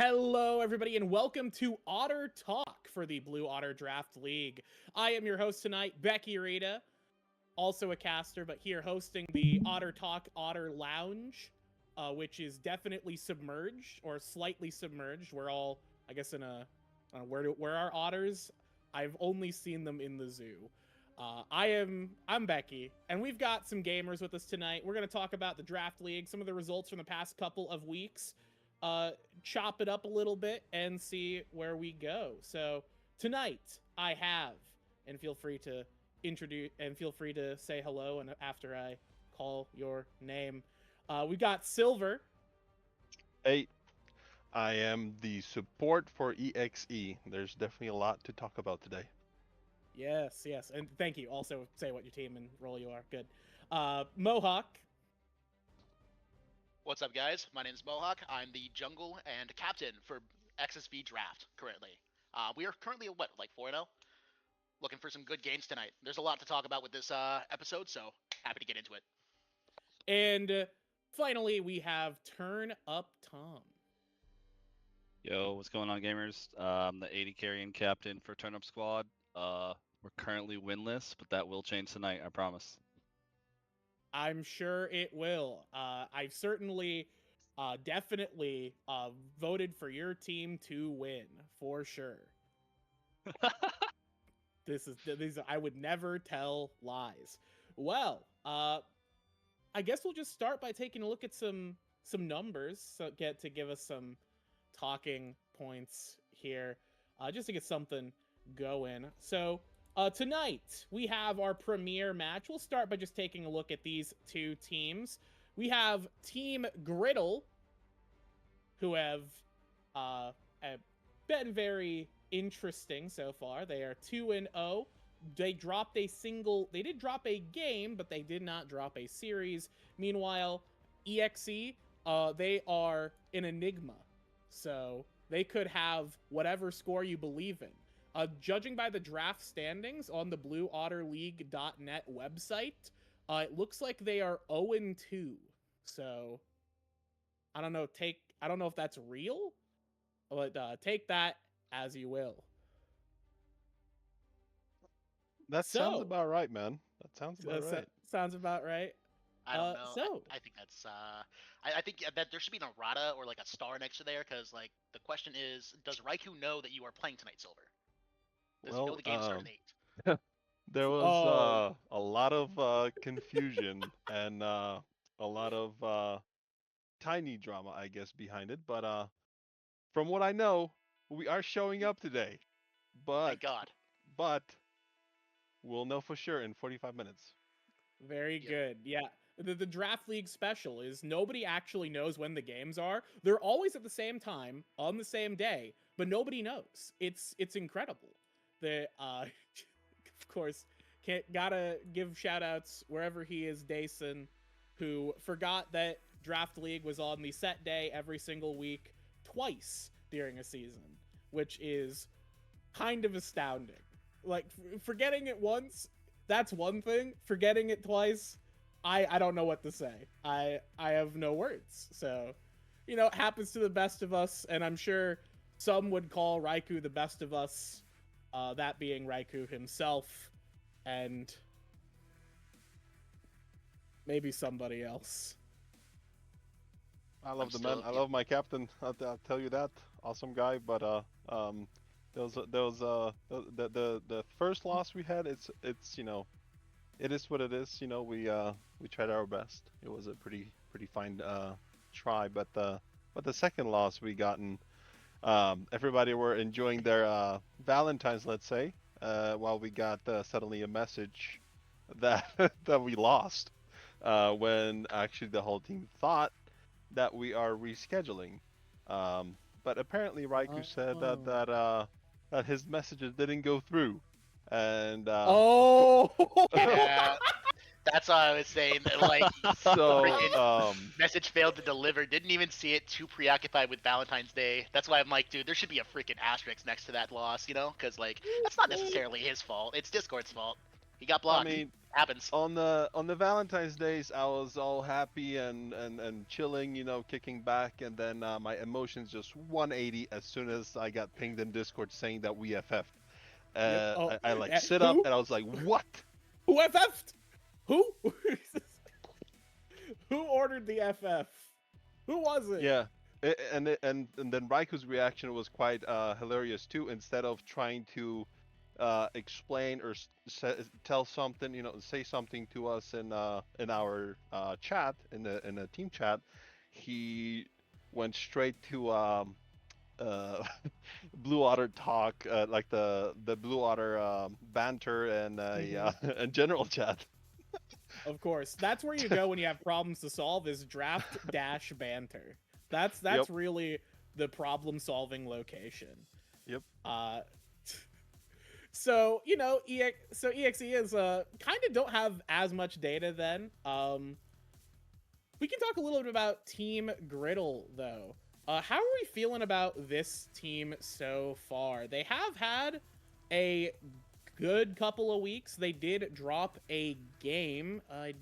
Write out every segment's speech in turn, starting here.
Hello, everybody, and welcome to Otter Talk for the Blue Otter Draft League. I am your host tonight, Becky Rita, also a caster, but here hosting the Otter Talk Otter Lounge, which is definitely submerged or slightly submerged. We're all, I guess, in a where are otters? I've only seen them in the zoo. I'm Becky, and we've got some gamers with us tonight. We're going to talk about the draft league, some of the results from the past couple of weeks, chop it up a little bit, and see where we go. So tonight I have, and feel free to introduce and feel free to say hello, and after I call your name, we got Silver. Hey, I am the support for EXE. There's definitely a lot to talk about today. Yes, and thank you. Also, say what your team and role you are. Good. Mohawk. What's up, guys? My name is Mohawk. I'm the jungle and captain for XSV Draft currently. We are currently at what, like 4-0? Looking for some good games tonight. There's a lot to talk about with this episode, so happy to get into it. And finally, we have Turn Up Tom. Yo, what's going on, gamers? I'm the 80 carrying captain for Turnip Squad. We're currently winless, but that will change tonight, I promise. I'm sure it will. I've certainly, definitely voted for your team to win for sure. These I would never tell lies. Well, I guess we'll just start by taking a look at some numbers, so give us some talking points here, just to get something going. So tonight we have our premiere match. We'll start by just taking a look at these two teams. We have Team Griddle, who have been very interesting so far. They are 2-0. They did drop a game, but they did not drop a series. Meanwhile, EXE, they are an enigma. So they could have whatever score you believe in. Judging by the draft standings on the blueotterleague.net website, it looks like they are 0-2. So I don't know if that's real, but take that as you will. That sounds about right, man. That sounds about right. Sounds about right. I don't know. I think that's I think that there should be an errata or like a star next to there, because like the question is, does Raikou know that you are playing tonight, Silver? Does he know the game started at 8? There was a lot of confusion and a lot of tiny drama, I guess, behind it. But from what I know, we are showing up today. Thank God. But we'll know for sure in 45 minutes. Very good. Yeah. The draft league special is nobody actually knows when the games are. They're always at the same time on the same day, but nobody knows. It's incredible. Of course, gotta give shout outs wherever he is, Dason, who forgot that draft league was on the set day every single week twice during a season, which is kind of astounding. Like, forgetting it once, that's one thing. Forgetting it twice, I don't know what to say. I have no words. So, it happens to the best of us, and I'm sure some would call Raikou the best of us, that being Raikou himself, and maybe somebody else. I love the man. I love my captain. I'll tell you that. Awesome guy. But the first loss we had. It's it is what it is. We tried our best. It was a pretty fine try. But the second loss we gotten. Everybody were enjoying their Valentine's, let's say, while we got suddenly a message that that we lost, when actually the whole team thought that we are rescheduling. But apparently Raikou said that his messages didn't go through, and Yeah, that's why I was saying that, like, so message failed to deliver. Didn't even see it. Too preoccupied with Valentine's Day. That's why I'm like, dude, there should be a freaking asterisk next to that loss, because like that's not necessarily his fault. It's Discord's fault. He got I blocked. mean, Happens. on the Valentine's days, I was all happy and chilling, kicking back, and then my emotions just 180 as soon as I got pinged in Discord saying that we FF'd. Yep. Oh, I like eh, sit up who? and I was like, what? Who FF'd? Who? Who ordered the FF? Who was it? Yeah. And then Raiku's reaction was quite hilarious too. Instead of trying to explain or tell something, say something to us in our chat in the team chat, he went straight to uh, Blue Otter talk, like the Blue Otter banter and and general chat. Of course. That's where you go when you have problems to solve is draft dash banter. That's Yep. really the problem solving location. Yep. So, EXE is kind of don't have as much data then. We can talk a little bit about Team Griddle though. How are we feeling about this team so far? They have had a good couple of weeks. They did drop a game. I'd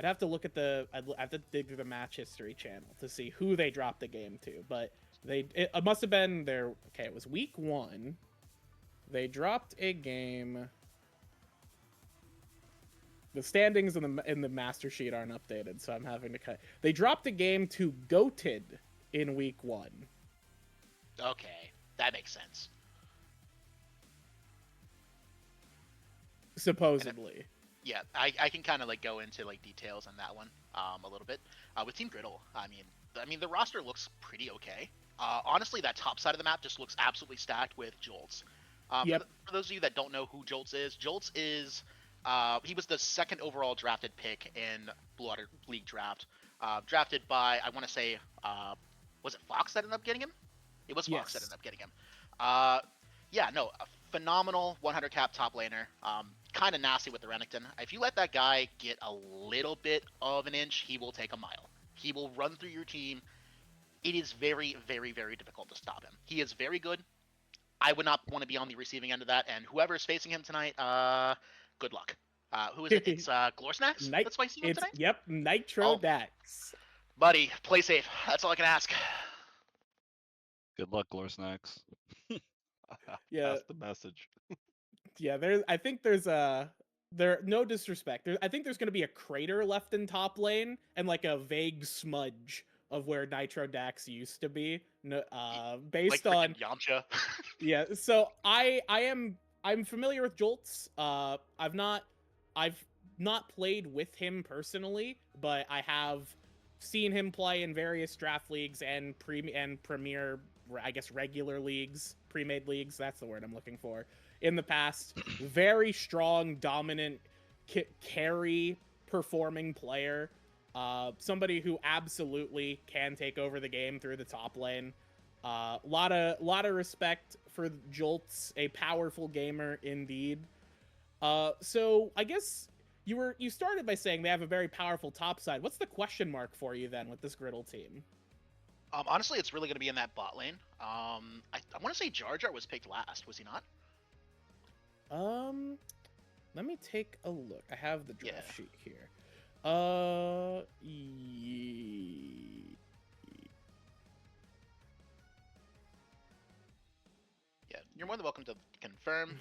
have to look at I'd have to dig through the match history channel to see who they dropped the game to, but it must have been it was week 1. They dropped a game. The standings in the master sheet aren't updated, so I'm having to cut. They dropped a game to Goated in week 1. Okay, that makes sense. Supposedly. Yeah, I can kind of like go into like details on that one a little bit. With Team Griddle, I mean the roster looks pretty okay. Honestly, that top side of the map just looks absolutely stacked with Jolts. Yep. For those of you that don't know who Jolts is he was the 2nd overall drafted pick in Blue Water League draft. Drafted by, I want to say, was it Fox that ended up getting him? It was Fox that ended up getting him. Yeah, no, a phenomenal 100 cap top laner. Kind of nasty with the Renekton. If you let that guy get a little bit of an inch, he will take a mile. He will run through your team. It is very, very, very difficult to stop him. He is very good. I would not want to be on the receiving end of that, and whoever is facing him tonight, good luck. Who is it? It's Glorsnax? That's why I see him tonight? Yep, Nitro Dax. Buddy, play safe. That's all I can ask. Good luck, Glorsnax. Yeah. That's the message. Yeah, I think there's no disrespect. I think there's going to be a crater left in top lane and like a vague smudge of where Nitro Dax used to be. Based like on Yamcha. Yeah, so I'm familiar with Jolts. I've not played with him personally, but I have seen him play in various draft leagues and premier, I guess, regular leagues, pre-made leagues. That's the word I'm looking for. In the past, very strong, dominant, carry performing player. Somebody who absolutely can take over the game through the top lane. Lot of respect for Jolts, a powerful gamer indeed. So I guess you started by saying they have a very powerful top side. What's the question mark for you then with this Griddle team? Honestly, it's really going to be in that bot lane. I want to say Jar Jar was picked last, was he not? Let me take a look. I have the draft sheet here. Yeah, you're more than welcome to confirm.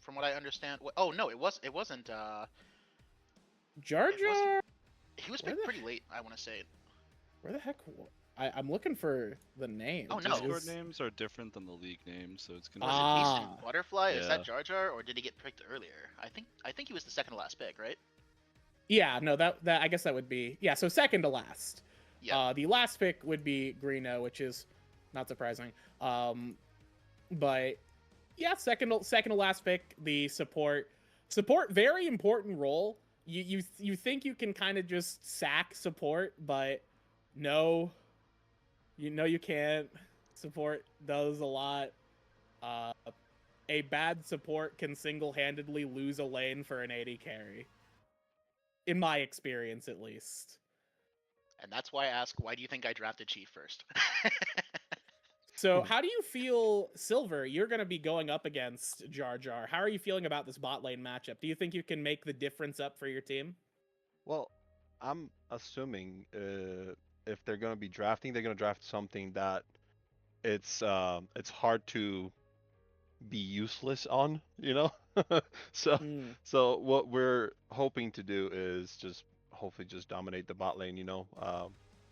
From what I understand, oh no, it wasn't. Jar Jar. He was picked pretty late. I want to say. Where the heck? I'm looking for the name. Oh no, Discord names are different than the league names, so it's gonna. Was it Hasten Butterfly? Yeah. Is that Jar Jar, or did he get picked earlier? I think he was the 2nd to last pick, right? Yeah, no, that I guess that would be so 2nd to last. Yeah. The last pick would be Greeno, which is not surprising. But yeah, second to last pick, the support, very important role. You think you can kind of just sack support, but no, you can't. Support does a lot. A bad support can single-handedly lose a lane for an AD carry. In my experience, at least. And that's why I ask, why do you think I drafted Chief first? So how do you feel, Silver? You're going to be going up against Jar Jar. How are you feeling about this bot lane matchup? Do you think you can make the difference up for your team? Well, I'm assuming if they're going to be drafting, they're going to draft something that it's hard to be useless on, you know? So Mm. so what we're hoping to do is just hopefully just dominate the bot lane,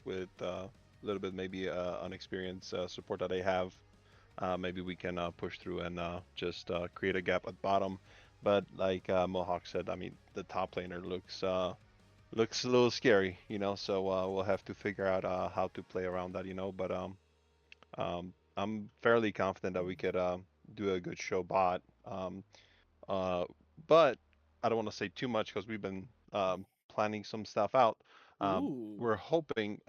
with a little bit maybe unexperienced support that they have. Maybe we can push through and just create a gap at bottom. But like Mohawk said, I mean the top laner looks a little scary, So we'll have to figure out how to play around that, But I'm fairly confident that we could do a good show bot. Uh, but I don't want to say too much because we've been planning some stuff out. Ooh. We're hoping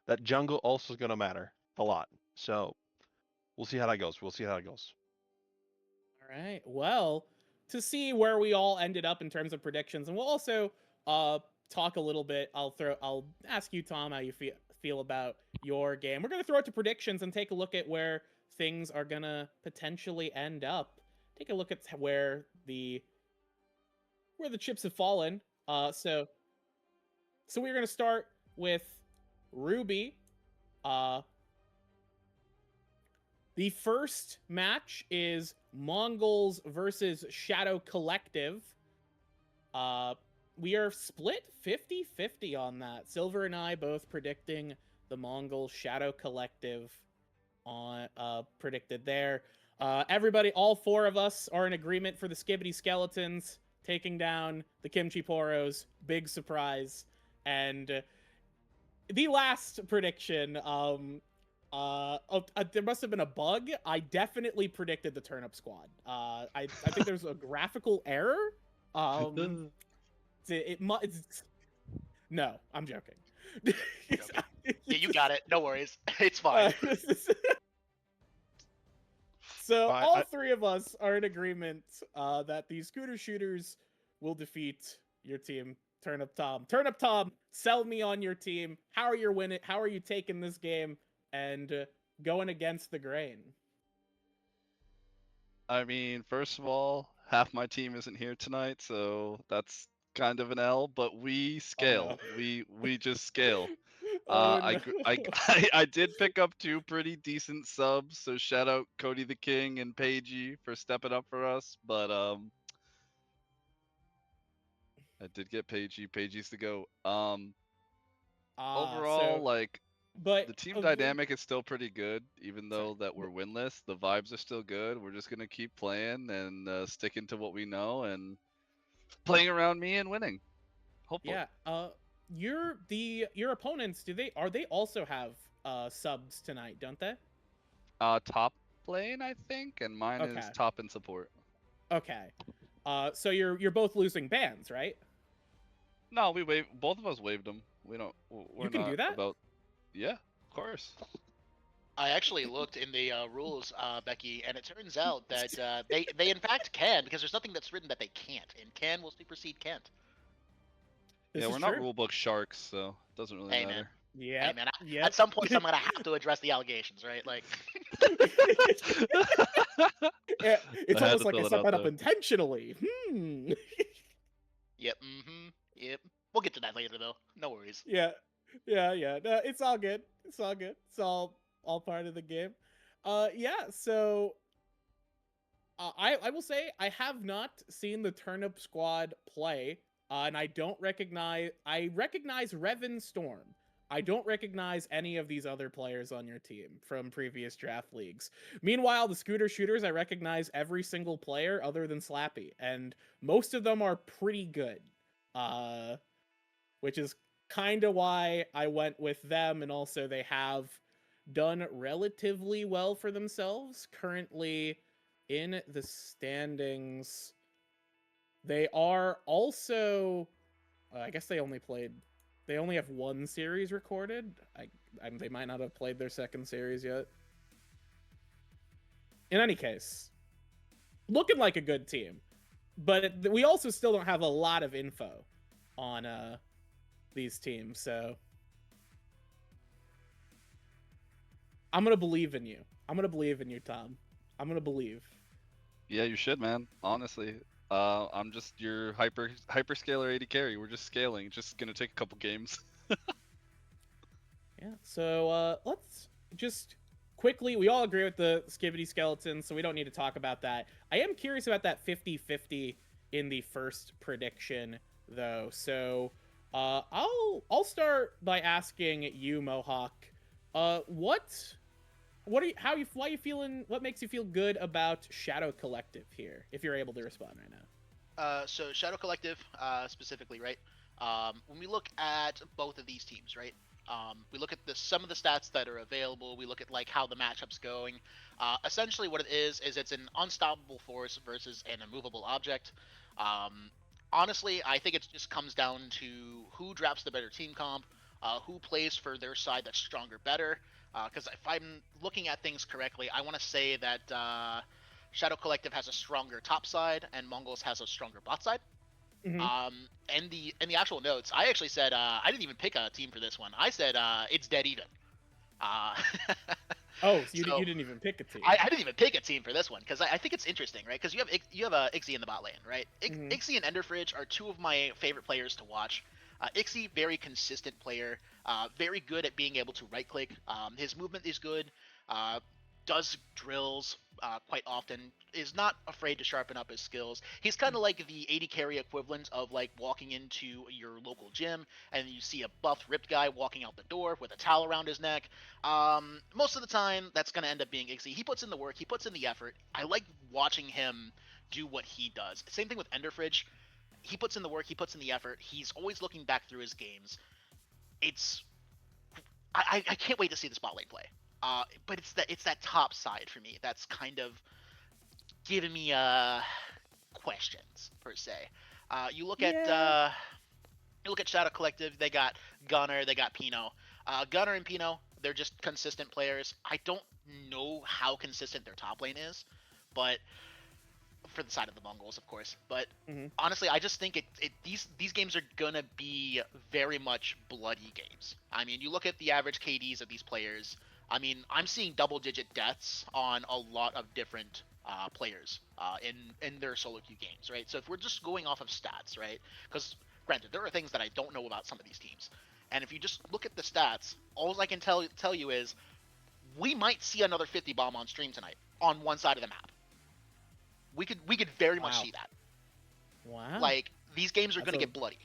that jungle also is going to matter a lot. So we'll see how that goes. We'll see how that goes. All right. Well, to see where we all ended up in terms of predictions, and we'll also talk a little bit. I'll ask you, Tom, how you feel about your game. We're gonna throw it to predictions and take a look at where things are gonna potentially end up. Take a look at where the chips have fallen. So we're gonna start with Ruby. The first match is Mongols versus Shadow Collective. We are split 50-50 on that. Silver and I both predicting the Mongol Shadow Collective on predicted there. Everybody, all four of us are in agreement for the Skibbity Skeletons taking down the Kimchi Poros. Big surprise. And the last prediction, there must have been a bug. I definitely predicted the Turnip Squad. I think there's a graphical error. No, I'm joking. Yeah, you got it. No worries. It's fine. So all three of us are in agreement that the Scooter Shooters will defeat your team, Turnip Tom. Turnip Tom, sell me on your team. How are you winning? How are you taking this game and going against the grain? I mean, first of all, half my team isn't here tonight, so that's kind of an L. But we scale. Oh, no. We just scale. Oh, I, no. gr- I did pick up 2 pretty decent subs, so shout out Cody the King and Paigey for stepping up for us. But I did get Paigey. Paigey's the go. Overall, So, but the team dynamic is still pretty good, even though that we're winless. The vibes are still good. We're just gonna keep playing and sticking to what we know and playing around me and winning. Hopefully. Yeah. Your opponents, are they also have subs tonight, don't they? Top lane, I think, and mine is Okay. top in support. Okay. So you're both losing bans, right? No, we wave. Both of us waived them. We don't. We're You can not do that? about. Yeah, of course. I actually looked in the rules, Becky, and it turns out that they in fact can, because there's nothing that's written that they can't, and can will supersede can't. This Yeah, is we're not true. rulebook sharks, so it doesn't really Hey, matter. man. Yeah. Hey, man. Yep. At some point, I'm gonna have to address the allegations, right? Like, Yeah, it's I had almost to like I throw set out that up there. intentionally. yep, yep. We'll get to that later, though. No worries. Yeah. No, it's all good. It's all good. It's all part of the game. Yeah. So I will say I have not seen the Turnip Squad play, and I recognize Revan Storm. I don't recognize any of these other players on your team from previous draft leagues. Meanwhile, the Scooter Shooters, I recognize every single player other than Slappy, and most of them are pretty good. Which is kind of why I went with them, and also they have done relatively well for themselves currently in the standings. They are also, I guess they only have one series recorded. They might not have played their second series yet. In any case, looking like a good team, but we also still don't have a lot of info on these teams. So I'm gonna believe in you. I'm gonna believe in you, Tom. I'm gonna believe. Yeah, you should, man. Honestly, I'm just your hyperscaler AD carry. We're just scaling. It's just gonna take a couple games. Yeah. So let's just quickly. We all agree with the Skibidi Skeleton, so we don't need to talk about that. I am curious about that 50-50 in the first prediction, though. So I'll start by asking you, Mohawk. What are you, how you why are you feeling? What makes you feel good about Shadow Collective here? If you're able to respond right now. So Shadow Collective, specifically, right? When we look at both of these teams, right? We look at some of the stats that are available. We look at like how the matchup's going. Essentially, what it is it's an unstoppable force versus an immovable object. Um, Honestly, I think it just comes down to who drafts the better team comp, who plays for their side that's stronger, better. Because if I'm looking at things correctly, I want to say that Shadow Collective has a stronger top side and Mongols has a stronger bot side. Mhm. And the actual notes, I actually said I didn't even pick a team for this one. I said it's dead even. Uh, Oh, so so you didn't even pick a team. I didn't even pick a team for this one because I think it's interesting, right? Because you have EXE in the bot lane, right? Mhm. EXE and Enderfridge are two of my favorite players to watch. EXE, very consistent player, very good at being able to right click. His movement is good. Uh, does drills quite often. Is not afraid to sharpen up his skills. He's kind of like the AD carry equivalent of like walking into your local gym and you see a buff ripped guy walking out the door with a towel around his neck. Most of the time, that's going to end up being EXE. He puts in the work, he puts in the effort. I like watching him do what he does. Same thing with Enderfridge. He puts in the work, he puts in the effort. He's always looking back through his games. It's I can't wait to see the spotlight play. But it's that top side for me that's kind of giving me questions per se. You look at Yeah. Shadow Collective. They got Gunner, they got Pino. Gunner and Pino, they're just consistent players. I don't know how consistent their top lane is, but for the side of the Mongols, of course. But Mhm. honestly, I just think these games are gonna be very much bloody games. I mean, you look at the average KDs of these players. I mean, I'm seeing double-digit deaths on a lot of different players in their solo queue games, right? So if we're just going off of stats, right? Because granted, there are things that I don't know about some of these teams, and if you just look at the stats, all I can tell you is we might see another 50 bomb on stream tonight on one side of the map. We could very much Wow. see that. Wow. Like these games are That's gonna a get bloody.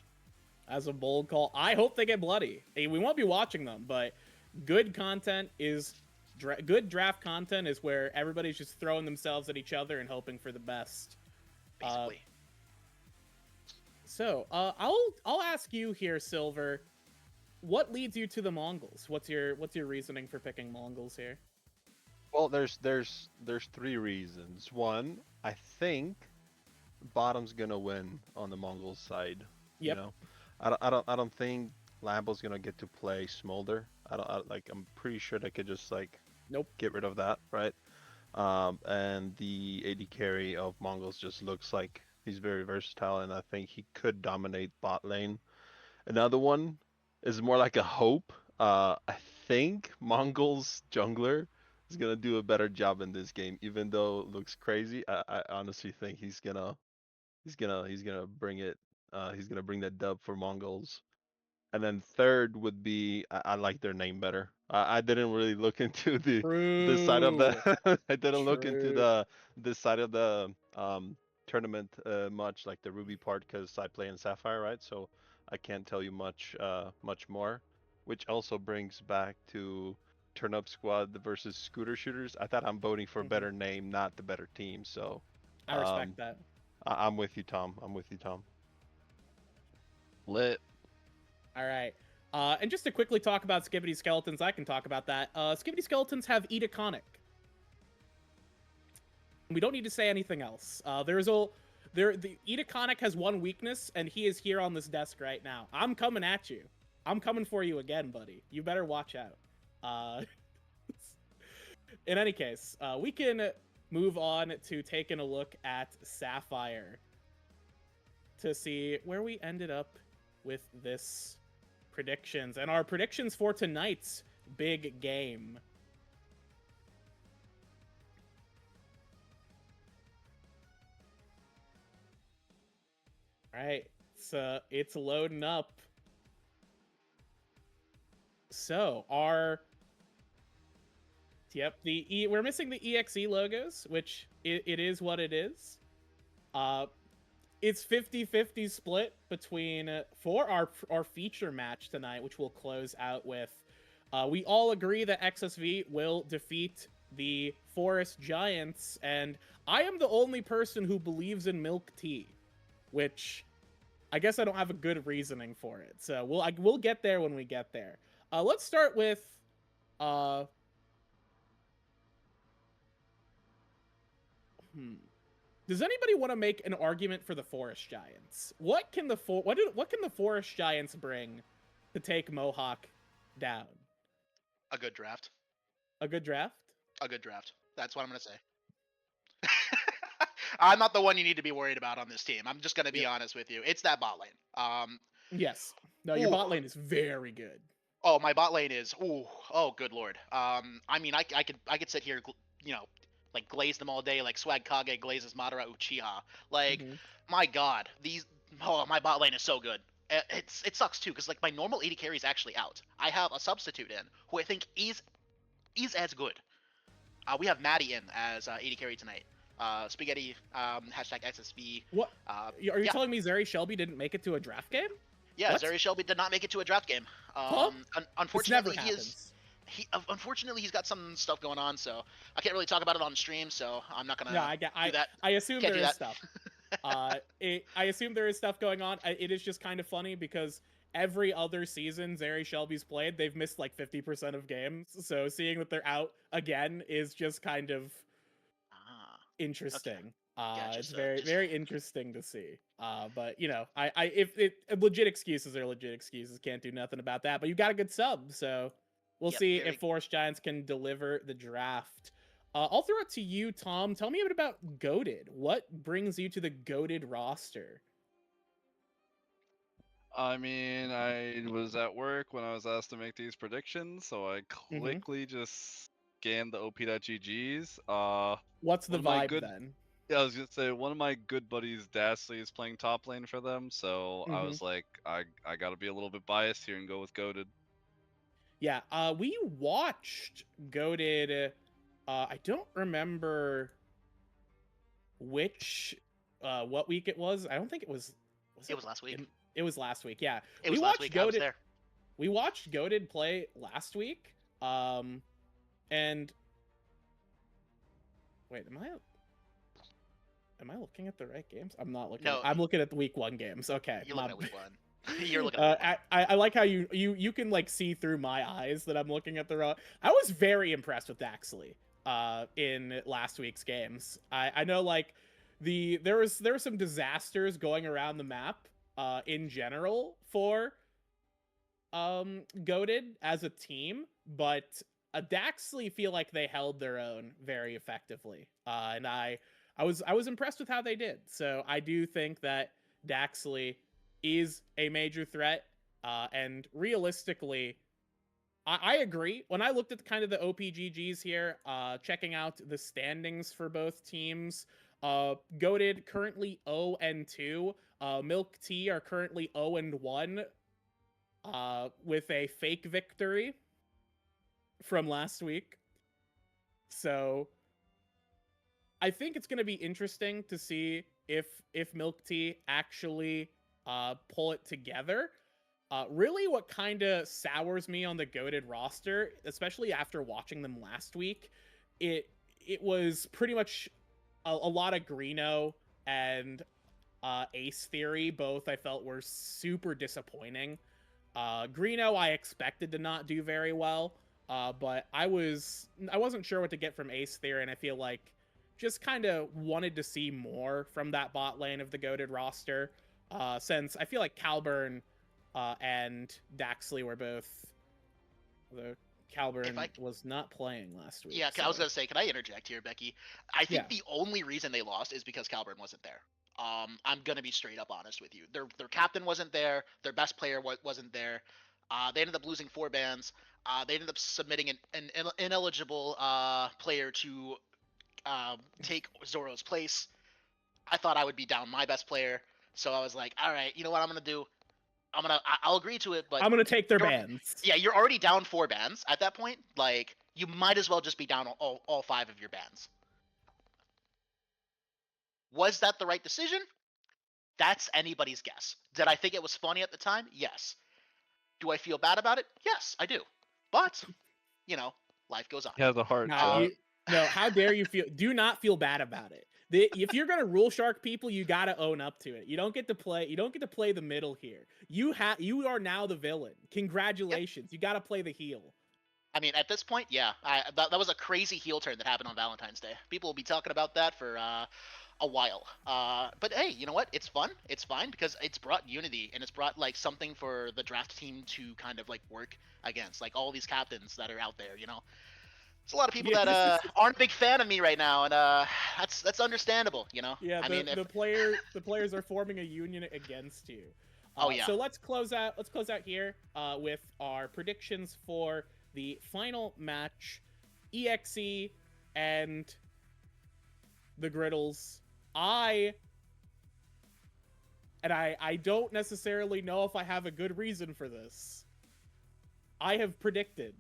That's a bold call. I hope they get bloody. Hey, we won't be watching them, but good content is good draft content is where everybody's just throwing themselves at each other and hoping for the best. Basically. So I'll ask you here, Silver. What leads you to the Mongols? What's your reasoning for picking Mongols here? Well, there's three reasons. One, I think bottom's gonna win on the Mongols side. You Yep. know, I don't think Lambo's gonna get to play Smolder. Like I'm pretty sure they could just like Nope. get rid of that, right? And the AD carry of Mongols just looks like he's very versatile, and I think he could dominate bot lane. Another one is more like a hope. I think Mongols jungler is gonna do a better job in this game, even though it looks crazy. I honestly think he's gonna bring it. He's gonna bring that dub for Mongols. And then third would be I like their name better. I didn't really look into the side of True. the I didn't look into True. the side of the tournament much like the Ruby part because I play in Sapphire, right? So I can't tell you much more. Which also brings back to Turn Up Squad versus Scooter Shooters. I thought I'm voting for a Mhm. better name, not the better team. So I um, respect that. I'm with you, Tom. I'm with you, Tom. Lit. All right. And just to quickly talk about Skibidi Skeletons, I can talk about that. Skibidi Skeletons have Edaconic. We don't need to say anything else. The Edaconic has one weakness, and he is here on this desk right now. I'm coming at you. I'm coming for you again, buddy. You better watch out. In any case, we can move on to taking a look at Sapphire to see where we ended up with this predictions and our predictions for tonight's big game. All right, so it's loading up. So we're missing the EXE logos, which it is what it is. It's 50-50 split between for our feature match tonight, which we'll close out with. We all agree that XSV will defeat the Forest Giants, and I am the only person who believes in milk tea, which I guess I don't have a good reasoning for it. So we'll get there when we get there. Let's start with Does anybody want to make an argument for the Forest Giants? What can the Forest Giants bring to take Mohawk down? A good draft. A good draft? A good draft. That's what I'm gonna say. I'm not the one you need to be worried about on this team. I'm just gonna be honest with you. It's that bot lane. Yes. No, your bot lane is very good. Oh, my bot lane is oh good lord. I mean I could sit here, like glaze them all day, like Swag Kage glazes Madara Uchiha. Like my god, my bot lane is so good. It sucks too because like my normal AD carry is actually out. I have a substitute in who I think is as good. We have Maddie in as AD carry tonight. Spaghetti hashtag XSV. What? Are you telling me Zeri Shelby didn't make it to a draft game? Yeah, Zeri Shelby did not make it to a draft game. Unfortunately, unfortunately he's got some stuff going on, so I can't really talk about it on stream. So I'm not gonna do that. I assume there is stuff. I assume there is stuff going on. It is just kind of funny because every other season Zeri Shelby's played, they've missed like 50% of games. So seeing that they're out again is just kind of interesting. Okay. Gotcha, it's very interesting to see. But you know, if legit excuses are legit excuses, can't do nothing about that. But you got a good sub, so we'll see if Forest Giants can deliver the draft. I'll throw it to you, Tom. Tell me a bit about Goated. What brings you to the Goated roster? I mean, I was at work when I was asked to make these predictions, so I quickly just scanned the op.ggs. What's the vibe then? Yeah, I was gonna say one of my good buddies, Dashley, is playing top lane for them, so I was like, I gotta be a little bit biased here and go with Goated. Yeah, we watched Goated. I don't remember what week it was. I don't think it was. It was last week. It was last week. Yeah, it was last week. I was there. We watched Goated play last week. And wait, am I looking at the right games? I'm not looking. No, I'm looking at the week 1 games. Okay, you're looking at week 1. You're looking at I like how you can like see through my eyes that I'm looking at the wrong. I was very impressed with Daxley in last week's games. I know like there were some disasters going around the map in general for Goated as a team, but Daxley feel like they held their own very effectively. And I was impressed with how they did. So I do think that Daxley is a major threat. And realistically, I agree. When I looked at kind of the OPGGs here, checking out the standings for both teams, Goated currently 0-2. Milk Tea are currently 0-1 with a fake victory from last week. So I think it's going to be interesting to see if Milk Tea actually pull it together. Really what kind of sours me on the Goated roster, especially after watching them last week, it was pretty much a lot of Greeno and Ace Theory. Both I felt were super disappointing. Greeno I expected to not do very well. But I wasn't sure what to get from Ace Theory, and I feel like just kind of wanted to see more from that bot lane of the Goated roster, since I feel like Calburn and Daxley were both. The Calburn was not playing last week. Yeah, so. I was gonna say, can I interject here, Becky? I think the only reason they lost is because Calburn wasn't there. I'm gonna be straight up honest with you. Their captain wasn't there. Their best player wasn't there. They ended up losing 4 bans. They ended up submitting an ineligible player to take Zoro's place. I thought I would be down my best player. So I was like, all right, you know what I'm gonna do? I'll agree to it, but I'm gonna take their you're- bans. yeah, you're already down 4 bans at that point. Like, you might as well just be down all 5 of your bans. Was that the right decision? That's anybody's guess. Did I think it was funny at the time? Yes. Do I feel bad about it? Yes, I do. But, life goes on. Yeah, the heart. How dare you feel? Do not feel bad about it. If you're gonna rule shark people, you gotta own up to it. You don't get to play. You don't get to play the middle here. You are now the villain. Congratulations. Yep. You gotta play the heel. I mean, at this point, yeah, that was a crazy heel turn that happened on Valentine's Day. People will be talking about that for a while. But hey, you know what? It's fun. It's fine because it's brought unity and it's brought like something for the draft team to kind of like work against. Like all these captains that are out there, There's a lot of people that aren't a big fan of me right now, and that's understandable, Yeah, I mean, the players are forming a union against you. Oh yeah. So let's close out here with our predictions for the final match, EXE and the Griddles. I don't necessarily know if I have a good reason for this. I have predicted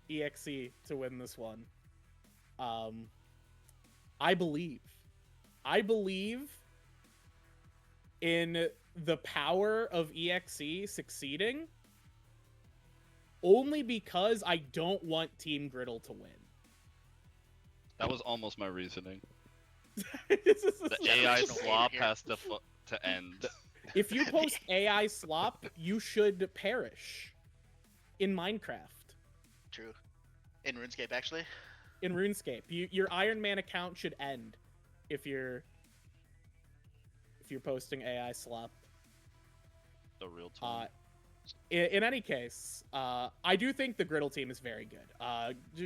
EXE to win this one. I believe in the power of EXE succeeding only because I don't want Team Griddle to win. That was almost my reasoning. The AI slop has to end. If you post AI slop, you should perish in Minecraft. True. In RuneScape, actually. In RuneScape, your Iron Man account should end if you're posting AI slop. The real time. In any case, I do think the Griddle team is very good.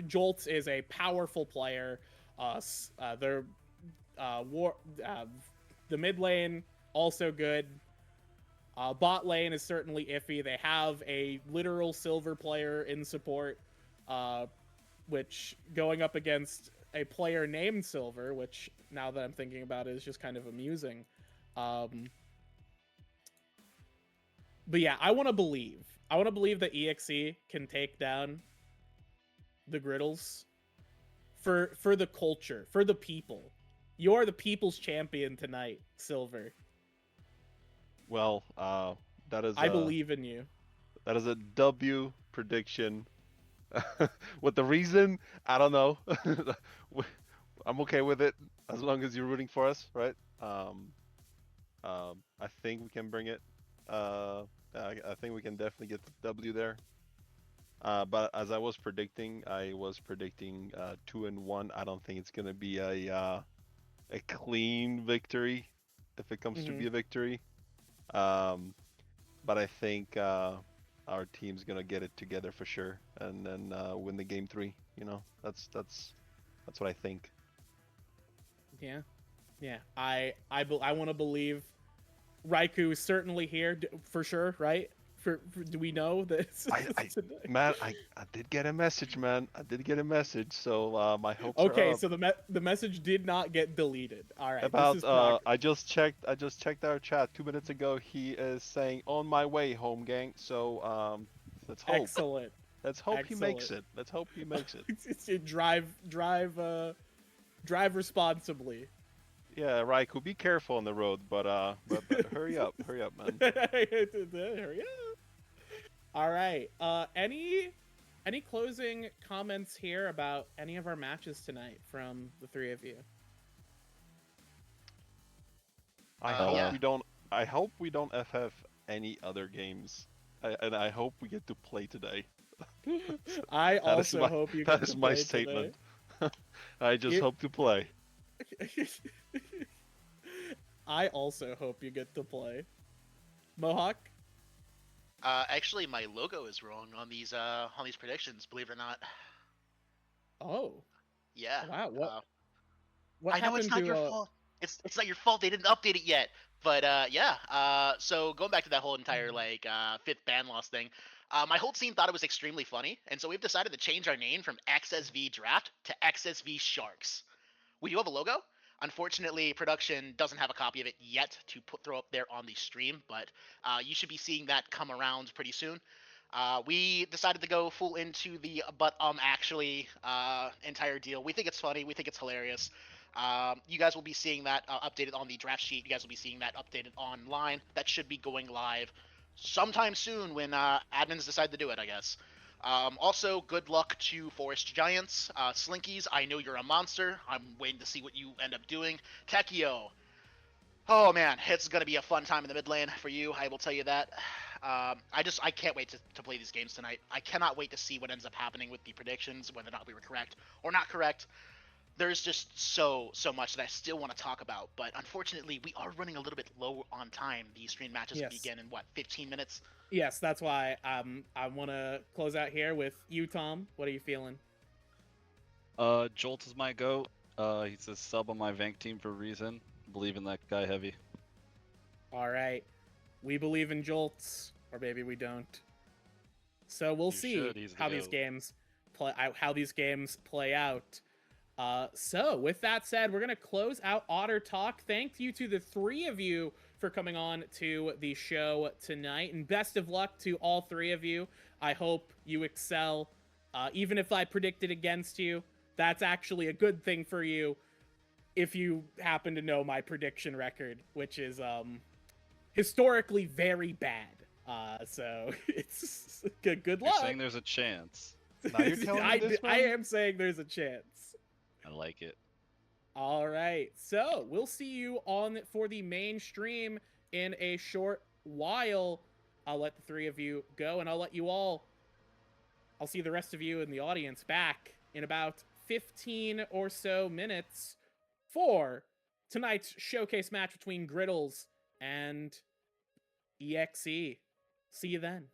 Jolts is a powerful player. The mid lane also good. Bot lane is certainly iffy. They have a literal silver player in support, which going up against a player named Silver, which now that I'm thinking about it is just kind of amusing. But yeah, I want to believe that EXE can take down the Griddles for the culture, for the people. You're the people's champion tonight, Silver. Well, that is. I believe in you. That is a W prediction. What the reason? I don't know. I'm okay with it as long as you're rooting for us, right? I think we can bring it. I think we can definitely get the W there. But as I was predicting 2-1. I don't think it's gonna be a clean victory if it comes to be a victory. But I think our team's gonna get it together for sure, and then win the game 3. That's what I think. Yeah. I want to believe Raikou is certainly here for sure, right? Do we know that? I did get a message, man. I did get a message, so my hopes are up. Okay, so the message did not get deleted. All right. I just checked our chat 2 minutes ago. He is saying on my way home, gang. So let's hope. Excellent. Let's hope he makes it. Let's hope he makes it. Drive responsibly. Yeah, Raikou, be careful on the road, but hurry up, man. Hurry up. All right. Any closing comments here about any of our matches tonight from the three of you? I hope we don't FF any other games, and I hope we get to play today. I also hope you. That is my statement. I just hope to play. I also hope you get to play. Mohawk? Actually, my logo is wrong on these predictions. Believe it or not. Oh. Yeah. Wow. What I know it's not your fault. It's not your fault. They didn't update it yet. But yeah. So going back to that whole entire like 5th ban loss thing, my whole team thought it was extremely funny, and so we've decided to change our name from XSV Draft to XSV Sharks. We do have a logo. Unfortunately, production doesn't have a copy of it yet to throw up there on the stream, but you should be seeing that come around pretty soon. We decided to go full into the but actually entire deal. We think it's funny. We think it's hilarious. You guys will be seeing that updated on the draft sheet. You guys will be seeing that updated online. That should be going live sometime soon when admins decide to do it, I guess. Also, good luck to Forest Giants. Slinkies, I know you're a monster. I'm waiting to see what you end up doing. Tekio, oh man, it's going to be a fun time in the mid lane for you, I will tell you that. I can't wait to play these games tonight. I cannot wait to see what ends up happening with the predictions, whether or not we were correct or not correct. There's just so much that I still want to talk about, but unfortunately, we are running a little bit low on time. The stream matches Yes. begin in, 15 minutes? Yes, that's why I want to close out here with you, Tom. What are you feeling? Jolt is my goat. He's a sub on my Vank team for a reason. Believe in that guy heavy. All right. We believe in Jolts, or maybe we don't. So we'll You see should, he's the how these goat. games play out. So with that said, we're gonna close out Otter Talk. Thank you to the three of you for coming on to the show tonight, and best of luck to all three of you. I hope you excel. Even if I predicted against you, that's actually a good thing for you. If you happen to know my prediction record, which is historically very bad, so it's good You're luck. saying there's a chance. Now you're telling me this, I man? am saying there's a chance. I like it. All right, so we'll see you on for the main stream in a short while. I'll let the three of you go, and I'll see the rest of you in the audience back in about 15 or so minutes for tonight's showcase match between Griddles and EXE. See you then.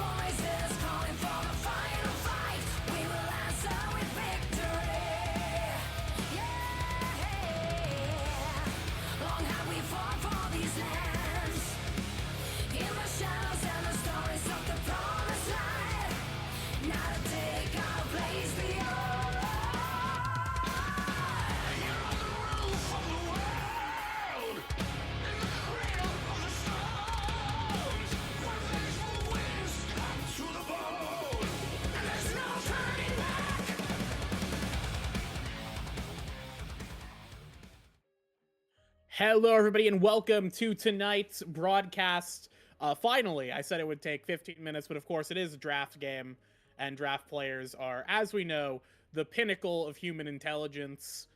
voices calling for the final fight. We will answer with victory. Yeah. Long have we fought for these lands. In the shadows and the stories of the promised land. Now to take our place beyond. You're on the roof of the world. In the cradle of the stones. Where faithful winds cut to the bone. And there's no turning back. Hello, everybody, and welcome to tonight's broadcast. Finally, I said it would take 15 minutes, but of course it is a draft game, and draft players are, as we know, the pinnacle of human intelligence,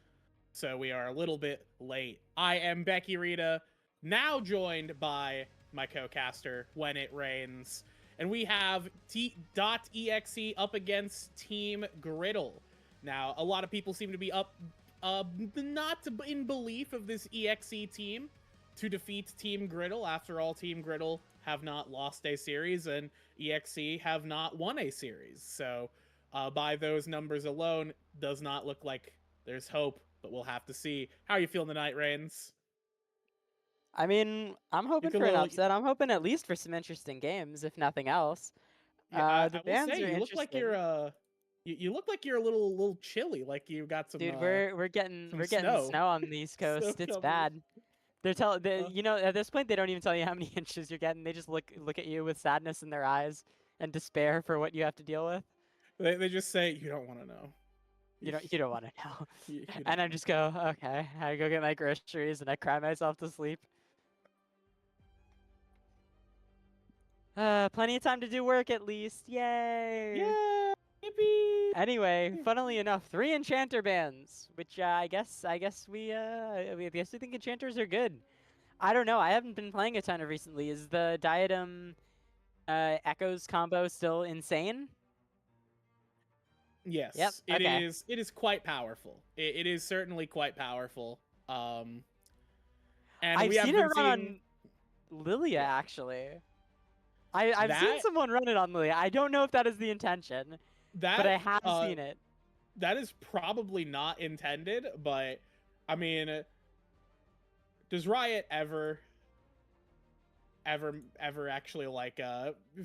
so we are a little bit late. I am Becky Rita, now joined by my co-caster, When It Rains, and we have .exe up against Team Griddle. Now, a lot of people seem to be not in belief of this EXE team to defeat Team Griddle. After all, Team Griddle have not lost a series, and EXE have not won a series. So, by those numbers alone, does not look like there's hope, but we'll have to see. How are you feeling tonight, Reigns? I mean, I'm hoping for an upset. I'm hoping at least for some interesting games, if nothing else. Yeah, The I will bands say, are you look like interesting. you're you look like you're a little chilly, like you got some Dude, we're getting some snow. snow. on the East Snow Coast. It's coming. bad. You know, at this point they don't even tell you how many inches you're getting. They just look at you with sadness in their eyes and despair for what you have to deal with. They just say you don't want to know. You don't want to know. You don't And I wanna just go, okay. I go get my groceries and I cry myself to sleep. Plenty of time to do work at least. Yay! Yeah, yippee! Anyway, funnily enough, 3 enchanter bands, which I guess we think enchanters are good. I don't know. I haven't been playing a ton of recently. Is the Diadem Echoes combo still insane? Yes. Yep, okay. It is quite powerful. It is certainly quite powerful. And I've we have seen been it run on Lilia actually. I've seen someone run it on Lilia. I don't know if that is the intention, but I have seen it. That is probably not intended, but I mean, does Riot ever actually like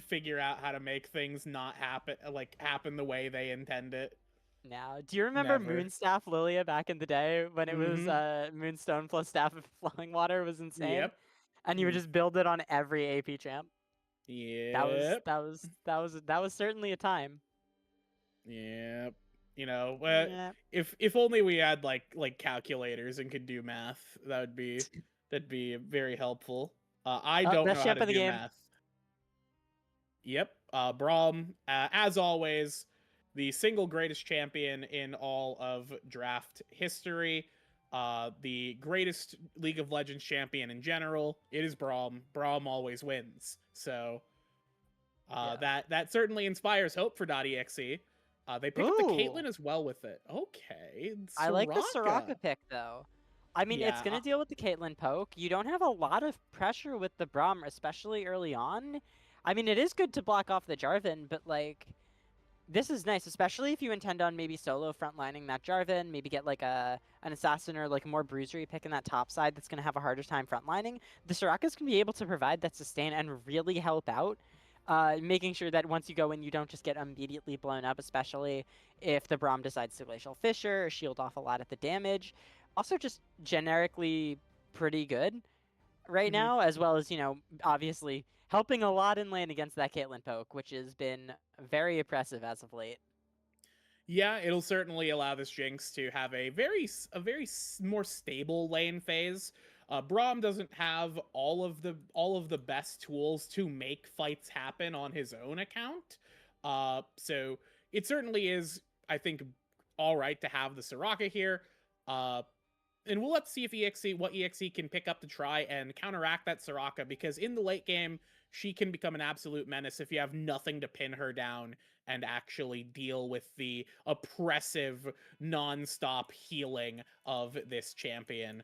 figure out how to make things not happen the way they intend it? Now, do you remember Never. Moonstaff Lilia back in the day when it was Moonstone plus Staff of Flowing Water was insane? Yep. And you would just build it on every AP champ. Yep. That was certainly a time. Yep. You know, Yep. if only we had like calculators and could do math, that'd be very helpful. I don't know best how champ to in the do game. math. Yep. Braum, as always, the single greatest champion in all of draft history. The greatest League of Legends champion in general. It is Braum. Braum always wins. So that certainly inspires hope for .exe. They pick up the Caitlyn as well with it. Okay. I like the Soraka pick though. I mean, it's gonna deal with the Caitlyn poke. You don't have a lot of pressure with the Braum, especially early on. I mean, it is good to block off the Jarvan, but like, this is nice, especially if you intend on maybe solo frontlining that Jarvan, maybe get like an assassin or like a more bruisery pick in that top side that's gonna have a harder time frontlining. The Sorakas can be able to provide that sustain and really help out. Making sure that once you go in, you don't just get immediately blown up, especially if the Braum decides to Glacial Fissure or shield off a lot of the damage. Also, just generically pretty good right now, as well as, you know, obviously helping a lot in lane against that Caitlyn poke, which has been very oppressive as of late. Yeah, it'll certainly allow this Jinx to have a very more stable lane phase. Braum doesn't have all of the best tools to make fights happen on his own account. So it certainly is, I think, all right to have the Soraka here. And let's see if what EXE can pick up to try and counteract that Soraka, because in the late game, she can become an absolute menace if you have nothing to pin her down and actually deal with the oppressive, non-stop healing of this champion.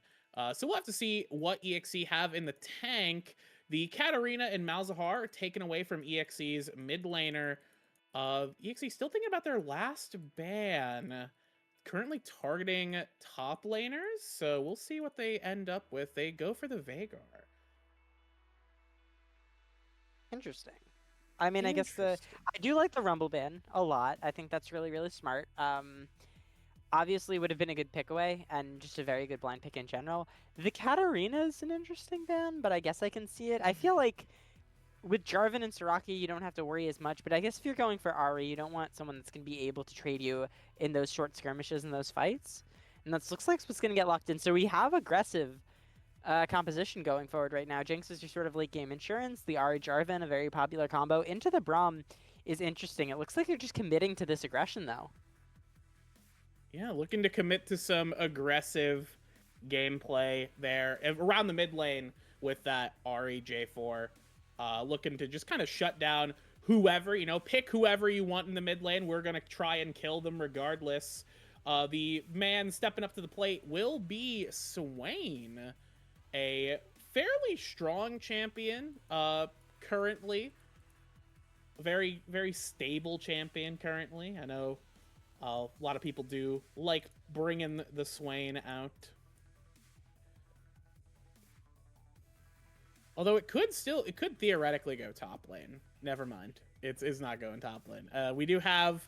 So we'll have to see what EXE have in the tank. The Katarina and Malzahar are taken away from EXE's mid laner. EXE still thinking about their last ban. Currently targeting top laners, so we'll see what they end up with. They go for the Veigar. Interesting. I mean, I guess I do like the Rumble ban a lot. I think that's really, really smart. Obviously would have been a good pick away and just a very good blind pick in general. The Katarina is an interesting ban, but I guess I can see it. I feel like with Jarvan and Soraka, you don't have to worry as much, but I guess if you're going for Ahri, you don't want someone that's going to be able to trade you in those short skirmishes and those fights. And that looks like what's going to get locked in. So we have aggressive composition going forward right now. Jinx is your sort of late game insurance. The Ahri Jarvan, a very popular combo. Into the Braum is interesting. It looks like you're just committing to this aggression, though. Yeah, looking to commit to some aggressive gameplay there around the mid lane with that Ahri J4. Looking to just kind of shut down whoever, pick whoever you want in the mid lane. We're going to try and kill them regardless. The man stepping up to the plate will be Swain, a fairly strong champion currently. A very, very stable champion currently. I know a lot of people do like bringing the Swain out. Although it could theoretically go top lane. Never mind. It's not going top lane. We do have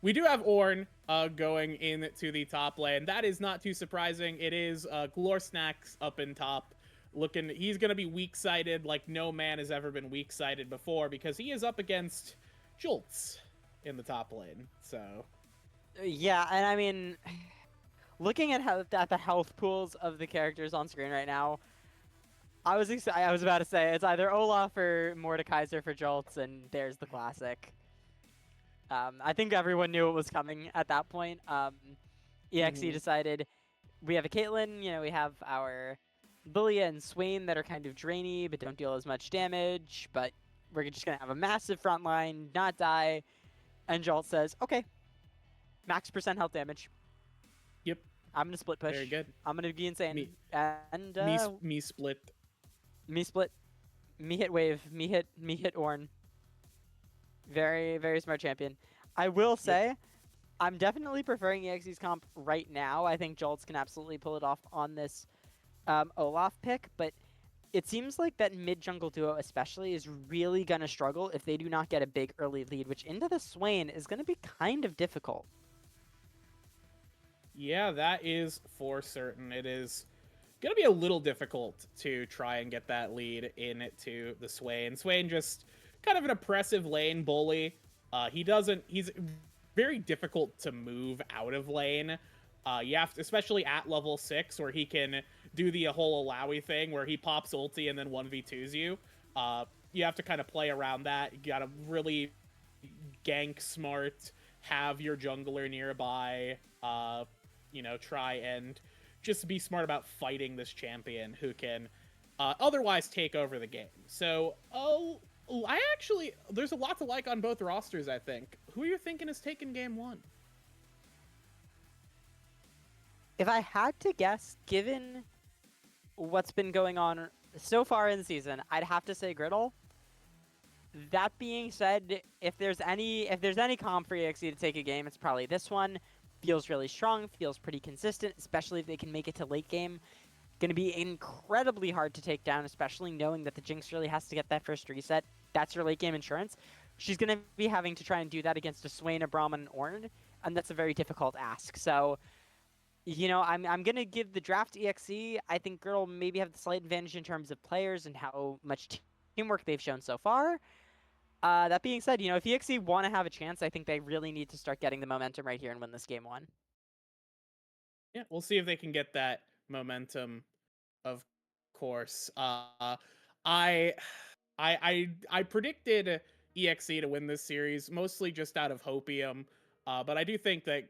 Ornn going into the top lane. That is not too surprising. It is Glorsnacks up in top. He's going to be weak-sided like no man has ever been weak-sided before because he is up against Jolts in the top lane. So yeah, and I mean, looking at the health pools of the characters on screen right now, I was about to say it's either Olaf or Mordekaiser for Jolts, and there's the classic. I think everyone knew it was coming at that point. EXE decided we have a Caitlyn, we have our Lilia and Swain that are kind of drainy but don't deal as much damage, but we're just going to have a massive front line, not die. And Jolt says, okay, max % health damage. Yep. I'm going to split push. Very good. I'm going to be insane. Me split. Me split. Me hit wave. Me hit Ornn. Very, very smart champion. I will say, I'm definitely preferring EXE's comp right now. I think Jolts can absolutely pull it off on this Olaf pick, but it seems like that mid-jungle duo especially is really going to struggle if they do not get a big early lead, which into the Swain is going to be kind of difficult. Yeah, that is for certain. It is going to be a little difficult to try and get that lead into the Swain. Swain just kind of an oppressive lane bully. He's very difficult to move out of lane. You have to, especially at level 6, where he can do the whole Alawi thing where he pops ulti and then 1v2s you. You have to kind of play around that. You got to really gank smart, have your jungler nearby, try and just be smart about fighting this champion who can otherwise take over the game. So, there's a lot to like on both rosters, I think. Who are you thinking is taking game 1? If I had to guess, given what's been going on so far in the season, I'd have to say Griddle. That being said, if there's any comp for EXE to take a game, it's probably this one. Feels really strong, feels pretty consistent, especially if they can make it to late game. Going to be incredibly hard to take down, especially knowing that the Jinx really has to get that first reset. That's her late game insurance. She's going to be having to try and do that against a Swain, a Braum, and an Ornn, and that's a very difficult ask. So, I'm going to give the draft EXE. I think Griddle maybe have the slight advantage in terms of players and how much teamwork they've shown so far. That being said, if EXE want to have a chance, I think they really need to start getting the momentum right here and win this game 1. Yeah, we'll see if they can get that momentum, of course. I predicted EXE to win this series, mostly just out of hopium, but I do think that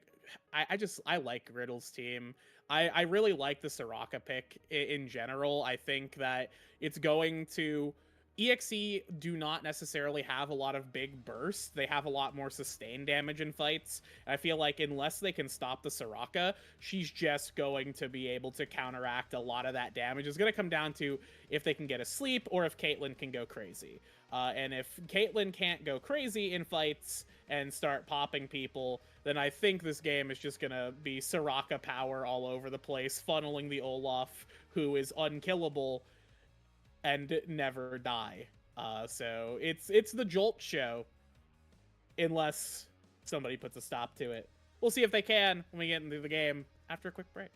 I like Griddle's team. I really like the Soraka pick in general. I think that it's going to EXE do not necessarily have a lot of big bursts. They have a lot more sustained damage in fights. I feel like unless they can stop the Soraka, she's just going to be able to counteract a lot of that damage. It's going to come down to if they can get asleep or if Caitlyn can go crazy. And if Caitlyn can't go crazy in fights and start popping people, then I think this game is just going to be Soraka power all over the place, funneling the Olaf, who is unkillable, and never die. So it's the Jolt show, unless somebody puts a stop to it. We'll see if they can when we get into the game after a quick break.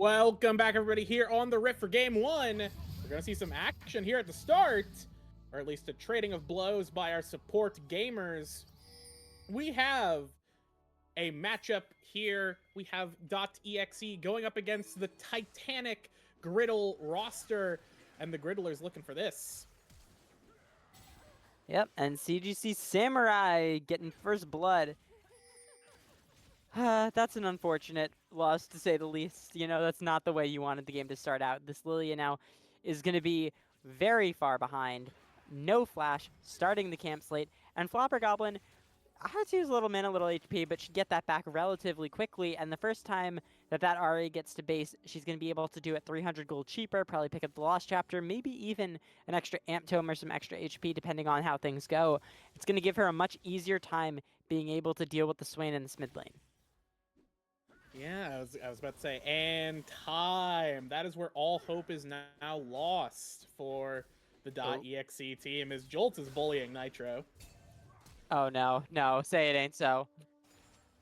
Welcome back, everybody, here on the Rift for Game 1. We're going to see some action here at the start, or at least a trading of blows by our support gamers. We have a matchup here. We have .exe going up against the Titanic Griddle roster, and the Griddlers looking for this. Yep, and CGC Samurai getting first blood. That's an unfortunate loss, to say the least. You know, that's not the way you wanted the game to start out. This Lilia now is going to be very far behind. No flash, starting the camp slate. And Flopper Goblin had to use a little mana, a little HP, but should get that back relatively quickly. And the first time that Ahri gets to base, she's going to be able to do it 300 gold cheaper, probably pick up the Lost Chapter, maybe even an extra Amp Tome or some extra HP, depending on how things go. It's going to give her a much easier time being able to deal with the Swain in this mid lane. Yeah, I was about to say, and time. That is where all hope is now lost for the .exe team, as Jolts is bullying Nitro. Oh no, no, say it ain't so.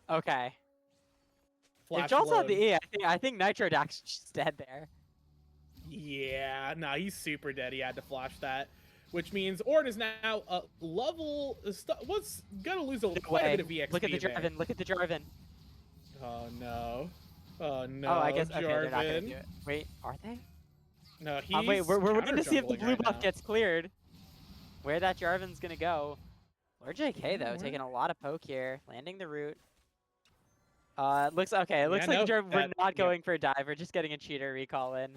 Okay. Flash If Jolt's on load. the E, I think Nitro Dax is dead there. Yeah, nah, he's super dead. He had to flash that, which means Ornn is now level. Was gonna lose quite a bit of EXP. Look at the there. Jarvan. Look at the Jarvan. Oh no. Oh no. Oh, I guess okay, they're not gonna Jarvan. do it. Wait, are they? No, he's. Wait, we're waiting to see if the counter-jungling blue right buff now. gets cleared. Where that Jarvan's gonna go. Lord JK though, Where? taking a lot of poke here, landing the root. It looks okay. It looks Yeah, like no, Jarvan, we're not yeah. going for a dive. We're just getting a cheater recall in.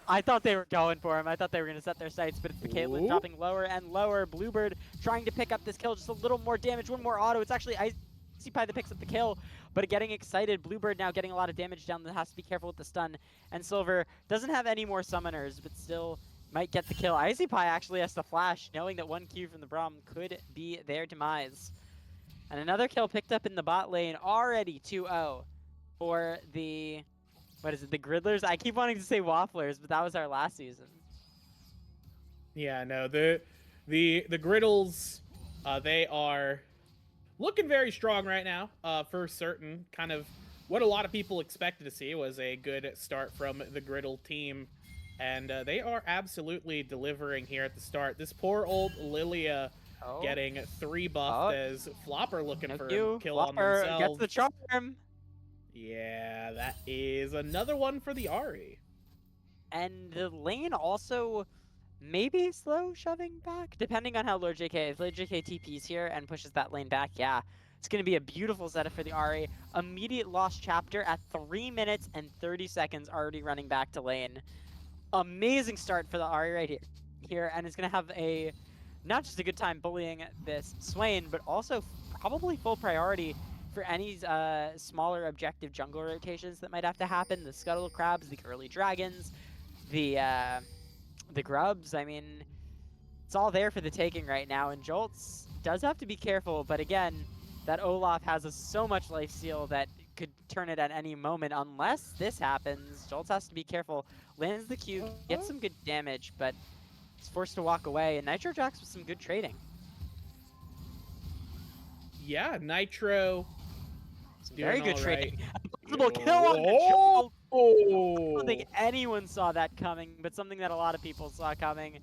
I thought they were going for him. I thought they were going to set their sights, but it's the Caitlyn Ooh. dropping lower and lower. Bluebird trying to pick up this kill, just a little more damage, one more auto. It's actually Icy Pie that picks up the kill, but getting excited. Bluebird now getting a lot of damage down. That has to be careful with the stun. And Silver doesn't have any more summoners, but still might get the kill. Icy Pie actually has to flash, knowing that one Q from the Braum could be their demise. And another kill picked up in the bot lane, already 2-0 for the... What is it, the Griddlers? I keep wanting to say Wafflers, but that was our last season. Yeah, no, the Griddles, they are looking very strong right now, for certain. Kind of what a lot of people expected to see was a good start from the Griddle team, and they are absolutely delivering here at the start. This poor old Lilia getting 3 buffed as Flopper looking for a kill on Flopper themselves. gets the charm. Yeah, that is another one for the Ahri. And the lane also maybe slow shoving back, depending on how Lord JK is. Lord JK TPs here and pushes that lane back. Yeah, it's going to be a beautiful setup for the Ahri. Immediate Lost Chapter at 3 minutes and 30 seconds already running back to lane. Amazing start for the Ahri right here, and it's going to have a not just a good time bullying this Swain, but also probably full priority for any smaller objective jungle rotations that might have to happen. The Scuttle Crabs, the Early Dragons, the Grubs. I mean, it's all there for the taking right now. And Jolts does have to be careful, but again, that Olaf has so much life steal that could turn it at any moment unless this happens. Jolts has to be careful. Lands the Q, gets some good damage, but is forced to walk away. And Nitro Jax with some good trading. Yeah, Nitro. Very good all trading. right. Possible kill on the jungle. I Oh! don't think anyone saw that coming, but something that a lot of people saw coming.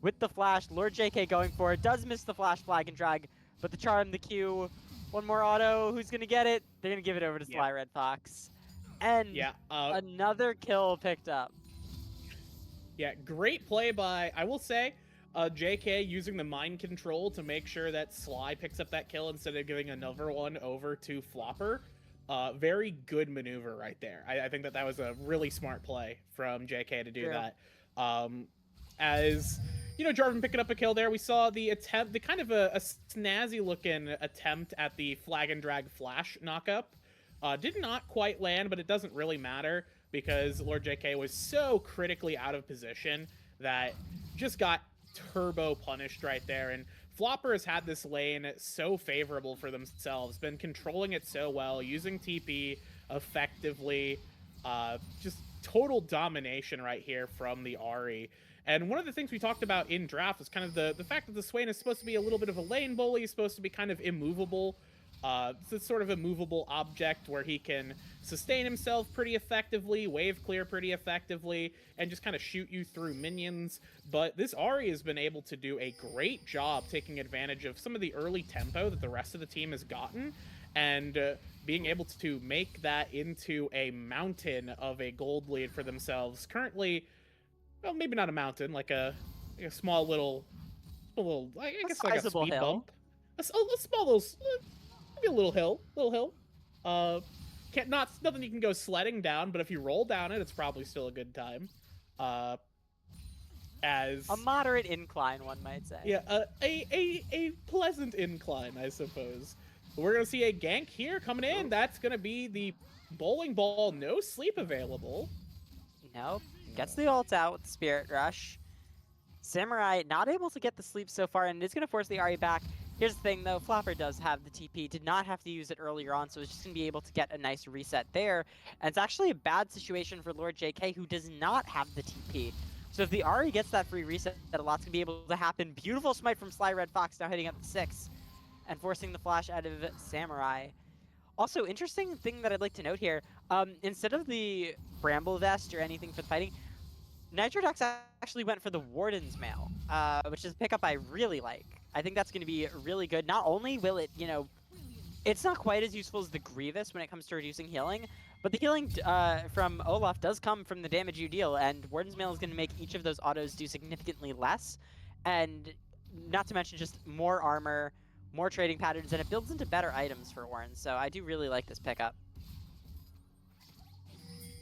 With the flash, Lord JK going for it. Does miss the flash flag and drag, but the charm, the Q. One more auto. Who's going to get it? They're going to give it over to Sly Red Fox. And Yeah, another kill picked up. yeah, great play by, I will say, JK using the mind control to make sure that Sly picks up that kill instead of giving another one over to Flopper. Very good maneuver right there. I think that was a really smart play from JK to do that. As, you know, Jarvan picking up a kill there, we saw the attempt, the kind of a snazzy looking attempt at the flag and drag flash knockup. Did not quite land, but it doesn't really matter because Lord JK was so critically out of position that just got turbo punished right there. And Flopper has had this lane so favorable for themselves, been controlling it so well, using TP effectively, just total domination right here from the Ahri. And one of the things we talked about in draft was kind of the fact that the Swain is supposed to be a little bit of a lane bully, supposed to be kind of immovable. It's sort of a movable object where he can sustain himself pretty effectively, wave clear pretty effectively, and just kind of shoot you through minions. But this Ahri has been able to do a great job taking advantage of some of the early tempo that the rest of the team has gotten, and being able to make that into a mountain of a gold lead for themselves. Currently, well, maybe not a mountain, like a small little, I guess like a sizable speed hill. bump. A small little, maybe a little hill. Nothing you can go sledding down, but if you roll down it, it's probably still a good time. As A moderate incline, one might say. yeah, a pleasant incline, I suppose. We're gonna see a gank here coming in. That's gonna be the bowling ball. No sleep available. Nope. Gets the ult out with the Spirit Rush. Samurai not able to get the sleep so far, and it's going to force the Ahri back. Here's the thing, though. Flopper does have the TP. Did not have to use it earlier on, so it's just going to be able to get a nice reset there. And it's actually a bad situation for Lord JK, who does not have the TP. So if the Ahri gets that free reset, a lot's going to be able to happen. Beautiful smite from Sly Red Fox, now hitting up the 6. And forcing the flash out of Samurai. Also, interesting thing that I'd like to note here, instead of the Bramble Vest or anything for the fighting, Nitrodox actually went for the Warden's Mail, which is a pickup I really like. I think that's going to be really good. Not only will it, it's not quite as useful as the Grievous when it comes to reducing healing, but the healing from Olaf does come from the damage you deal, and Warden's Mail is going to make each of those autos do significantly less, and not to mention just more armor, more trading patterns, and it builds into better items for Warren, so I do really like this pickup.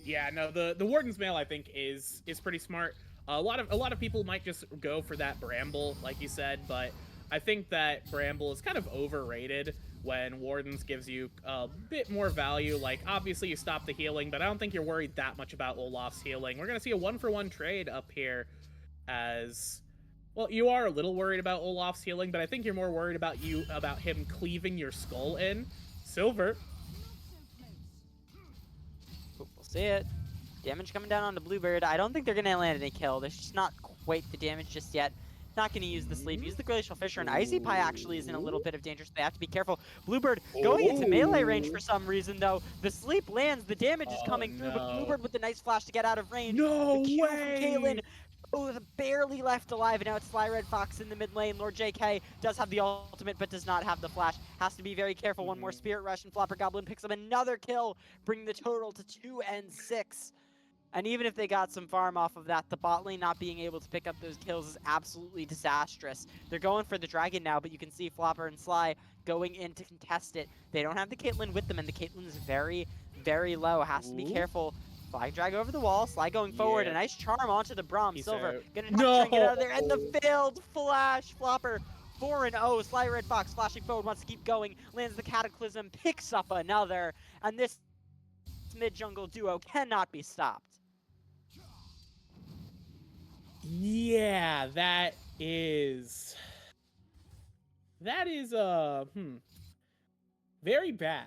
Yeah, no, the Warden's Mail I think is pretty smart. A lot of people might just go for that Bramble, like you said, but I think that Bramble is kind of overrated when Wardens gives you a bit more value. Like, obviously you stop the healing, but I don't think you're worried that much about Olaf's healing. We're gonna see a 1-for-1 trade up here as... Well, you are a little worried about Olaf's healing, but I think you're more worried about him cleaving your skull in. Silver. We'll see it. Damage coming down onto Bluebird. I don't think they're going to land any kill. There's just not quite the damage just yet. Not going to use the sleep. Use the Glacial Fissure, and Icy Pie actually is in a little bit of danger, so they have to be careful. Bluebird going into melee range for some reason, though. The sleep lands. The damage is coming through, but Bluebird with the nice flash to get out of range. No the Q way! From Caitlyn. Oh, barely left alive, and now it's Sly Red Fox in the mid lane. Lord JK does have the ultimate, but does not have the flash. Has to be very careful. One more Spirit Rush, and Flopper Goblin picks up another kill, bringing the total to 2 and 6. And even if they got some farm off of that, the bot lane not being able to pick up those kills is absolutely disastrous. They're going for the dragon now, but you can see Flopper and Sly going in to contest it. They don't have the Caitlyn with them, and the Caitlyn is very, very low. Has to be careful. Flag drag over the wall, Sly going forward, a nice charm onto the Braum. Silver gonna have to try and get out of there, and the failed flash. Flopper 4-0. Sly Red Fox flashing forward, wants to keep going, lands the Cataclysm, picks up another, and this mid-jungle duo cannot be stopped. Yeah, that is very bad.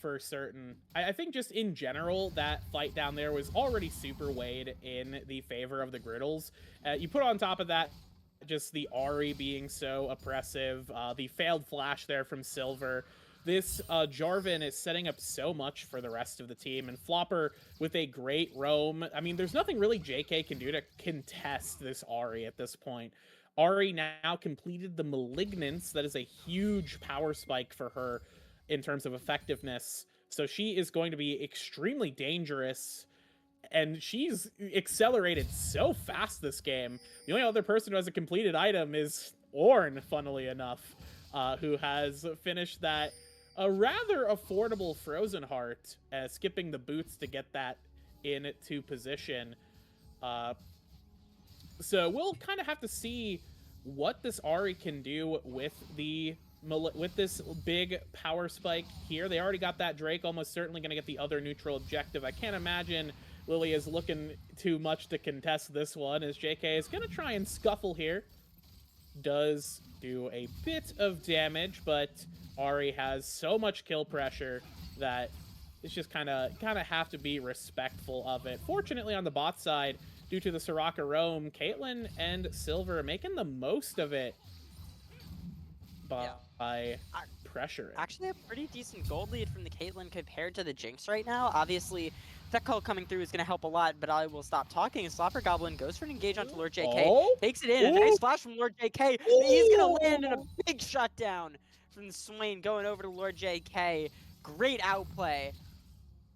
For certain. I think just in general, that fight down there was already super weighed in the favor of the Griddles. You put on top of that just the Ahri being so oppressive, the failed flash there from Silver. This Jarvan is setting up so much for the rest of the team, and Flopper with a great roam. I mean, there's nothing really JK can do to contest this Ahri at this point. Ahri now completed the Malignance. That is a huge power spike for her in terms of effectiveness. So she is going to be extremely dangerous, and she's accelerated so fast this game. The only other person who has a completed item is Ornn, funnily enough, who has finished that a rather affordable Frozen Heart, skipping the boots to get that into position. So we'll kind of have to see what this Ahri can do with this big power spike here. They already got that Drake, almost certainly going to get the other neutral objective. I can't imagine Lily is looking too much to contest this one, as JK is going to try and scuffle here. Does do a bit of damage, but Ahri has so much kill pressure that it's just kind of have to be respectful of it. Fortunately, on the bot side, due to the Soraka roam, Caitlyn and Silver are making the most of it. But by pressuring. Actually, a pretty decent gold lead from the Caitlyn compared to the Jinx right now. Obviously, that call coming through is going to help a lot, but I will stop talking. Slapper Goblin goes for an engage onto Lord JK, Oh. takes it in. A nice flash from Lord JK. He's going to land in a big shutdown from the Swain going over to Lord JK. Great outplay.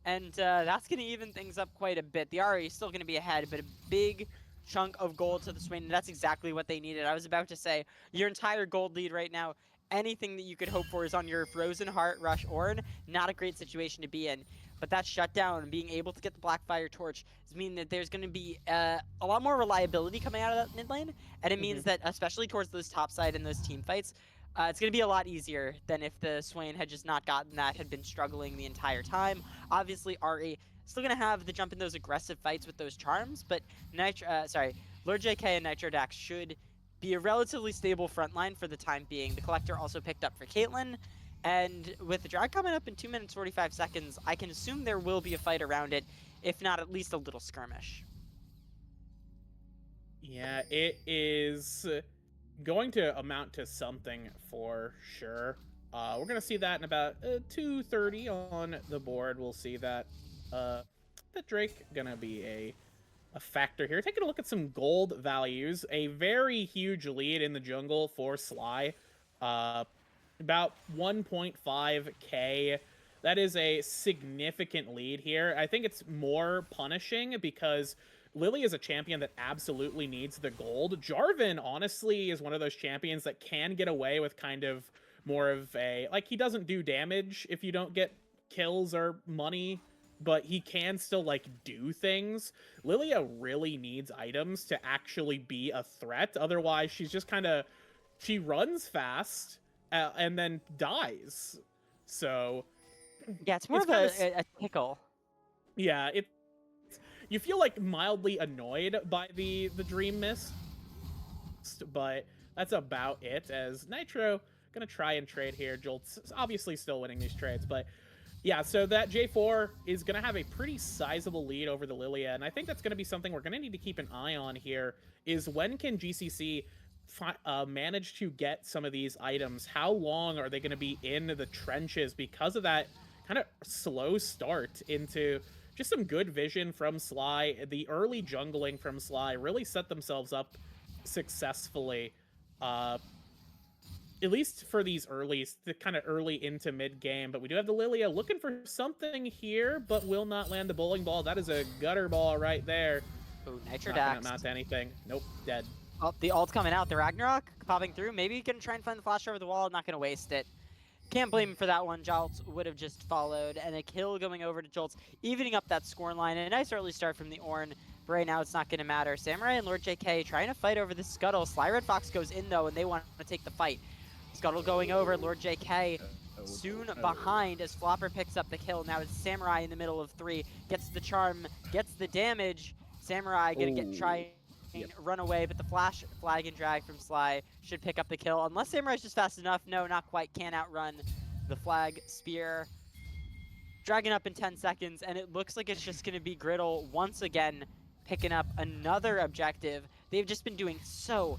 And that's going to even things up quite a bit. The RE is still going to be ahead, but a big chunk of gold to the Swain, and that's exactly what they needed. I was about to say, your entire gold lead right now, anything that you could hope for is on your Frozen Heart Rush Ornn. Not a great situation to be in. But that shutdown and being able to get the Blackfire Torch is mean that there's going to be a lot more reliability coming out of that mid lane. And it means that, especially towards those top side and those team fights, it's going to be a lot easier than if the Swain had just not gotten that, had been struggling the entire time. Obviously, RE still going to have the jump in those aggressive fights with those charms, but Lord JK and Nitro Dax should be a relatively stable front line for the time being. The Collector also picked up for Caitlyn, and with the drag coming up in 2 minutes 45 seconds, I can assume there will be a fight around it, if not at least a little skirmish. Yeah, it is going to amount to something for sure. We're going to see that in about 2:30 on the board. We'll see that that Drake going to be a factor here. Taking a look at some gold values. A very huge lead in the jungle for Sly. About 1.5k. That is a significant lead here. I think it's more punishing because Lily is a champion that absolutely needs the gold. Jarvan, honestly, is one of those champions that can get away with kind of more of a... Like, he doesn't do damage if you don't get kills or money, but he can still, like, do things. Lilia really needs items to actually be a threat. Otherwise, she's just kind of... She runs fast and then dies. So... Yeah, it's more of a tickle. Yeah, you feel like mildly annoyed by the Dream Mist, but that's about it. As Nitro gonna try and trade here. Jolt's obviously still winning these trades, but yeah, so that J4 is gonna have a pretty sizable lead over the Lilia, and I think that's gonna be something we're gonna need to keep an eye on here, is when can GCC manage to get some of these items? How long are they gonna be in the trenches because of that kind of slow start into just some good vision from Sly? The early jungling from Sly really set themselves up successfully, at least for these kind of early into mid game. But we do have the Lilia looking for something here, but will not land the bowling ball. That is a gutter ball right there. Ooh, Nitro Not Dax. gonna amount to anything. Nope, dead. Oh, the ult's coming out. The Ragnarok popping through. Maybe gonna try and find the flash over the wall. Not gonna waste it. Can't blame him for that one. Jolts would have just followed, and a kill going over to Jolts, evening up that score line, and a nice early start from the Ornn. But right now, it's not going to matter. Samurai and Lord JK trying to fight over the Scuttle. Sly Red Fox goes in, though, and they want to take the fight. Scuttle going over. Lord JK soon behind as Flopper picks up the kill. Now it's Samurai in the middle of 3. Gets the charm, gets the damage. Samurai going to try and run away, but the flash, flag, and drag from Sly should pick up the kill. Unless Samurai's just fast enough. No, not quite. Can't outrun the flag, spear. Dragging up in 10 seconds, and it looks like it's just going to be Griddle once again picking up another objective. They've just been doing so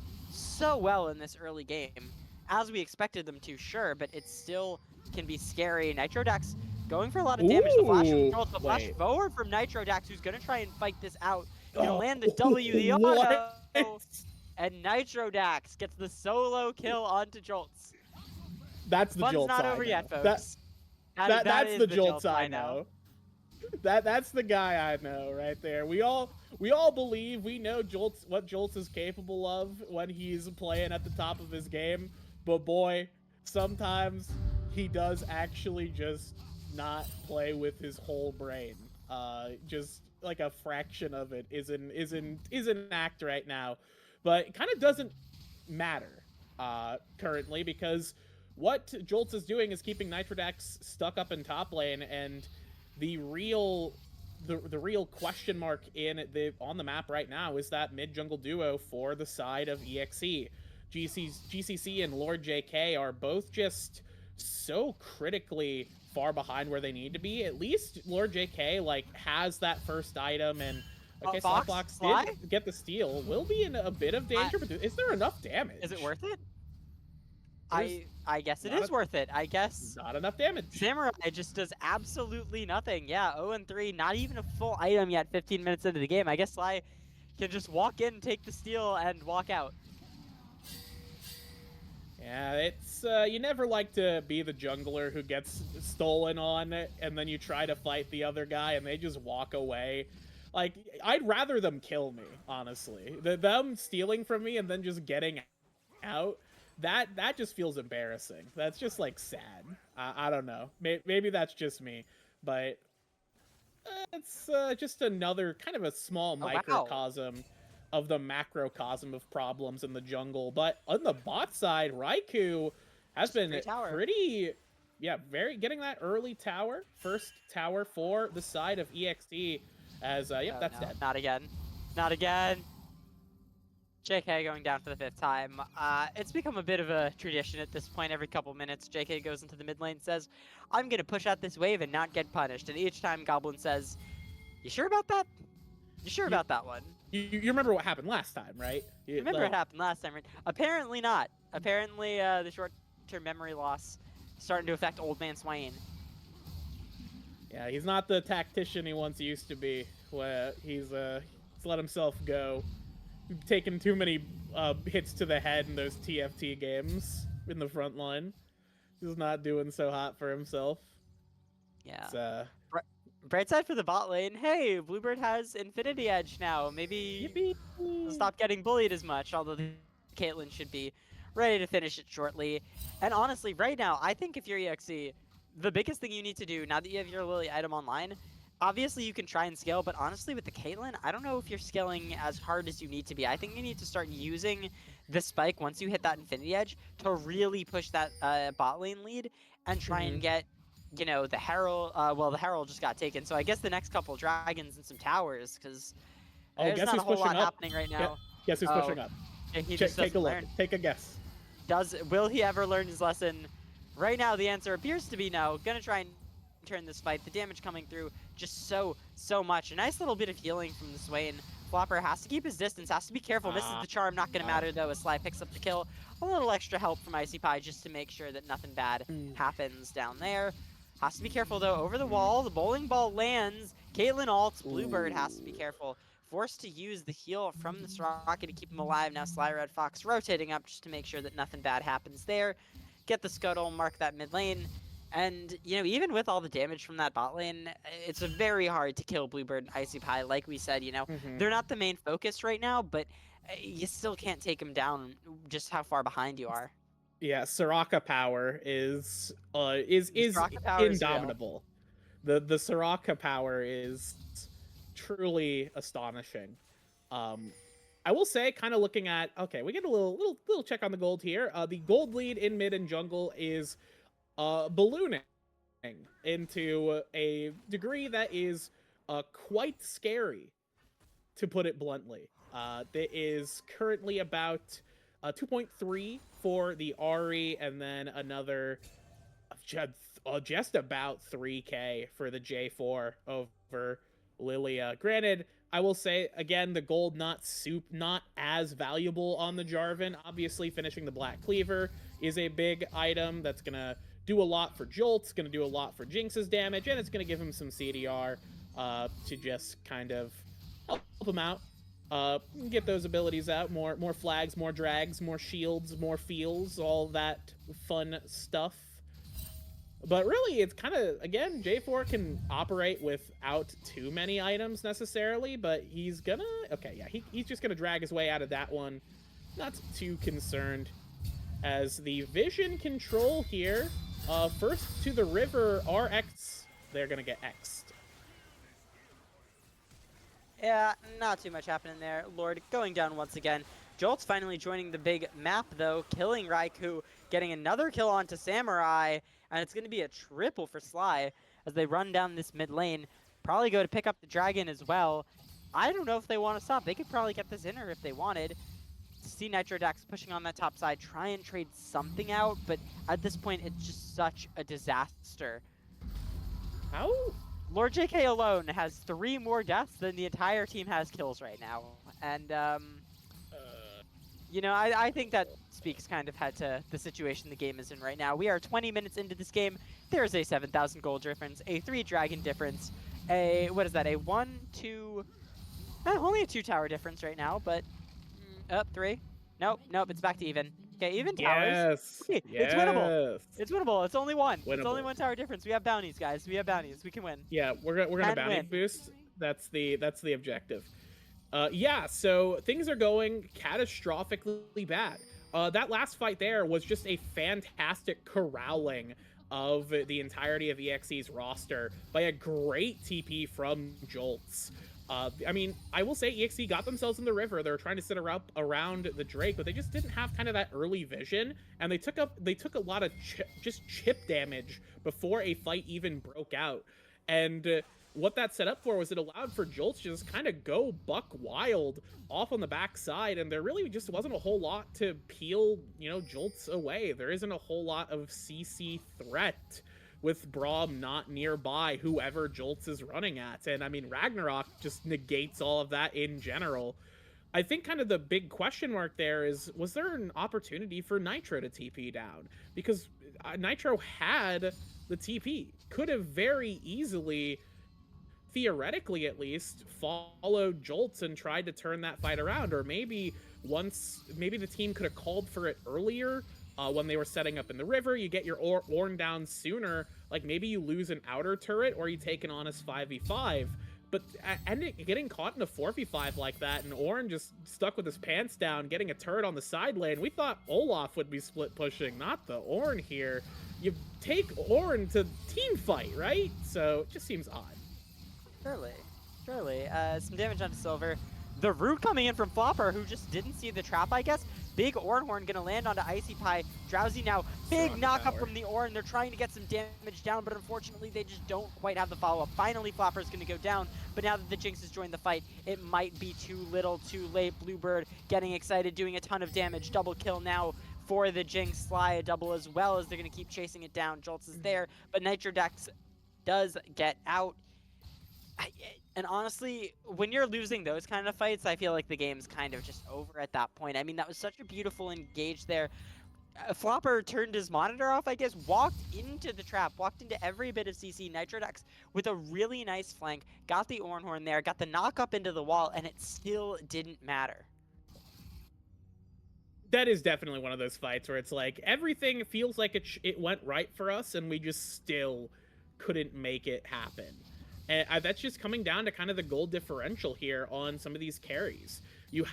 well in this early game. As we expected them to, sure, but it still can be scary. Nitro Dax going for a lot of damage. The flash from Jolts, the flash forward from Nitro Dax, who's going to try and fight this out. Gonna land the W, the auto, and Nitro Dax gets the solo kill onto Jolts. That's the Fun's Jolts not I over know. yet, folks. That's the Jolts Jolts I know. That's the guy I know right there. We all believe we know what Jolts is capable of when he's playing at the top of his game, but boy, sometimes he does actually just not play with his whole brain. Just like a fraction of it is an act right now, but it kind of doesn't matter currently, because what Jolts is doing is keeping Nitro Dax stuck up in top lane, and the real question mark on the map right now is that mid jungle duo for the side of EXE. GCC and Lord JK are both just so critically far behind where they need to be. At least Lord JK like has that first item, and okay, Fox did get the steal. Will be in a bit of danger, but is there enough damage? Is it worth it? I guess it not is a- worth it. I guess Not enough damage. Samurai just does absolutely nothing. Yeah, 0-3, not even a full item yet. 15 minutes into the game. I guess Sly can just walk in, take the steal, and walk out. Yeah, it's you never like to be the jungler who gets stolen on, and then you try to fight the other guy and they just walk away. Like, I'd rather them kill me, honestly. Them stealing from me and then just getting out, that just feels embarrassing. That's just like sad. I don't know. Maybe that's just me, but it's just another kind of a small Oh, wow. microcosm of the macrocosm of problems in the jungle. But on the bot side, Raikou has been Free tower. pretty, very getting that early tower, first tower for the side of EXE. As yep, Oh, that's no, dead. Not again. Not again. JK going down for the 5th time. It's become a bit of a tradition at this point. Every couple minutes, JK goes into the mid lane and says, I'm going to push out this wave and not get punished. And each time Goblin says, you sure about that? You sure about that one? You remember what happened last time, right? You remember what happened last time, right? Apparently not. Apparently the short-term memory loss starting to affect Old Man Swain. Yeah, he's not the tactician he once used to be. Where he's let himself go. Taking too many hits to the head in those TFT games in the front line. He's not doing so hot for himself. Yeah. It's, Bright side for the bot lane. Hey, Bluebird has Infinity Edge now. Maybe yippee. stop getting bullied as much, although the Caitlyn should be ready to finish it shortly. And honestly, right now, I think if you're EXE, the biggest thing you need to do, now that you have your Lily item online, obviously you can try and scale, but honestly with the Caitlyn, I don't know if you're scaling as hard as you need to be. I think you need to start using the spike once you hit that Infinity Edge to really push that bot lane lead and try and get, you know, the Herald. Well, the Herald just got taken, so I guess the next couple dragons and some towers, because there's guess not a who's whole pushing lot up? happening right now. Guess who's Oh, pushing up? He just Take a doesn't look. learn. Take a guess. Will he ever learn his lesson? Right now, the answer appears to be no. Gonna try and turn this fight. The damage coming through just so much. A nice little bit of healing from the Swain. Flopper has to keep his distance, has to be careful. Misses the charm, not gonna matter though as Sly picks up the kill. A little extra help from Icy Pie just to make sure that nothing bad happens down there. Has to be careful though, over the wall, the bowling ball lands. Caitlyn ults, Bluebird has to be careful. Forced to use the heal from the Soraka to keep him alive. Now Sly Red Fox rotating up just to make sure that nothing bad happens there. Get the Scuttle, mark that mid lane. And, you know, even with all the damage from that bot lane, it's very hard to kill Bluebird and Icy Pie. Like we said, you know, they're not the main focus right now, but you still can't take them down just how far behind you are. Yeah, Soraka power is Soraka power is real. indomitable. The Soraka power is truly astonishing. I will say, kind of looking at, okay, we get a little check on the gold here. The gold lead in mid and jungle is ballooning into a degree that is quite scary, to put it bluntly. That is currently about 2.3 for the Ari, and then another just about 3k for the J4 over Lilia. Granted, I will say again, the gold not as valuable on the Jarvan. Obviously, finishing the Black Cleaver is a big item that's gonna do a lot for Jolt's, gonna do a lot for Jinx's damage, and it's gonna give him some CDR to just kind of help him out. Get those abilities out, more flags, more drags, more shields, more feels, all that fun stuff. But really, it's kind of, again, J4 can operate without too many items necessarily, but he's gonna, okay, yeah, he's just gonna drag his way out of that one. Not too concerned. As the vision control here, first to the river, RX, they're gonna get X'd. Yeah, not too much happening there. Lord going down once again. Jolt's finally joining the big map, though, killing Raikou, getting another kill onto Samurai, and it's going to be a triple for Sly as they run down this mid lane. Probably go to pick up the dragon as well. I don't know if they want to stop. They could probably get this inner if they wanted. See Nitrodax pushing on that top side, try and trade something out, but at this point, it's just such a disaster. How? Lord JK alone has 3 more deaths than the entire team has kills right now. And, You know, I think that speaks kind of head to the situation the game is in right now. We are 20 minutes into this game. There's a 7,000 gold difference, a 3 dragon difference, what is that, a 1, 2, only a 2 tower difference right now, but, up 3. Nope, it's back to even. Okay, even towers. Yes. Okay, Yes. it's winnable. It's winnable. It's only 1. It's only Winnable. 1 tower difference. We have bounties, guys. We have bounties. We can win. Yeah, we're gonna Can bounty win. boost. That's the objective. Yeah, so things are going catastrophically bad. That last fight there was just a fantastic corralling of the entirety of EXE's roster by a great TP from Jolts. I mean, I will say EXE got themselves in the river. They were trying to sit around the Drake, but they just didn't have kind of that early vision, and they took a lot of just chip damage before a fight even broke out. And what that set up for was it allowed for Jolts to just kind of go buck wild off on the backside, and there really just wasn't a whole lot to peel, Jolts away. There isn't a whole lot of CC threat with Braum not nearby whoever Jolts is running at. And I mean, Ragnarok just negates all of that in general. I think kind of the big question mark there is, was there an opportunity for Nitro to TP down? Because Nitro had the TP, could have very easily, theoretically at least, followed Jolts and tried to turn that fight around. Or maybe the team could have called for it earlier when they were setting up in the river. You get your Ornn down sooner. Like, maybe you lose an outer turret or you take an honest 5v5. But getting caught in a 4v5 like that, and Ornn just stuck with his pants down, getting a turret on the side lane, we thought Olaf would be split pushing, not the Ornn here. You take Ornn to team fight, right? So it just seems odd. Surely. Some damage onto Silver. The root coming in from Flopper, who just didn't see the trap, I guess. Big Ornn Horn gonna land onto Icy Pie. Drowsy now. Big knock-up from the Ornn. They're trying to get some damage down, but unfortunately they just don't quite have the follow-up. Finally, Flopper's gonna go down, but now that the Jinx has joined the fight, it might be too little, too late. Bluebird getting excited, doing a ton of damage. Double kill now for the Jinx. Sly a double as well, as they're gonna keep chasing it down. Jolts is there, but Nitrodex does get out. And honestly, when you're losing those kind of fights, I feel like the game's kind of just over at that point. I mean, that was such a beautiful engage there. Flopper turned his monitor off, I guess, walked into the trap, walked into every bit of CC. Nitrodex with a really nice flank, got the Ornn Horn there, got the knock up into the wall, and it still didn't matter. That is definitely one of those fights where it's like, everything feels like it went right for us, and we just still couldn't make it happen. And that's just coming down to kind of the gold differential here on some of these carries. You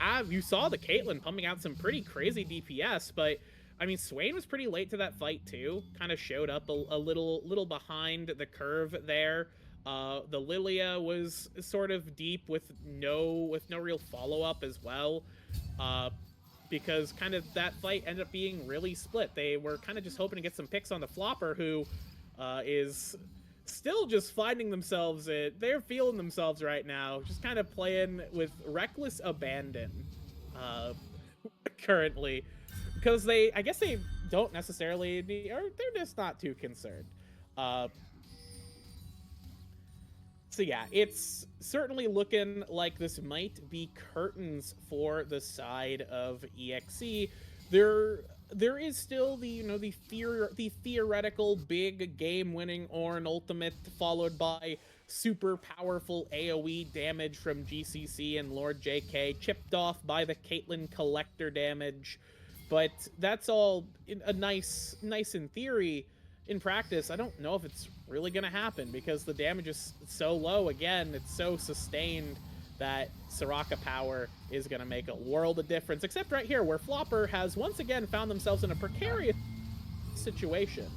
saw the Caitlyn pumping out some pretty crazy DPS, but I mean, Swain was pretty late to that fight too. Kind of showed up a little behind the curve there. The Lilia was sort of deep with no real follow-up as well. Because kind of that fight ended up being really split. They were kind of just hoping to get some picks on the Flopper, who is still just finding themselves they're feeling themselves right now, just kind of playing with reckless abandon currently, because I guess they don't necessarily or they're just not too concerned. So yeah, it's certainly looking like this might be curtains for the side of EXE. There is still the theoretical big game-winning Ornn ultimate, followed by super powerful AoE damage from GCC and Lord JK, chipped off by the Caitlyn collector damage. But that's all a nice in theory. In practice, I don't know if it's really gonna happen, because the damage is so low. Again, it's so sustained that Soraka power is going to make a world of difference, except right here, where Flopper has once again found themselves in a precarious situation.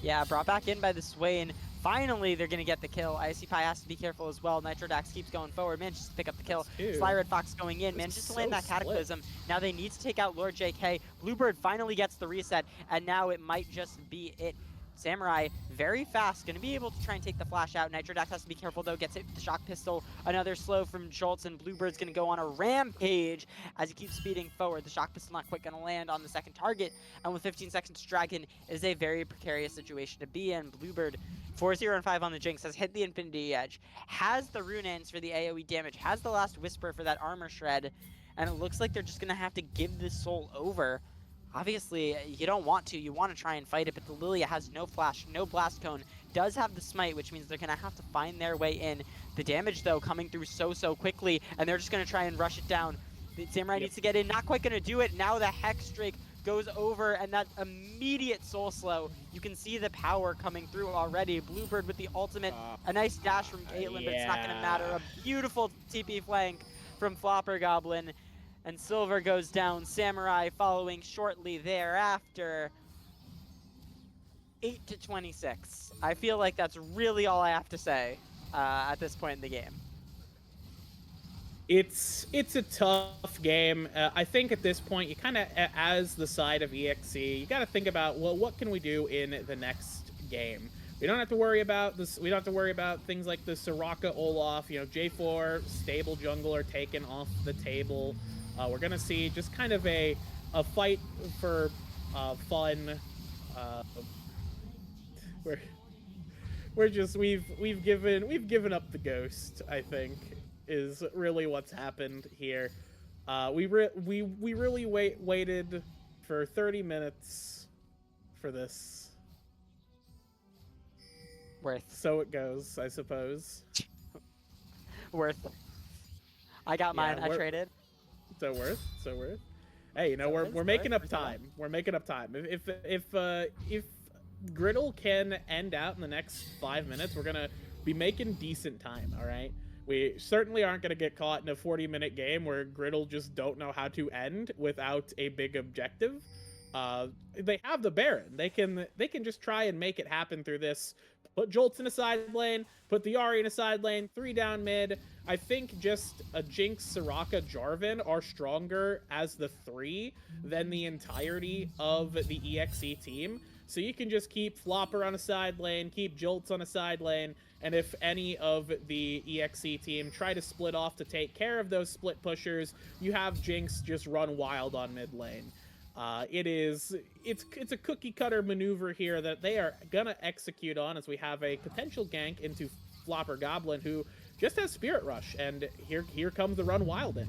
Yeah, brought back in by the Swain. Finally, they're going to get the kill. Icy Pie has to be careful as well. Nitrodax keeps going forward, manages to pick up the kill. Sly Red Fox going in, manages to land that Cataclysm. Now they need to take out Lord JK. Bluebird finally gets the reset, and now it might just be it. Samurai, very fast, going to be able to try and take the flash out. Nitrodax has to be careful, though, gets hit with the shock pistol. Another slow from Jolts, and Bluebird's going to go on a rampage as he keeps speeding forward. The shock pistol not quite going to land on the second target, and with 15 seconds to Dragon, it is a very precarious situation to be in. Bluebird, 4-0-5 on the Jinx, has hit the Infinity Edge, has the Runaans for the AoE damage, has the last Whisper for that armor shred, and it looks like they're just gonna have to give this soul over. Obviously, you don't want to. You want to try and fight it, but the Lilia has no flash, no blast cone, does have the smite, which means they're going to have to find their way in. The damage, though, coming through so quickly, and they're just going to try and rush it down. The Samurai needs to get in, not quite going to do it. Now the Hex Drake goes over, and that immediate soul slow. You can see the power coming through already. Bluebird with the ultimate, a nice dash from Caitlyn, but it's not going to matter. A beautiful TP flank from Flopper Goblin. And Silver goes down, Samurai following shortly thereafter. 8-26. I feel like that's really all I have to say at this point in the game. It's a tough game. I think at this point, you kind of, as the side of EXE, you got to think about, well, what can we do in the next game? We don't have to worry about this. We don't have to worry about things like the Soraka Olaf. You know, J4 stable jungler taken off the table. We're gonna see just kind of a fight for fun. We've given up the ghost, I think, is really what's happened here. We really waited for 30 minutes for this. Worth. So it goes, I suppose. Worth. I got mine. I traded. So worth. Hey, you know, we're making up time. We're making up time. If Griddle can end out in the next 5 minutes, we're gonna be making decent time. All right. We certainly aren't gonna get caught in a 40-minute game where Griddle just don't know how to end without a big objective. They have the Baron. They can just try and make it happen through this. Put Jolts in a side lane, put the Ahri in a side lane, 3 down mid. I think just a Jinx, Soraka, Jarvan are stronger as the 3 than the entirety of the EXE team. So you can just keep Flopper on a side lane, keep Jolts on a side lane, and if any of the EXE team try to split off to take care of those split pushers, you have Jinx just run wild on mid lane. It's a cookie cutter maneuver here that they are gonna execute on, as we have a potential gank into Flopper Goblin, who just has Spirit Rush, and here comes the run wild in.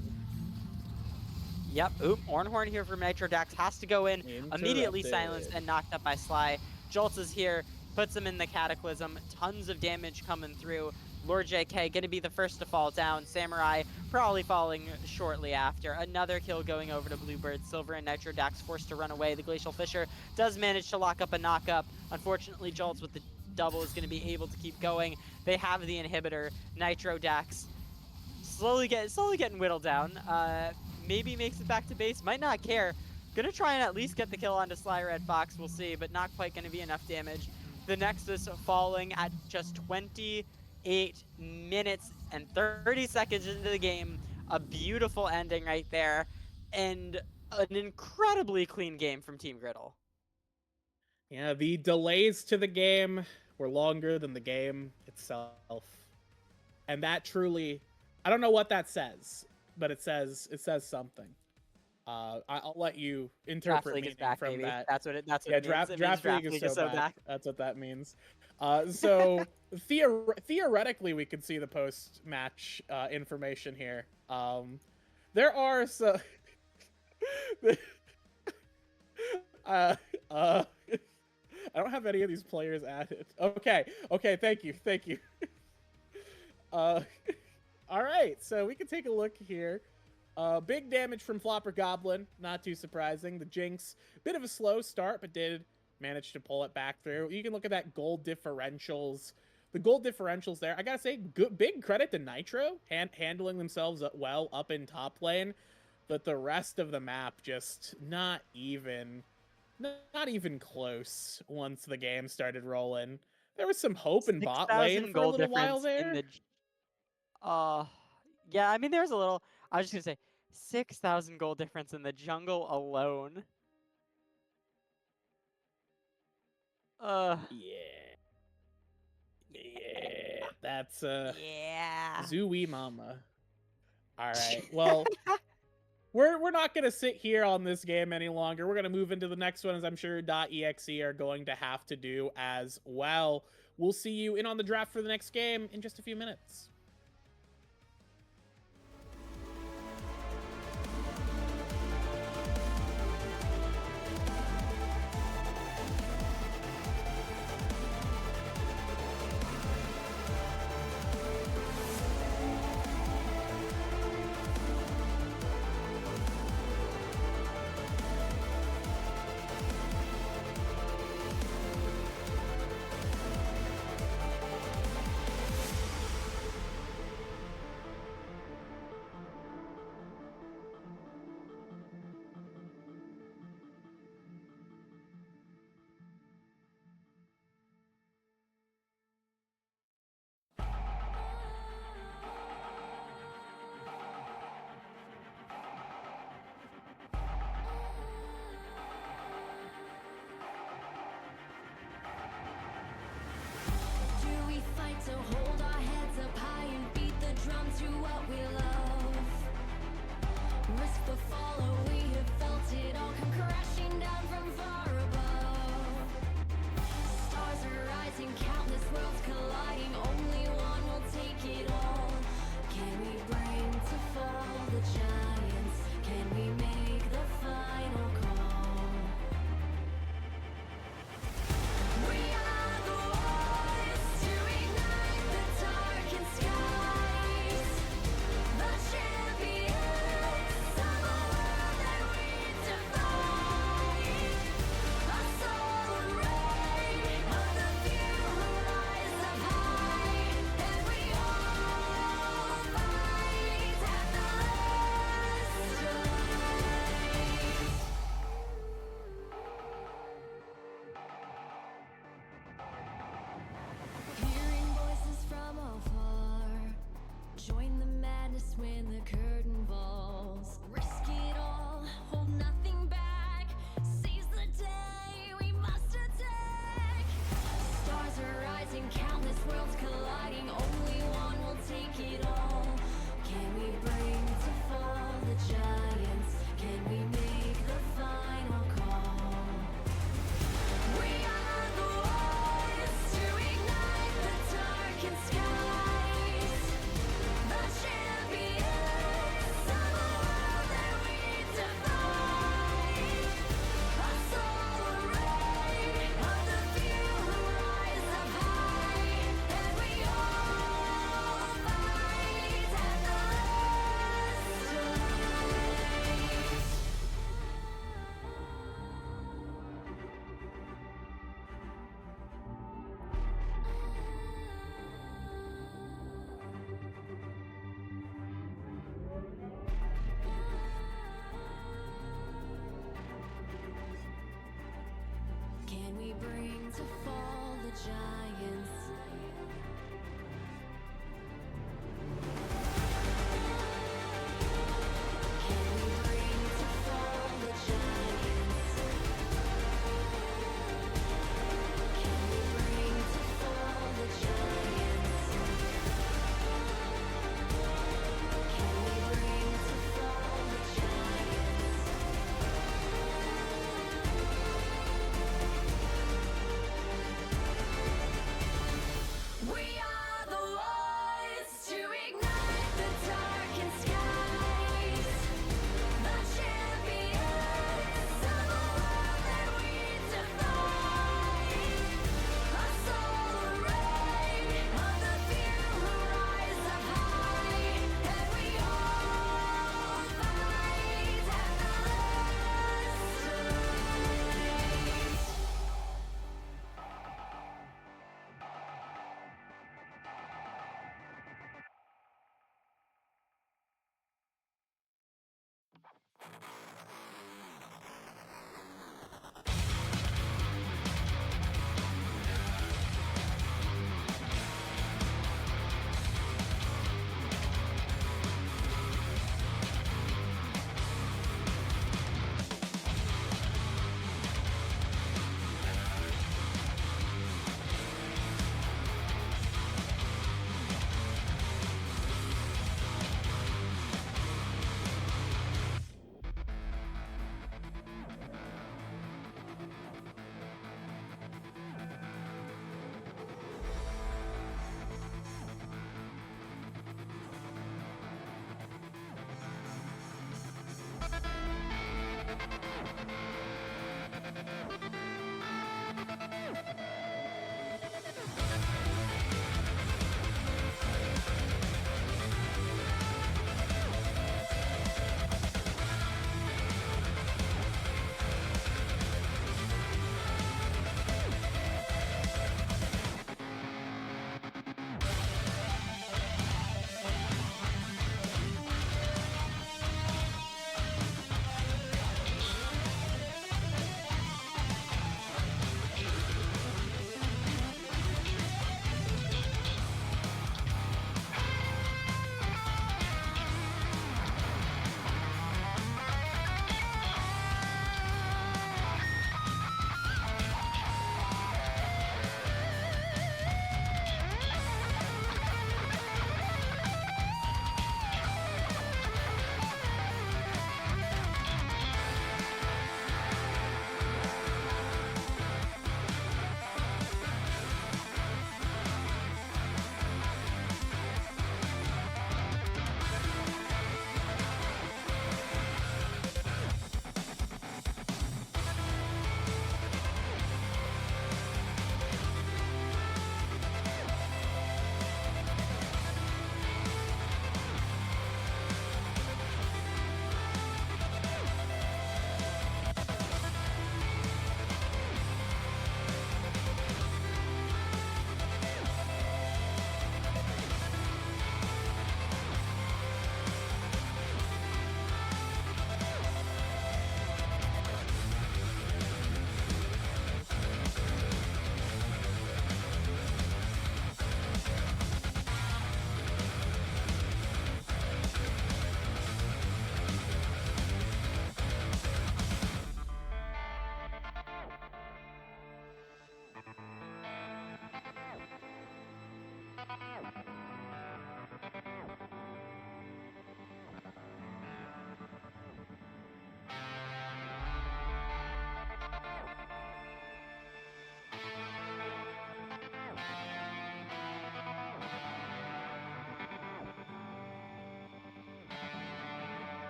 Yep. Oop. Ornhorn here from Nitro Dax has to go in, immediately silenced and knocked up by Sly. Jolts is here, puts him in the Cataclysm. Tons of damage coming through. Lord JK gonna be the first to fall down. Samurai probably falling shortly after. Another kill going over to Bluebird. Silver and Nitro Dax forced to run away. The Glacial Fisher does manage to lock up a knock-up. Unfortunately, Jolts with the double is gonna be able to keep going. They have the inhibitor. Nitro Dax slowly getting whittled down. Maybe makes it back to base. Might not care. Gonna try and at least get the kill onto Sly Red Fox. We'll see, but not quite gonna be enough damage. The Nexus falling at just 28 minutes and 30 seconds into the game. A beautiful ending right there, and an incredibly clean game from Team Griddle. Yeah, the delays to the game were longer than the game itself. And that truly, I don't know what that says, but it says something. I'll let you interpret meaning back, from baby. that. That's what it means. Draft League is so back. That's what that means. So theoretically, we could see the post-match information here. There are so. I don't have any of these players added. Okay, thank you. All right, so we can take a look here. Big damage from Flopper Goblin, not too surprising. The Jinx, bit of a slow start, but did manage to pull it back through. You can look at that gold differentials. The gold differentials there, I gotta say, big credit to Nitro, handling themselves well up in top lane, but the rest of the map just not even close once the game started rolling. There was some hope in bot lane for a little while there. Yeah, I mean, there's a little. I was just gonna say, 6,000 gold difference in the jungle alone. Yeah, that's yeah. Zooey Mama. All right, well, we're not gonna sit here on this game any longer. We're gonna move into the next one, as I'm sure .exe are going to have to do as well. We'll see you in on the draft for the next game in just a few minutes. fight to hold our heads up high and beat the drum to what we love. Risk the follow, we have felt it all come crashing down from far above. Stars are rising, countless worlds colliding, only one will take it all. Can we bring to fall the giants? Can we make the final call? We are the ones to ignite the darkened skies, the champions of a world that we defy. A soul reign of the few who rise up high, and we all fight at the last Hearing voices from afar, join the madness when the curtain falls. Risk it all, hold nothing back. Seize the day, we must attack. Stars are rising, countless worlds colliding, only one will take it all. Can we bring to fall the giants? Can we make the final call? We are the ones to ignite the darkened skies, the champions of a world that we defy. A soul reign of the few who rise up high, and we all fight at the Can we bring to fall the giants? Can we bring to fall the giants? Can we bring to fall the giants? Can we bring to fall the giants?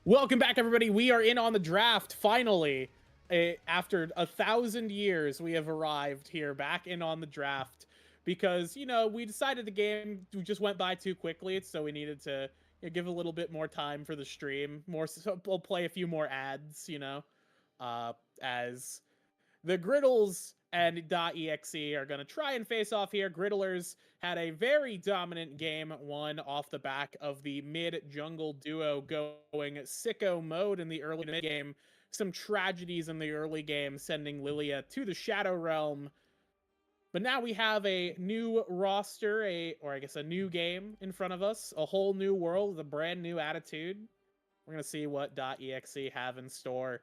Welcome back, everybody. We are in on the draft, finally. After 1,000 years, we have arrived here, back in on the draft. Because, you know, we decided the game just went by too quickly, so we needed to give a little bit more time for the stream. We'll play a few more ads, you know, as the Griddles and .exe are going to try and face off here. Griddlers had a very dominant game one off the back of the mid-jungle duo going sicko mode in the early mid-game. Some tragedies in the early game, sending Lilia to the Shadow Realm. But now we have a new roster, or I guess a new game in front of us. A whole new world with a brand new attitude. We're going to see what .exe have in store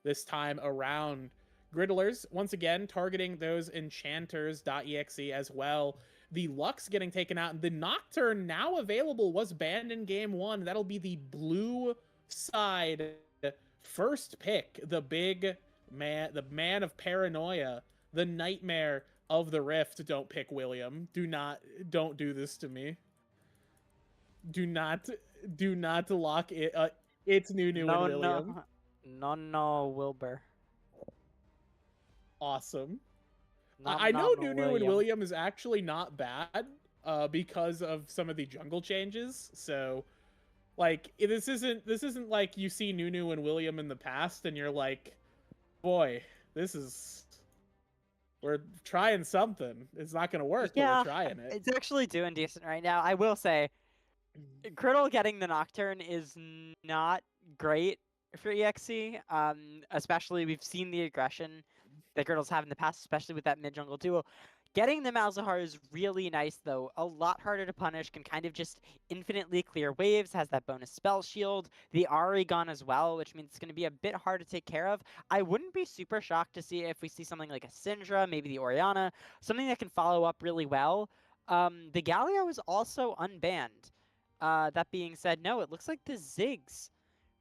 this time around. Griddlers, once again, targeting those enchanters, .exe as well. The Lux getting taken out, and the Nocturne now available was banned in game one. That'll be the blue side first pick, the man of paranoia, the nightmare of the Rift. Don't pick William. Don't do this to me. Do not lock it. It's Nunu and William. No, Wilbur. Awesome. No, I know no, Nunu and William is actually not bad because of some of the jungle changes. So, like, this isn't like you see Nunu and William in the past and you're like, boy, we're trying something. It's not going to work, but we're trying it. It's actually doing decent right now. I will say, Griddle getting the Nocturne is not great for EXE. Especially we've seen the aggression that Griddles have in the past, especially with that mid-jungle duo. Getting the Malzahar is really nice, though. A lot harder to punish, can kind of just infinitely clear waves, has that bonus spell shield. The Ari gone as well, which means it's going to be a bit hard to take care of. I wouldn't be super shocked to see if we see something like a Syndra, maybe the Orianna, something that can follow up really well. The Galio is also unbanned. That being said, no, it looks like the Ziggs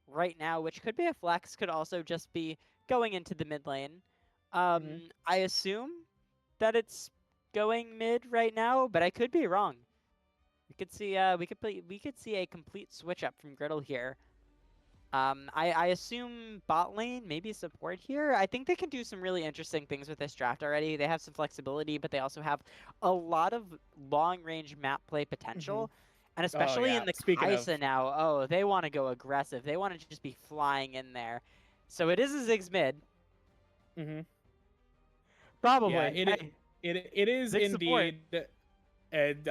right now, which could be a flex, could also just be going into the mid lane. I assume that it's going mid right now, but I could be wrong. We could see we could see a complete switch up from Griddle here. I assume bot lane, maybe support here. I think they can do some really interesting things with this draft already. They have some flexibility, but they also have a lot of long-range map play potential. And especially in the Kai'Sa now, oh, they want to go aggressive. They want to just be flying in there. So it is a Ziggs mid. Probably. Yeah, it is Ziggs indeed. And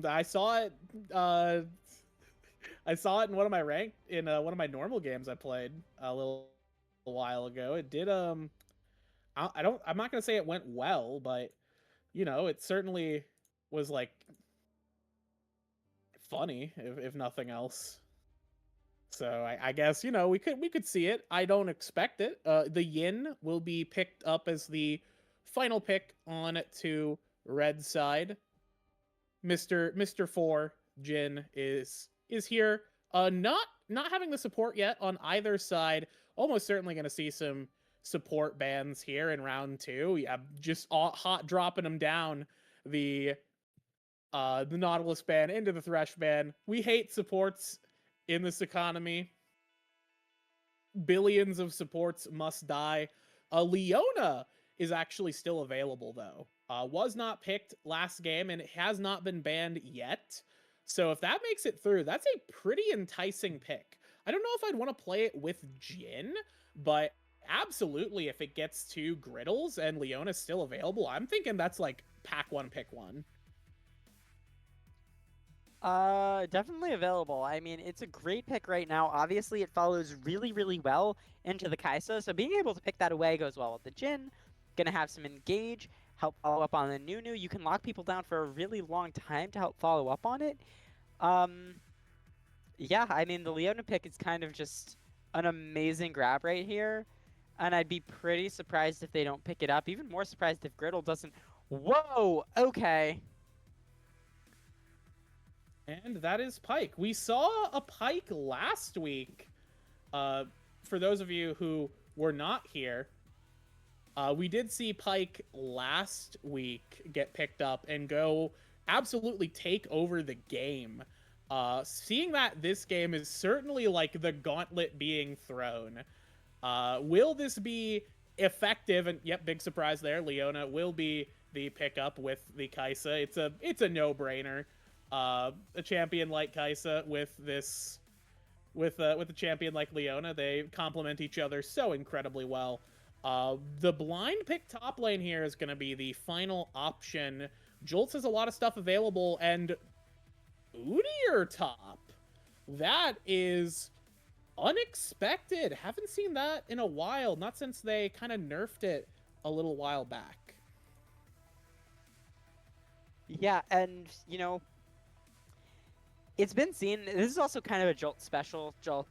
I saw it. I saw it in one of my normal games I played a little while ago. It did I'm not gonna say it went well, but you know, it certainly was like funny, if nothing else. So I guess, you know, we could see it. I don't expect it. The Yin will be picked up as the final pick on to red side. Mr. 4 Jin is here. Not having the support yet on either side. Almost certainly going to see some support bans here in round 2. Yeah, just hot dropping them down the Nautilus ban into the Thresh ban. We hate supports in this economy. Billions of supports must die. Leona is actually still available though. Was not picked last game and it has not been banned yet. So if that makes it through, that's a pretty enticing pick. I don't know if I'd want to play it with Jhin, but absolutely if it gets to Griddles and Leona's still available, I'm thinking that's like pack 1, pick 1. Definitely available. I mean, it's a great pick right now. Obviously, it follows really, really well into the Kaisa, so being able to pick that away goes well with the Jhin. Gonna have some engage, help follow up on the Nunu. You can lock people down for a really long time to help follow up on it. Yeah, I mean, the Leona pick is kind of just an amazing grab right here, and I'd be pretty surprised if they don't pick it up. Even more surprised if Griddle doesn't. Whoa, okay. And that is Pyke. We saw a Pyke last week. For those of you who were not here, we did see Pyke last week get picked up and go absolutely take over the game. Seeing that this game is certainly like the gauntlet being thrown. Will this be effective? And yep, big surprise there. Leona will be the pickup with the Kaisa. It's a no-brainer. A champion like Kaisa with a champion like Leona, they complement each other so incredibly well. The blind pick top lane here is going to be the final option. Jolts has a lot of stuff available, and Udyr top. That is unexpected. Haven't seen that in a while, not since they kind of nerfed it a little while back. Yeah, and, you know, it's been seen. This is also kind of a Jolt special. Jolt's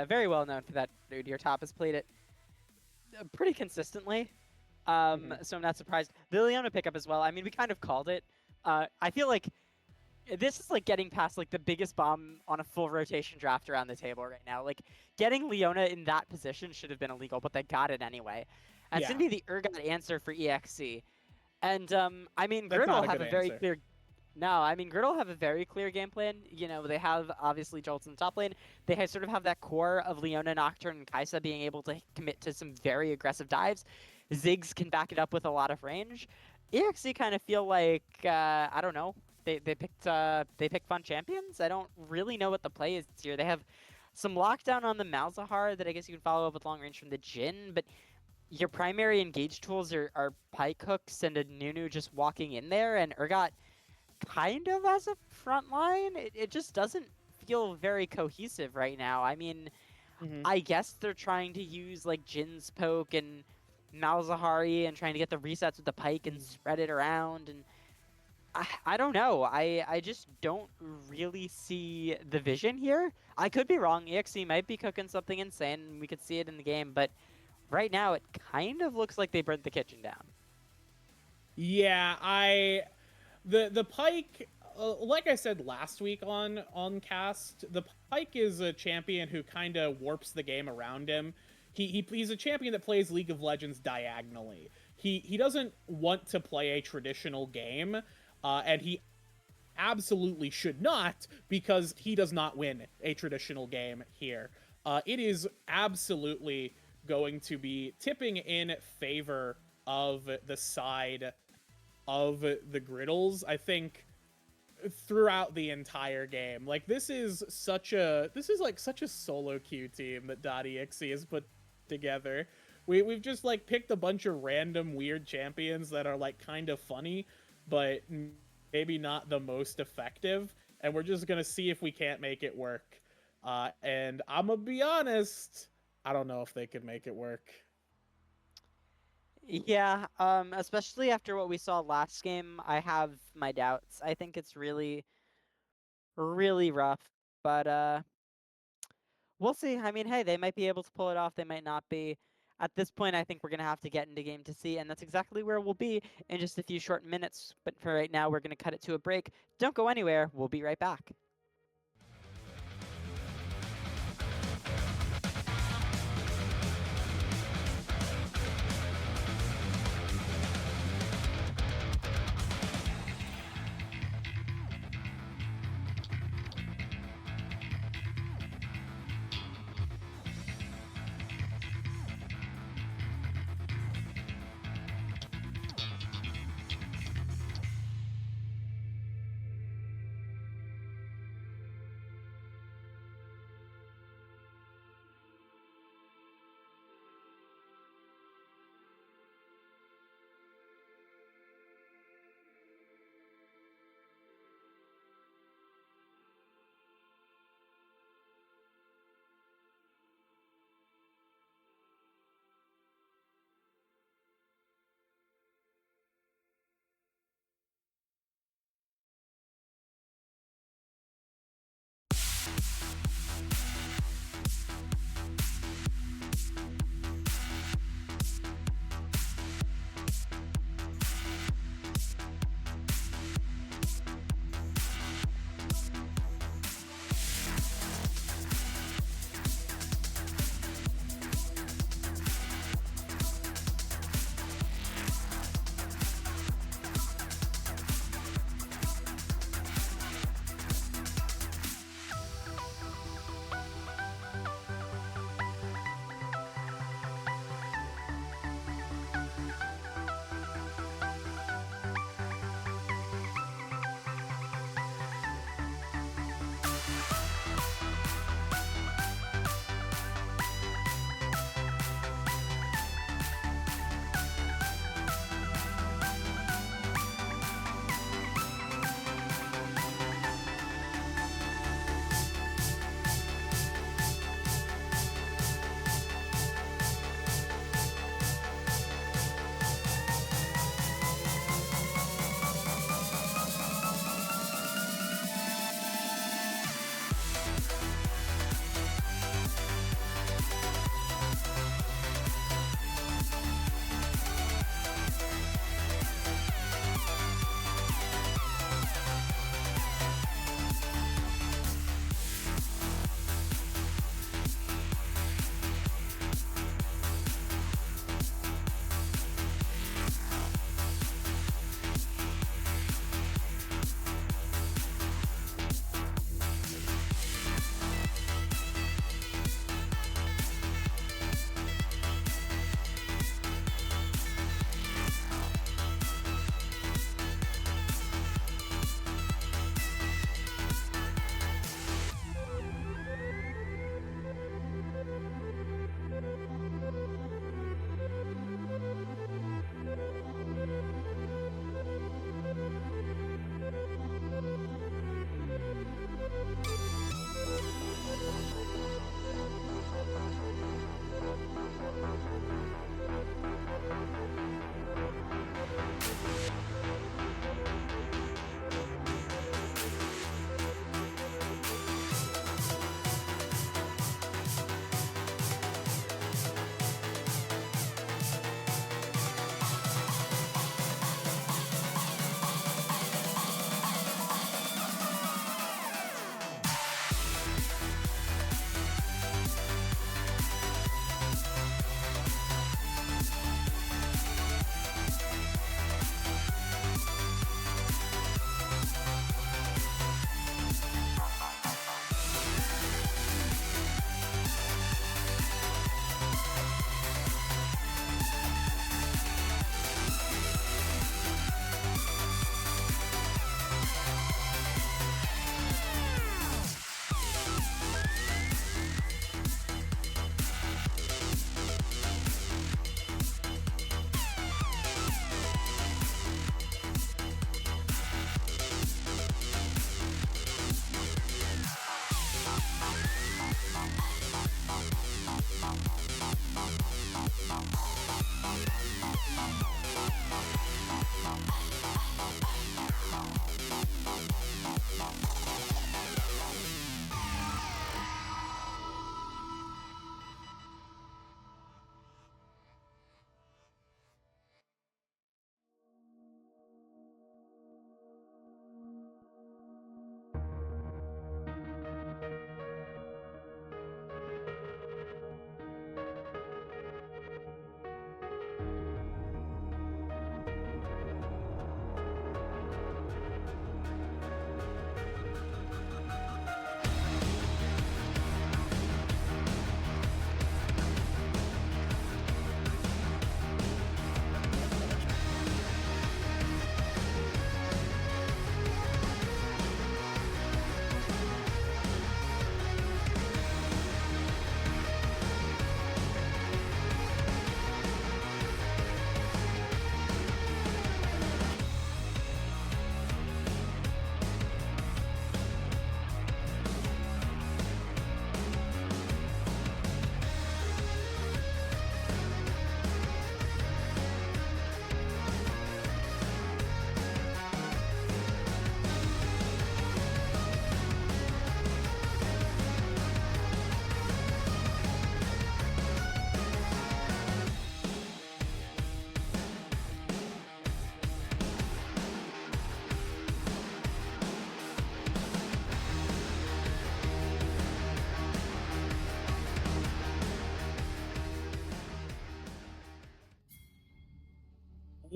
very well known for that. Udyr top has played it pretty consistently. So I'm not surprised. The Leona pickup as well. I mean, we kind of called it. I feel like this is like getting past like the biggest bomb on a full rotation draft around the table right now. Like getting Leona in that position should have been illegal, but they got it anyway. And it's gonna be the Urgot answer for EXE. And I mean, Griddle have a very clear. No, I mean, Griddle have a very clear game plan. You know, they have, obviously, Jolts in the top lane. They sort of have that core of Leona, Nocturne, and Kaisa being able to commit to some very aggressive dives. Ziggs can back it up with a lot of range. EXE kind of feel like, I don't know, they picked fun champions. I don't really know what the play is here. They have some lockdown on the Malzahar that I guess you can follow up with long range from the Jhin, but your primary engage tools are Pyke hooks and a Nunu just walking in there, and Urgot kind of as a front line. It just doesn't feel very cohesive right now. I mean, I guess they're trying to use like Jin's poke and Malzahari and trying to get the resets with the Pyke and spread it around, and I don't know. I just don't really see the vision here. I could be wrong. EXE might be cooking something insane and we could see it in the game, but right now it kind of looks like they burnt the kitchen down. Yeah, The Pyke, like I said last week on cast, the Pyke is a champion who kind of warps the game around him. He's a champion that plays League of Legends diagonally. He doesn't want to play a traditional game, and he absolutely should not, because he does not win a traditional game here. It is absolutely going to be tipping in favor of the side of the Griddles, I think, throughout the entire game. Like, this is like such a solo queue team that .exe has put together. We've just like picked a bunch of random weird champions that are like kind of funny, but maybe not the most effective, and we're just gonna see if we can't make it work. And I'm gonna be honest, I don't know if they could make it work. Yeah, especially after what we saw last game, I have my doubts. I think it's really, really rough, but we'll see. I mean, hey, they might be able to pull it off, they might not be. At this point, I think we're going to have to get into game to see, and that's exactly where we'll be in just a few short minutes. But for right now, we're going to cut it to a break. Don't go anywhere. We'll be right back.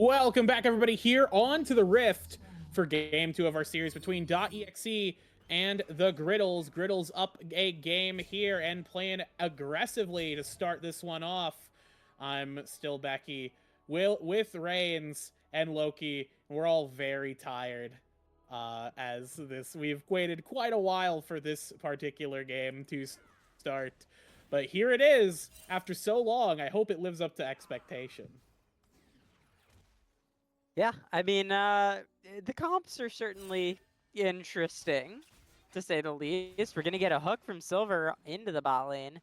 Welcome back, everybody, here on to the Rift for Game 2 of our series between .exe and the Griddles. Griddles up a game here and playing aggressively to start this one off. I'm still Becky with Reigns and Loki. We're all very tired we've waited quite a while for this particular game to start. But here it is after so long. I hope it lives up to expectation. Yeah, I mean, the comps are certainly interesting, to say the least. We're going to get a hook from Silver into the bot lane.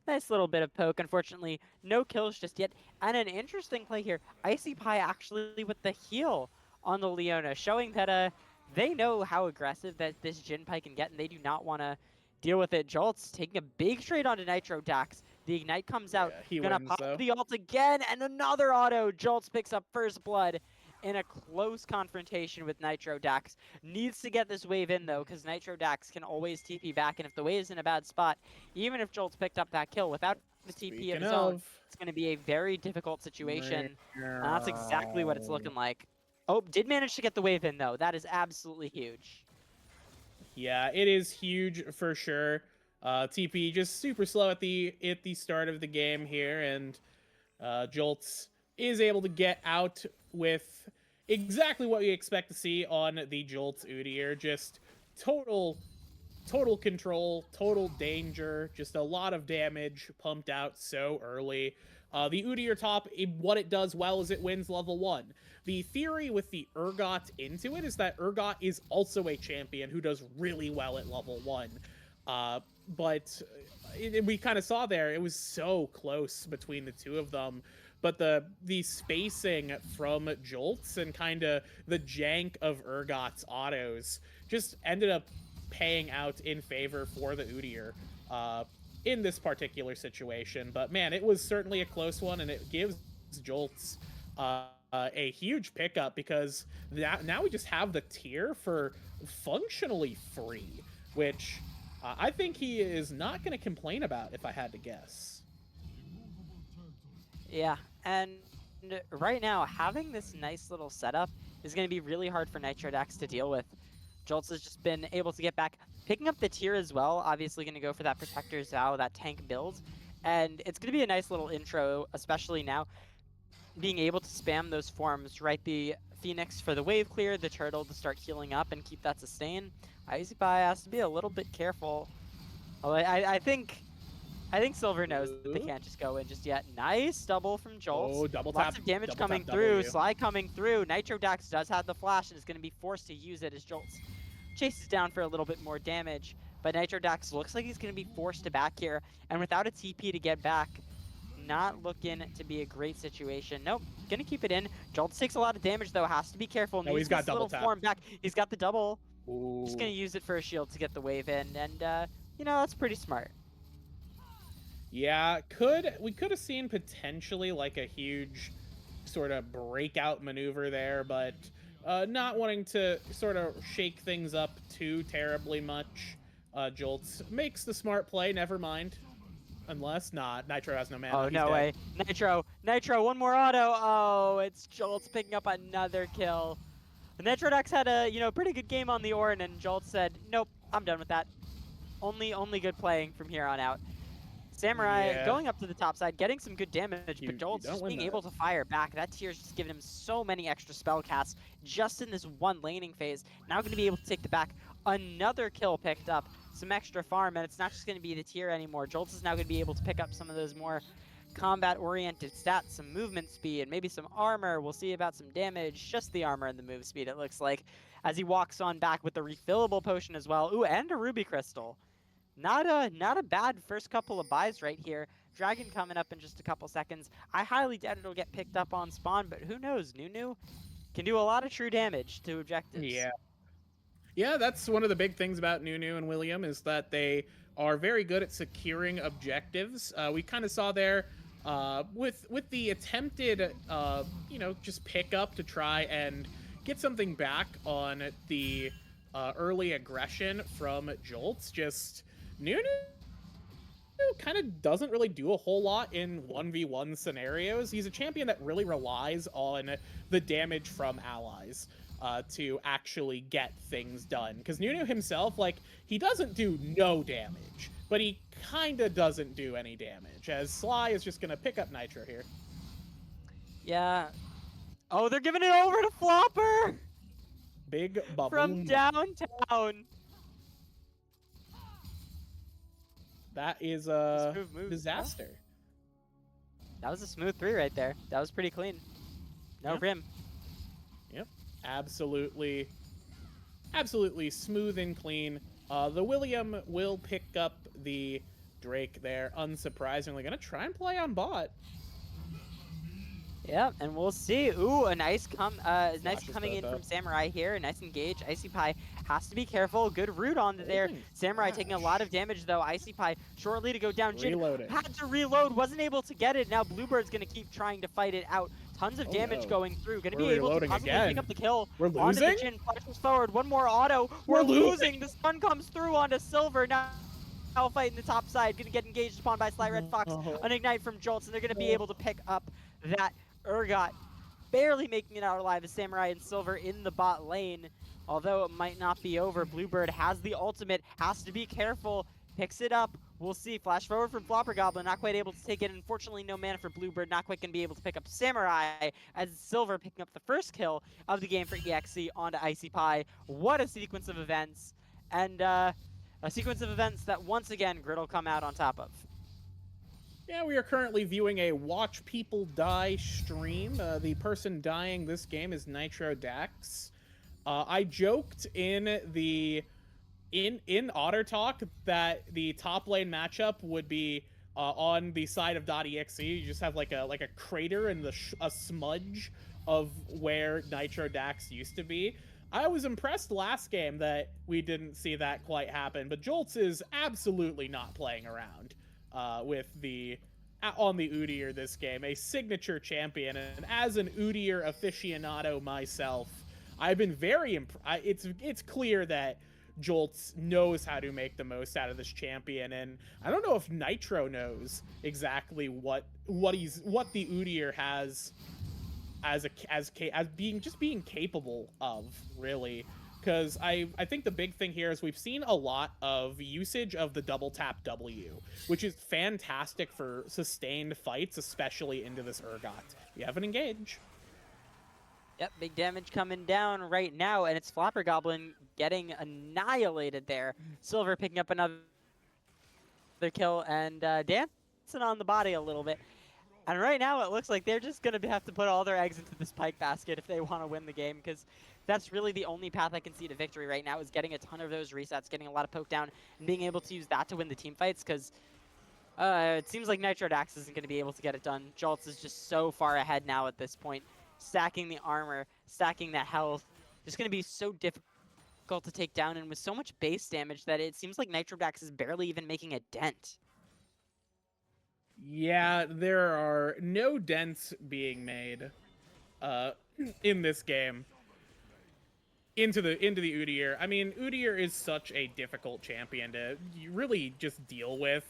Nice little bit of poke. Unfortunately, no kills just yet. And an interesting play here. Icy Pie actually with the heal on the Leona, showing that they know how aggressive that this Jhin Pie can get, and they do not want to deal with it. Jolt's taking a big trade onto Nitro Dax. The Ignite comes out. Yeah, Gonna pop the ult again, and another auto. Jolt's picks up first blood in a close confrontation with Nitro Dax. Needs to get this wave in, though, because Nitro Dax can always TP back, and if the wave's in a bad spot, even if Jolt's picked up that kill, without the TP of his own, it's going to be a very difficult situation. And that's exactly what it's looking like. Oh, did manage to get the wave in, though. That is absolutely huge. Yeah, it is huge for sure. TP just super slow at the start of the game here, and Jolts is able to get out with exactly what we expect to see on the Jolts Udyr. Just total control, total danger, just a lot of damage pumped out so early. The Udyr top, what it does well is it wins level 1. The theory with the Urgot into it is that Urgot is also a champion who does really well at level 1. But we kind of saw there, it was so close between the two of them. But the spacing from Jolts and kind of the jank of Urgot's autos just ended up paying out in favor for the Udyr in this particular situation. But man, it was certainly a close one, and it gives Jolts a huge pickup, because now we just have the tier for functionally free, which I think he is not going to complain about, if I had to guess. Yeah, and right now, having this nice little setup is going to be really hard for Nitro Dax to deal with. Jolts has just been able to get back, picking up the tier as well, obviously going to go for that Protector's Vow, that tank build, and it's going to be a nice little intro, especially now, being able to spam those forms, right? The Phoenix for the wave clear, the Turtle to start healing up and keep that sustain. Icy Pie has to be a little bit careful. I think Silver knows that they can't just go in just yet. Nice double from Jolts. Oh, double Lots tap, of damage double coming tap through. W. Sly coming through. Nitro Dax does have the flash and is going to be forced to use it as Jolts chases down for a little bit more damage. but Nitro Dax looks like he's going to be forced to back here, and without a TP to get back, not looking to be a great situation. Nope, gonna keep it in. Jolts takes a lot of damage though, has to be careful. No, Needs he's got this double little tap. form back. He's got the double. Ooh. Just gonna use it for a shield to get the wave in, and you know, that's pretty smart. Yeah, we could have seen potentially like a huge sort of breakout maneuver there, but not wanting to sort of shake things up too terribly much. Jolts makes the smart play, never mind. Unless not, Nitro has no mana. Oh, He's no dead. way. Nitro, one more auto. Oh, it's Jolts picking up another kill. Nitro Dax had a, you know, pretty good game on the Ornn, and Jolts said, nope, I'm done with that. Only good playing from here on out. Samurai Yeah. going up to the top side, getting some good damage, You but Jolts don't just win being that. able to fire back. That tier's just giving him so many extra spell casts just in this one laning phase. Now going to be able to take the back. Another kill picked up, some extra farm, and it's not just going to be the tier anymore. Jolts is now going to be able to pick up some of those more combat-oriented stats, some movement speed, and maybe some armor. We'll see about some damage, just the armor and the move speed, it looks like, as he walks on back with the refillable potion as well. Ooh, and a ruby crystal. Not a bad first couple of buys right here. Dragon coming up in just a couple seconds. I highly doubt it'll get picked up on spawn, but who knows? Nunu can do a lot of true damage to objectives. Yeah. Yeah, that's one of the big things about Nunu and William is that they are very good at securing objectives. We kind of saw there with the attempted, you know, just pick up to try and get something back on the early aggression from Jolts. Just Nunu kind of doesn't really do a whole lot in 1v1 scenarios. He's a champion that really relies on the damage from allies to actually get things done. Because Nunu himself, like, he doesn't do no damage, but he kind of doesn't do any damage, as Sly is just going to pick up Nitro here. Yeah. Oh, they're giving it over to Flopper Big bubble. from downtown. That is a Smooth move. disaster. That was a smooth 3 right there. That was pretty clean. No Yeah. rim. Yep, absolutely smooth and clean. The William will pick up the Drake there, unsurprisingly. Gonna try and play on bot. Yeah, and we'll see. Ooh, a nice Flashes coming in both from up. Samurai here. A nice engage. Icy Pie has to be careful. Good root onto there. Holding Samurai taking a lot of damage though. Icy Pie shortly to go down. Jin Reloading. had to reload, wasn't able to get it. Now Bluebird's gonna keep trying to fight it out. Tons of Oh, damage no. going through. Gonna We're be able to reloading possibly again. pick up the kill. We're Onto the losing? Jin, flashes forward. One more auto. We're We're losing. losing. The stun comes through onto Silver. Now fighting the top side. Gonna get engaged upon by Sly Red Fox. No. An ignite from Jolts, and they're gonna be able to pick up that Urgot. Barely making it out alive as Samurai and Silver in the bot lane. Although it might not be over, Bluebird has the ultimate, has to be careful, picks it up. We'll see. Flash forward from Flopper Goblin, not quite able to take it. Unfortunately, no mana for Bluebird, not quite going to be able to pick up Samurai, as Silver picking up the first kill of the game for EXE onto Icy Pie. What a sequence of events. And a sequence of events that once again Griddle come out on top of. Yeah, we are currently viewing a Watch People Die stream. The person dying this game is Nitro Dax. I joked in Otter Talk that the top lane matchup would be on the side of .exe. You just have like a crater and a smudge of where Nitro Dax used to be. I was impressed last game that we didn't see that quite happen, but Jolts is absolutely not playing around with on the Udyr this game, a signature champion, and as an Udyr aficionado myself, I've been very it's clear that Jolts knows how to make the most out of this champion, and I don't know if Nitro knows exactly what the Udyr has as being capable of, really. Because I think the big thing here is we've seen a lot of usage of the double tap W, which is fantastic for sustained fights, especially into this Urgot. We have an engage. Yep, big damage coming down right now, and it's Flopper Goblin getting annihilated there. Silver picking up another kill and dancing on the body a little bit. And right now, it looks like they're just going to have to put all their eggs into this Pike basket if they want to win the game, because that's really the only path I can see to victory right now, is getting a ton of those resets, getting a lot of poke down, and being able to use that to win the team fights, because it seems like Nitro Dax isn't going to be able to get it done. Jolts is just so far ahead now at this point, stacking the armor, stacking that health. Just going to be so difficult to take down, and with so much base damage that it seems like Nitro Dax is barely even making a dent. Yeah, there are no dents being made in this game into the Udyr. I mean, Udyr is such a difficult champion to really just deal with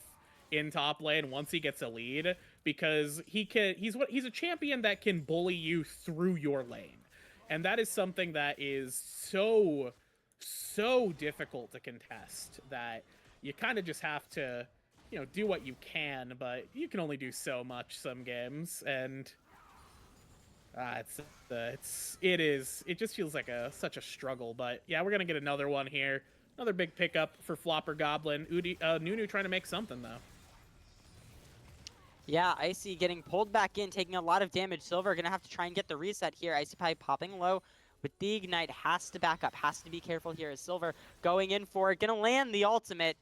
in top lane once he gets a lead, because he's a champion that can bully you through your lane. And that is something that is so difficult to contest that you kind of just have to, you know, do what you can, but you can only do so much some games, and it just feels like such a struggle. But yeah, we're gonna get another one here, another big pickup for Flopper Goblin. Nunu trying to make something though. Yeah, Icy getting pulled back in, taking a lot of damage. Silver gonna have to try and get the reset here. Icy Pie popping low with the Ignite, has to back up, has to be careful here as Silver going in for it, gonna land the ultimate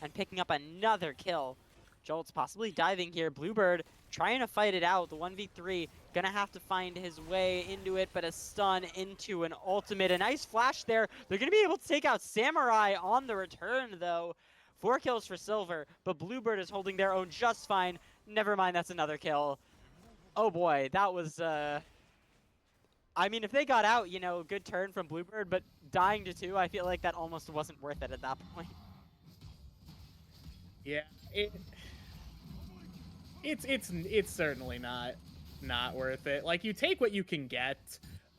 and picking up another kill. Jolt's possibly diving here. Bluebird trying to fight it out. The 1v3 gonna have to find his way into it, but a stun into an ultimate. A nice flash there. They're gonna be able to take out Samurai on the return though. 4 kills for Silver, but Bluebird is holding their own just fine. Never mind, that's another kill. Oh boy, that was, I mean, if they got out, you know, good turn from Bluebird, but dying to 2, I feel like that almost wasn't worth it at that point. Yeah, it's certainly not worth it. Like, you take what you can get,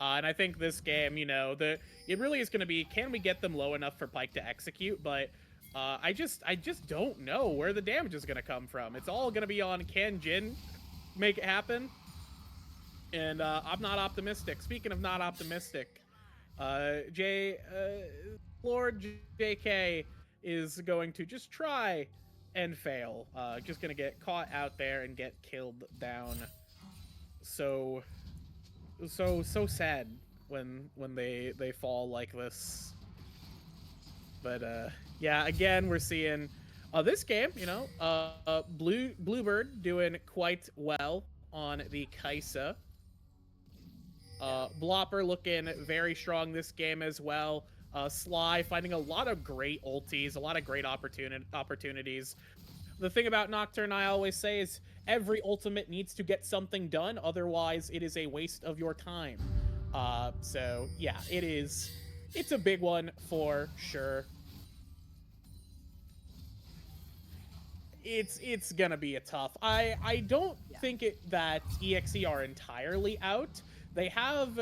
and I think this game, you know, it really is going to be, can we get them low enough for Pyke to execute? But I just don't know where the damage is going to come from. It's all going to be on, can Jhin make it happen? And I'm not optimistic. Speaking of not optimistic, Lord JK is going to just try and fail. Just gonna get caught out there and get killed down. So sad when they fall like this. But yeah, again, we're seeing this game, you know, Bluebird doing quite well on the Kai'Sa. Blopper looking very strong this game as well. Sly finding a lot of great ultis, a lot of great opportunities. The thing about Nocturne I always say is every ultimate needs to get something done, otherwise it is a waste of your time. So yeah, it's a big one for sure. It's gonna be a tough. I don't think that EXE are entirely out. They have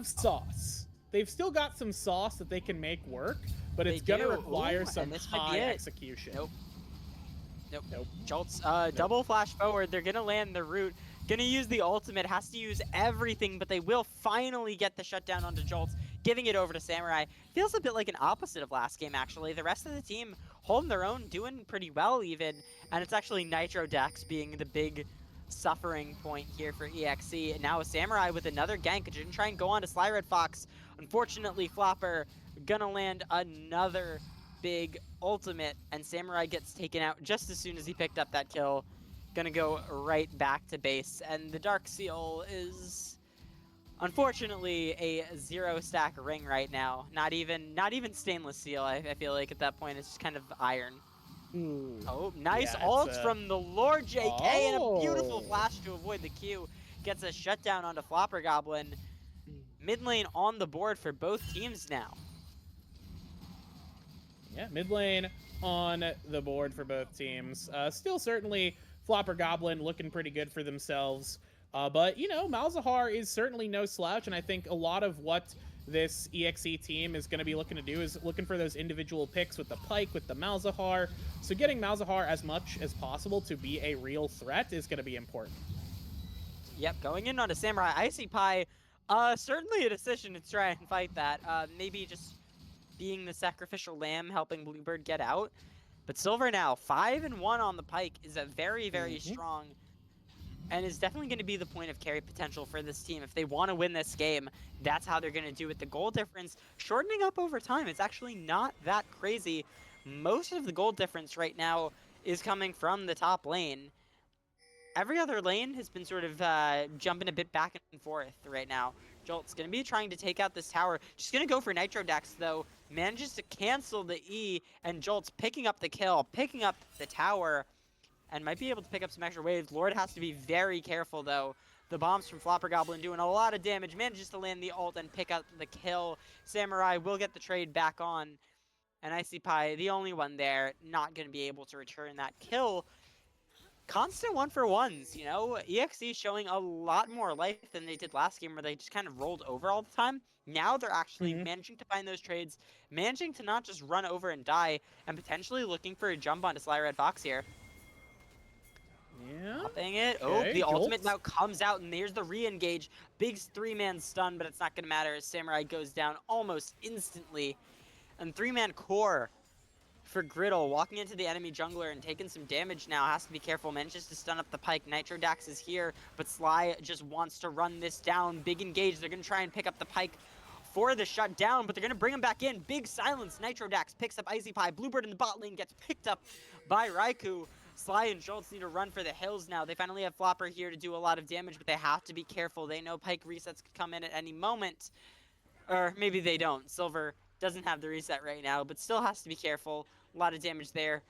sauce. They've still got some sauce that they can make work, but it's gonna require some high execution. Nope. Jolt's double flash forward. They're gonna land the root. Gonna use the ultimate. Has to use everything, but they will finally get the shutdown onto Jolt's, giving it over to Samurai. Feels a bit like an opposite of last game, actually. The rest of the team holding their own, doing pretty well even, and it's actually Nitro Dax being the big suffering point here for EXE. And now a Samurai with another gank. Didn't try and go on to Sly Red Fox. Unfortunately, Flopper gonna land another big ultimate, and Samurai gets taken out just as soon as he picked up that kill. Gonna go right back to base, and the Dark Seal is unfortunately a 0-stack ring right now. Not even stainless steel. I feel like at that point it's just kind of iron. Ooh. Oh, nice Yeah, ults from the Lord JK, and a beautiful Oh. flash to avoid the Q. Gets a shutdown onto Flopper Goblin. Mid lane on the board for both teams now. Yeah, mid lane on the board for both teams. Still certainly Flopper Goblin looking pretty good for themselves. But, you know, Malzahar is certainly no slouch, and I think a lot of what this EXE team is going to be looking to do is looking for those individual picks with the Pyke, with the Malzahar. So getting Malzahar as much as possible to be a real threat is going to be important. Yep, going in on a Samurai. Icy Pie, certainly a decision to try and fight that. Maybe just being the sacrificial lamb, helping Bluebird get out. But Silver now, 5-1 on the Pyke is a very, very strong and is definitely going to be the point of carry potential for this team. If they want to win this game, that's how they're going to do it. The goal difference shortening up over time. It's actually not that crazy. Most of the goal difference right now is coming from the top lane. Every other lane has been sort of jumping a bit back and forth right now. Jolt's going to be trying to take out this tower. Just going to go for Nitro Dax, though. Manages to cancel the E, and Jolt's picking up the kill, picking up the tower, and might be able to pick up some extra waves. Lord has to be very careful, though. The bombs from Flopper Goblin doing a lot of damage. Manages to land the ult and pick up the kill. Samurai will get the trade back on. And Icy Pie, the only one there, not going to be able to return that kill. Constant 1-for-1s, you know? EXE showing a lot more life than they did last game, where they just kind of rolled over all the time. Now they're actually managing to find those trades, managing to not just run over and die, and potentially looking for a jump onto Sly Red Fox here. Yeah. Popping it. Okay, Oh, the ultimate Jolts. now comes out, and there's the re-engage. Big 3-man stun, but it's not going to matter as Samurai goes down almost instantly. And 3-man core for Griddle, walking into the enemy jungler and taking some damage now. Has to be careful. Manages to stun up the Pyke. Nitro Dax is here, but Sly just wants to run this down. Big engage. They're going to try and pick up the Pyke for the shutdown, but they're going to bring him back in. Big silence. Nitro Dax picks up Icy Pie. Bluebird in the bot lane gets picked up by Raikou. Sly and Jolts need to run for the hills now. They finally have Flopper here to do a lot of damage, but they have to be careful. They know Pyke resets could come in at any moment. Or maybe they don't. Silver doesn't have the reset right now, but still has to be careful. A lot of damage there.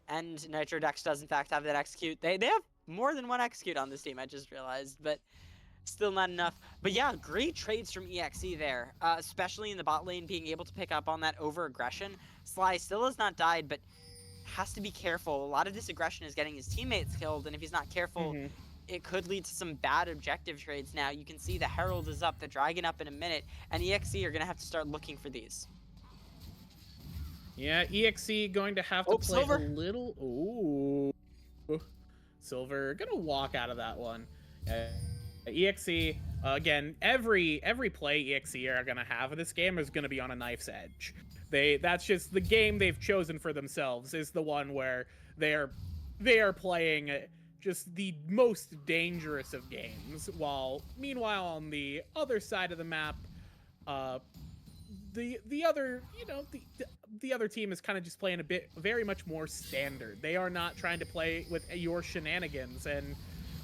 And Nitro Dax does, in fact, have that execute. They have more than one execute on this team, I just realized, but still not enough. But yeah, great trades from EXE there, especially in the bot lane, being able to pick up on that over-aggression. Sly still has not died, but has to be careful. A lot of this aggression is getting his teammates killed, and if he's not careful, it could lead to some bad objective trades now. You can see the Herald is up, the Dragon up in a minute, and EXE are going to have to start looking for these. Yeah, EXE going to have to play Silver. a little... Ooh. Silver gonna walk out of that one. EXE, again, every play EXE are gonna have in this game is gonna be on a knife's edge. That's just the game they've chosen for themselves, is the one where they are playing just the most dangerous of games, while meanwhile on the other side of the map, the other, you know, the other team is kind of just playing very much more standard. They are not trying to play with your shenanigans, and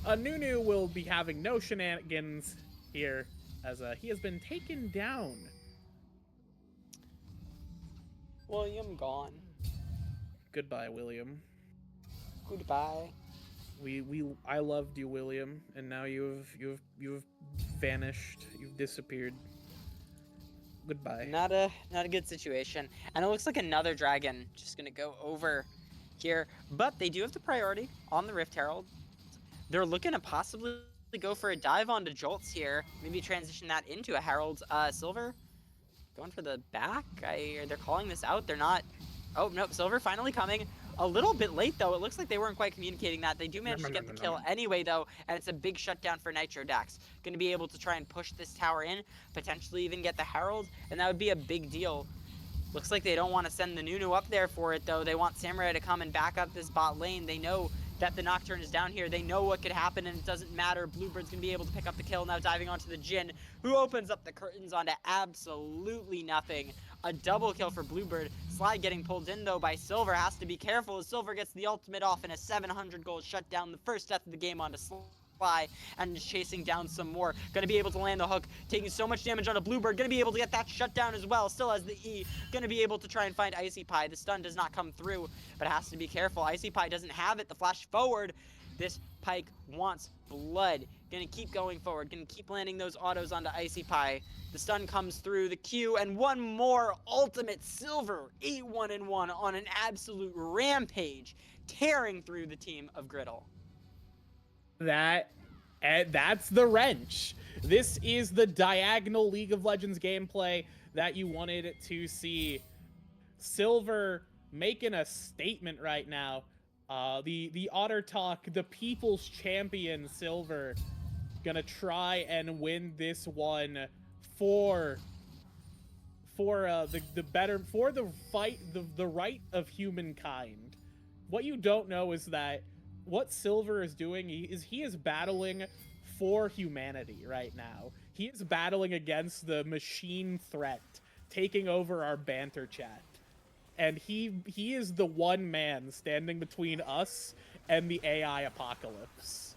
Nunu will be having no shenanigans here, as he has been taken down. William gone. Goodbye, William. Goodbye. I loved you, William, and now you've vanished. You've disappeared. Goodbye. Not a good situation. And it looks like another dragon just gonna go over here. But they do have the priority on the Rift Herald. They're looking to possibly go for a dive onto Jolts here. Maybe transition that into a Herald. Silver going for the back. They're calling this out. They're not. Oh, nope. Silver finally coming. A little bit late, though. It looks like they weren't quite communicating that. They do manage to get the kill anyway, though, and it's a big shutdown for Nitro Dax. Going to be able to try and push this tower in, potentially even get the Herald, and that would be a big deal. Looks like they don't want to send the Nunu up there for it, though. They want Samurai to come and back up this bot lane. They know that the Nocturne is down here. They know what could happen, and it doesn't matter. Bluebird's going to be able to pick up the kill, now diving onto the Jhin, who opens up the curtains onto absolutely nothing. A double kill for Bluebird. Sly getting pulled in, though, by Silver. Has to be careful as Silver gets the ultimate off in a 700 gold shutdown. The first death of the game onto Sly, and just chasing down some more. Gonna be able to land the hook, taking so much damage onto Bluebird. Gonna be able to get that shutdown as well. Still has the E. Gonna be able to try and find Icy Pie. The stun does not come through, but has to be careful. Icy Pie doesn't have it. The flash forward. This Pyke wants blood. Gonna keep going forward. Gonna keep landing those autos onto Icy Pie. The stun comes through, the Q, and one more ultimate. Silver, 8-1-1 on an absolute rampage, tearing through the team of Griddle. That's the wrench. This is the diagonal League of Legends gameplay that you wanted to see. Silver making a statement right now. The Otter Talk, the people's champion, Silver, gonna try and win this one for the right of humankind. What you don't know is that what Silver is doing he is battling for humanity right now. He is battling against the machine threat taking over our banter chat. And he is the one man standing between us and the AI apocalypse.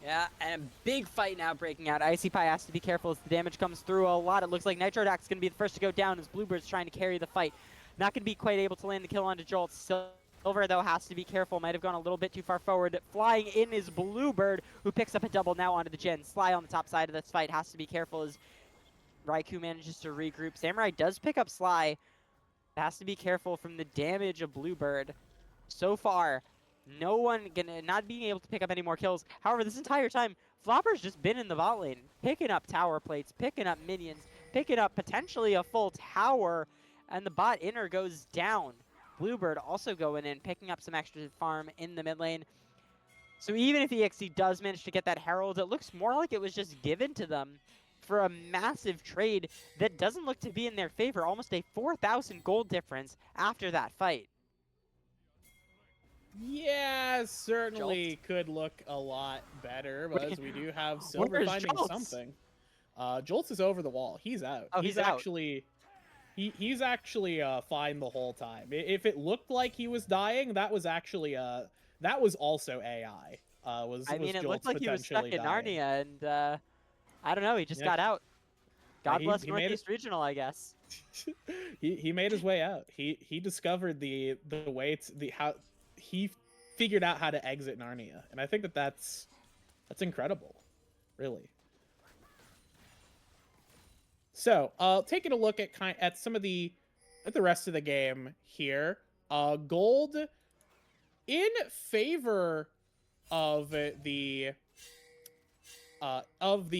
Yeah, and a big fight now breaking out. Icy Pie has to be careful as the damage comes through a lot. It looks like Nitrodak's going to be the first to go down as Bluebird's trying to carry the fight. Not going to be quite able to land the kill onto Jolt. Silver, though, has to be careful. Might have gone a little bit too far forward. Flying in is Bluebird, who picks up a double now onto the Jin. Sly on the top side of this fight has to be careful as Raikou manages to regroup. Samurai does pick up Sly. Has to be careful from the damage of Bluebird. So far, no one not being able to pick up any more kills. However, this entire time, Flopper's just been in the bot lane, picking up tower plates, picking up minions, picking up potentially a full tower, and the bot inner goes down. Bluebird also going in, picking up some extra farm in the mid lane. So even if EXE does manage to get that Herald, it looks more like it was just given to them for a massive trade that doesn't look to be in their favor. Almost a 4,000 gold difference after that fight. Yeah, certainly could look a lot better, but as we do have Silver Where's finding Jolts? something. Jolts is over the wall. He's out. Oh, he's out. actually he's actually fine the whole time. If it looked like he was dying, that was actually that was also AI. I mean, was it Jolts looked like he was stuck potentially in dying. Narnia, and I don't know, he just Yeah. got out. God he bless made it- Northeast Regional, I guess. he made his way out. He discovered the way to how he figured out how to exit Narnia, and I think that's incredible, really. So, taking a look at some of the rest of the game here, gold in favor of the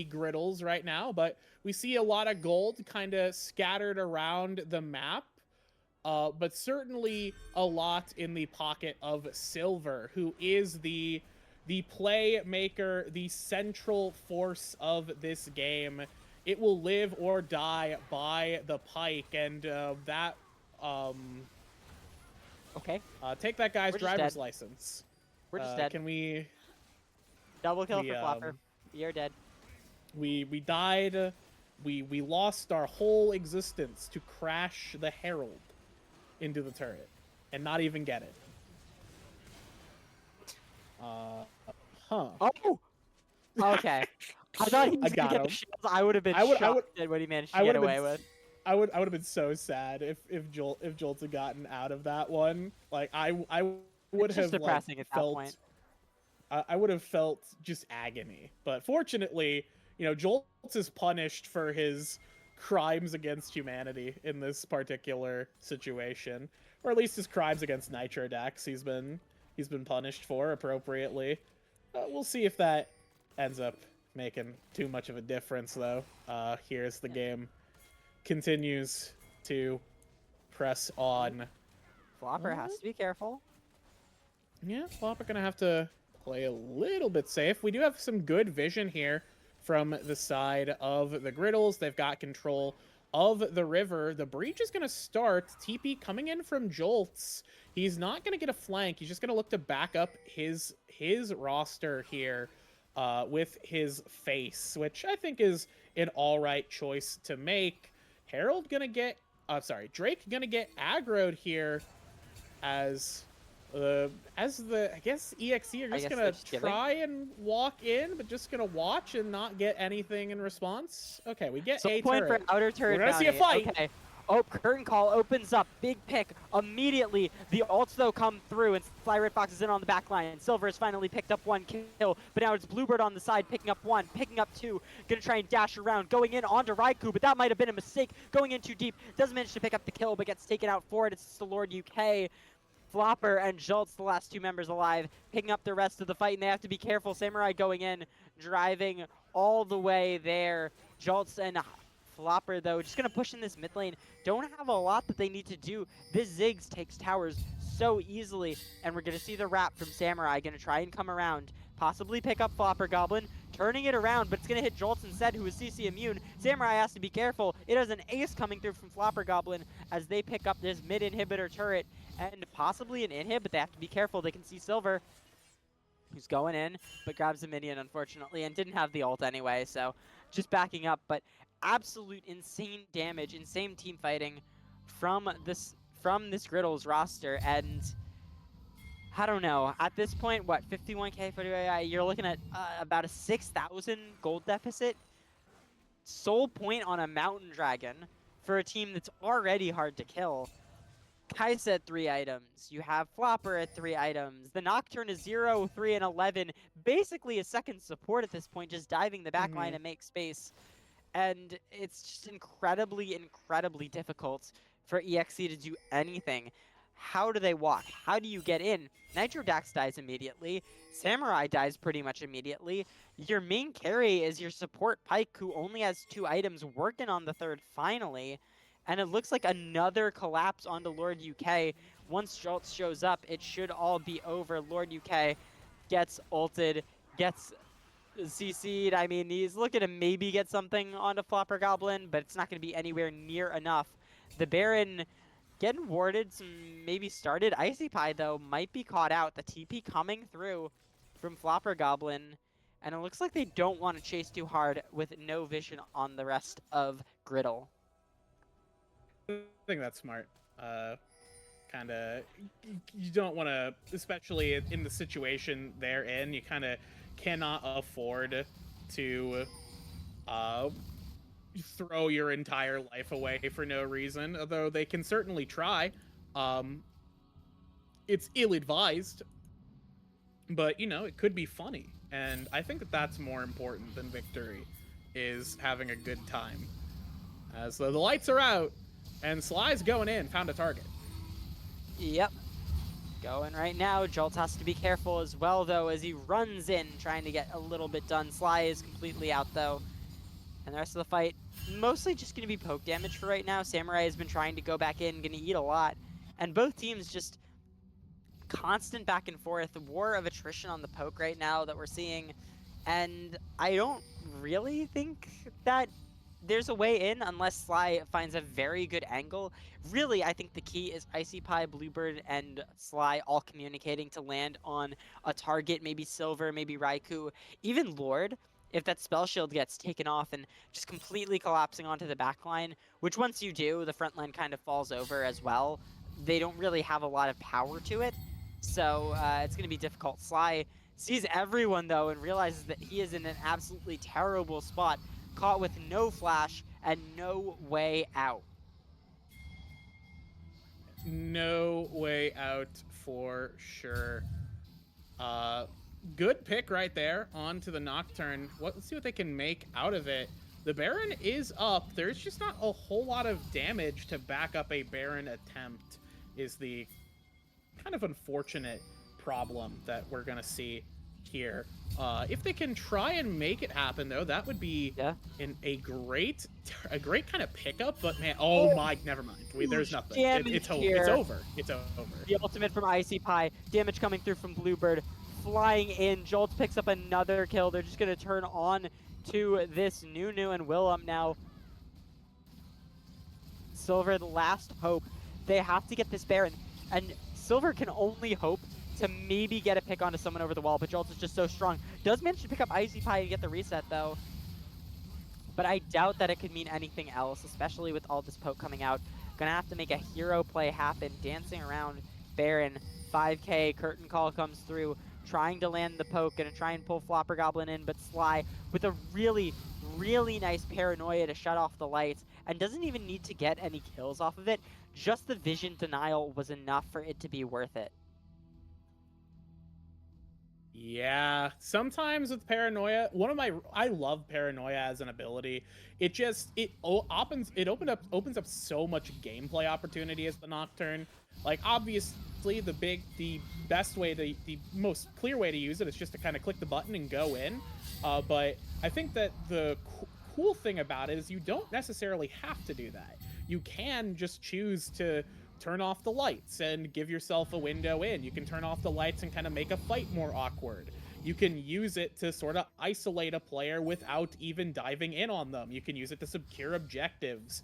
griddles right now, but we see a lot of gold kind of scattered around the map, but certainly a lot in the pocket of Silver, who is the playmaker, the central force of this game. It will live or die by the pike, and that Okay, take that guy's We're just driver's dead. license. we're just dead. Can we? Double kill we, for Flopper. You're dead. We died. We lost our whole existence to crash the Herald into the turret and not even get it. Huh. Oh! Okay. I thought he was got gonna get him. the shields. I would have been I would- shocked at what he managed to I get would've been away with. I would have been so sad if Jolt had gotten out of that one. Like I would It's have just depressing like, at that felt point. I would have felt just agony. But fortunately, Jolt is punished for his crimes against humanity in this particular situation, or at least his crimes against Nitrodax. He's been punished for appropriately. We'll see if that ends up making too much of a difference, though. Here's the game continues to press on. Flopper has to be careful. Yeah, Flopper gonna have to play a little bit safe. We do have some good vision here from the side of the Griddles. They've got control of the river. The breach is gonna start. TP coming in from Jolts. He's not gonna get a flank. He's just gonna look to back up his roster here with his face, which I think is an all right choice to make. Herald gonna get, Drake gonna get aggroed here as I guess EXE are just gonna try and walk in, but just gonna watch and not get anything in response. Okay, we get So a point turret. for outer turret. We're gonna see a bounty. fight. Okay. Oh, curtain call opens up. Big pick immediately. The ults though come through, and Fly Red Fox is in on the back line. Silver has finally picked up one kill, but now it's Bluebird on the side picking up one, picking up two. Gonna try and dash around, going in onto Raikou, but that might have been a mistake. Going in too deep, doesn't manage to pick up the kill, but gets taken out for it. It's the Lord UK. Flopper and Jolts, the last two members alive, picking up the rest of the fight, and they have to be careful. Samurai going in, driving all the way there. Jolts and Flopper, though, just going to push in this mid lane. Don't have a lot that they need to do. This Ziggs takes towers so easily, and we're going to see the wrap from Samurai. Going to try and come around, possibly pick up Flopper. Goblin turning it around, but it's going to hit Jolts instead, who is CC immune. Samurai has to be careful. It has an ace coming through from Flopper Goblin as they pick up this mid-inhibitor turret and possibly an inhib, but they have to be careful. They can see Silver, who's going in, but grabs a minion, unfortunately, and didn't have the ult anyway, so just backing up. But absolute insane damage, insane team fighting from this Griddle's roster, and I don't know. At this point, what, 51k for the AI? You're looking at about a 6,000 gold deficit. Soul point on a Mountain Dragon for a team that's already hard to kill. Kaisa at 3 items. You have Flopper at 3 items. The Nocturne is 0, 3, and 11. Basically a second support at this point, just diving the back line and make space. And it's just incredibly, incredibly difficult for EXE to do anything. How do they walk? How do you get in? Nitro Dax dies immediately. Samurai dies pretty much immediately. Your main carry is your support Pyke, who only has 2 items, working on the 3rd finally. And it looks like another collapse onto Lord UK. Once Jolts shows up, it should all be over. Lord UK gets ulted, gets CC'd. I mean, he's looking to maybe get something onto Flopper Goblin, but it's not going to be anywhere near enough. The Baron getting warded, some maybe started. Icy Pie, though, might be caught out. The TP coming through from Flopper Goblin. And it looks like they don't want to chase too hard with no vision on the rest of Griddle. I think that's smart. Kind of, you don't want to, especially in the situation they're in, you kind of cannot afford to throw your entire life away for no reason, although they can certainly try. It's ill-advised, but, you know, it could be funny. And I think that that's more important than victory, is having a good time. So the lights are out, and Sly's going in, found a target. Yep. Going right now. Jolt has to be careful as well, though, as he runs in, trying to get a little bit done. Sly is completely out, though. And the rest of the fight, mostly just going to be poke damage for right now. Samurai has been trying to go back in, going to eat a lot. And both teams just constant back and forth. War of attrition on the poke right now that we're seeing. And I don't really think that there's a way in unless Sly finds a very good angle. Really, I think the key is Icy Pie, Bluebird, and Sly all communicating to land on a target, maybe Silver, maybe Raikou, even Lord, if that spell shield gets taken off and just completely collapsing onto the back line, which once you do, the front line kind of falls over as well. They don't really have a lot of power to it, so it's going to be difficult. Sly sees everyone, though, and realizes that he is in an absolutely terrible spot, caught with no flash and no way out. No way out for sure. Good pick right there onto the Nocturne. Let's see what they can make out of it. The Baron is up. There's just not a whole lot of damage to back up a Baron attempt, is the kind of unfortunate problem that we're going to see here. If they can try and make it happen, though, that would be a great kind of pickup. But man, never mind. There's nothing. It's over. It's over. The ultimate from Icy Pie. Damage coming through from Bluebird. Flying in. Jolts picks up another kill. They're just going to turn on to this Nunu and Willem now. Silver, the last hope. They have to get this Baron. And Silver can only hope to maybe get a pick onto someone over the wall, but Jolts is just so strong. Does manage to pick up Icy Pie and get the reset, though. But I doubt that it could mean anything else, especially with all this poke coming out. Gonna have to make a hero play happen. Dancing around Baron. 5k, Curtain Call comes through. Trying to land the poke. Gonna try and pull Flopper Goblin in, but Sly with a really, really nice paranoia to shut off the lights. And doesn't even need to get any kills off of it. Just the vision denial was enough for it to be worth it. Yeah, sometimes with paranoia, I love paranoia as an ability. It opens up so much gameplay opportunity as the Nocturne. Like, obviously the most clear way to use it is just to kind of click the button and go in. But I think that the cool thing about it is you don't necessarily have to do that. You can just choose to turn off the lights and give yourself a window in. You can turn off the lights and kind of make a fight more awkward. you can use it to sort of isolate a player without even diving in on them. You can use it to secure objectives.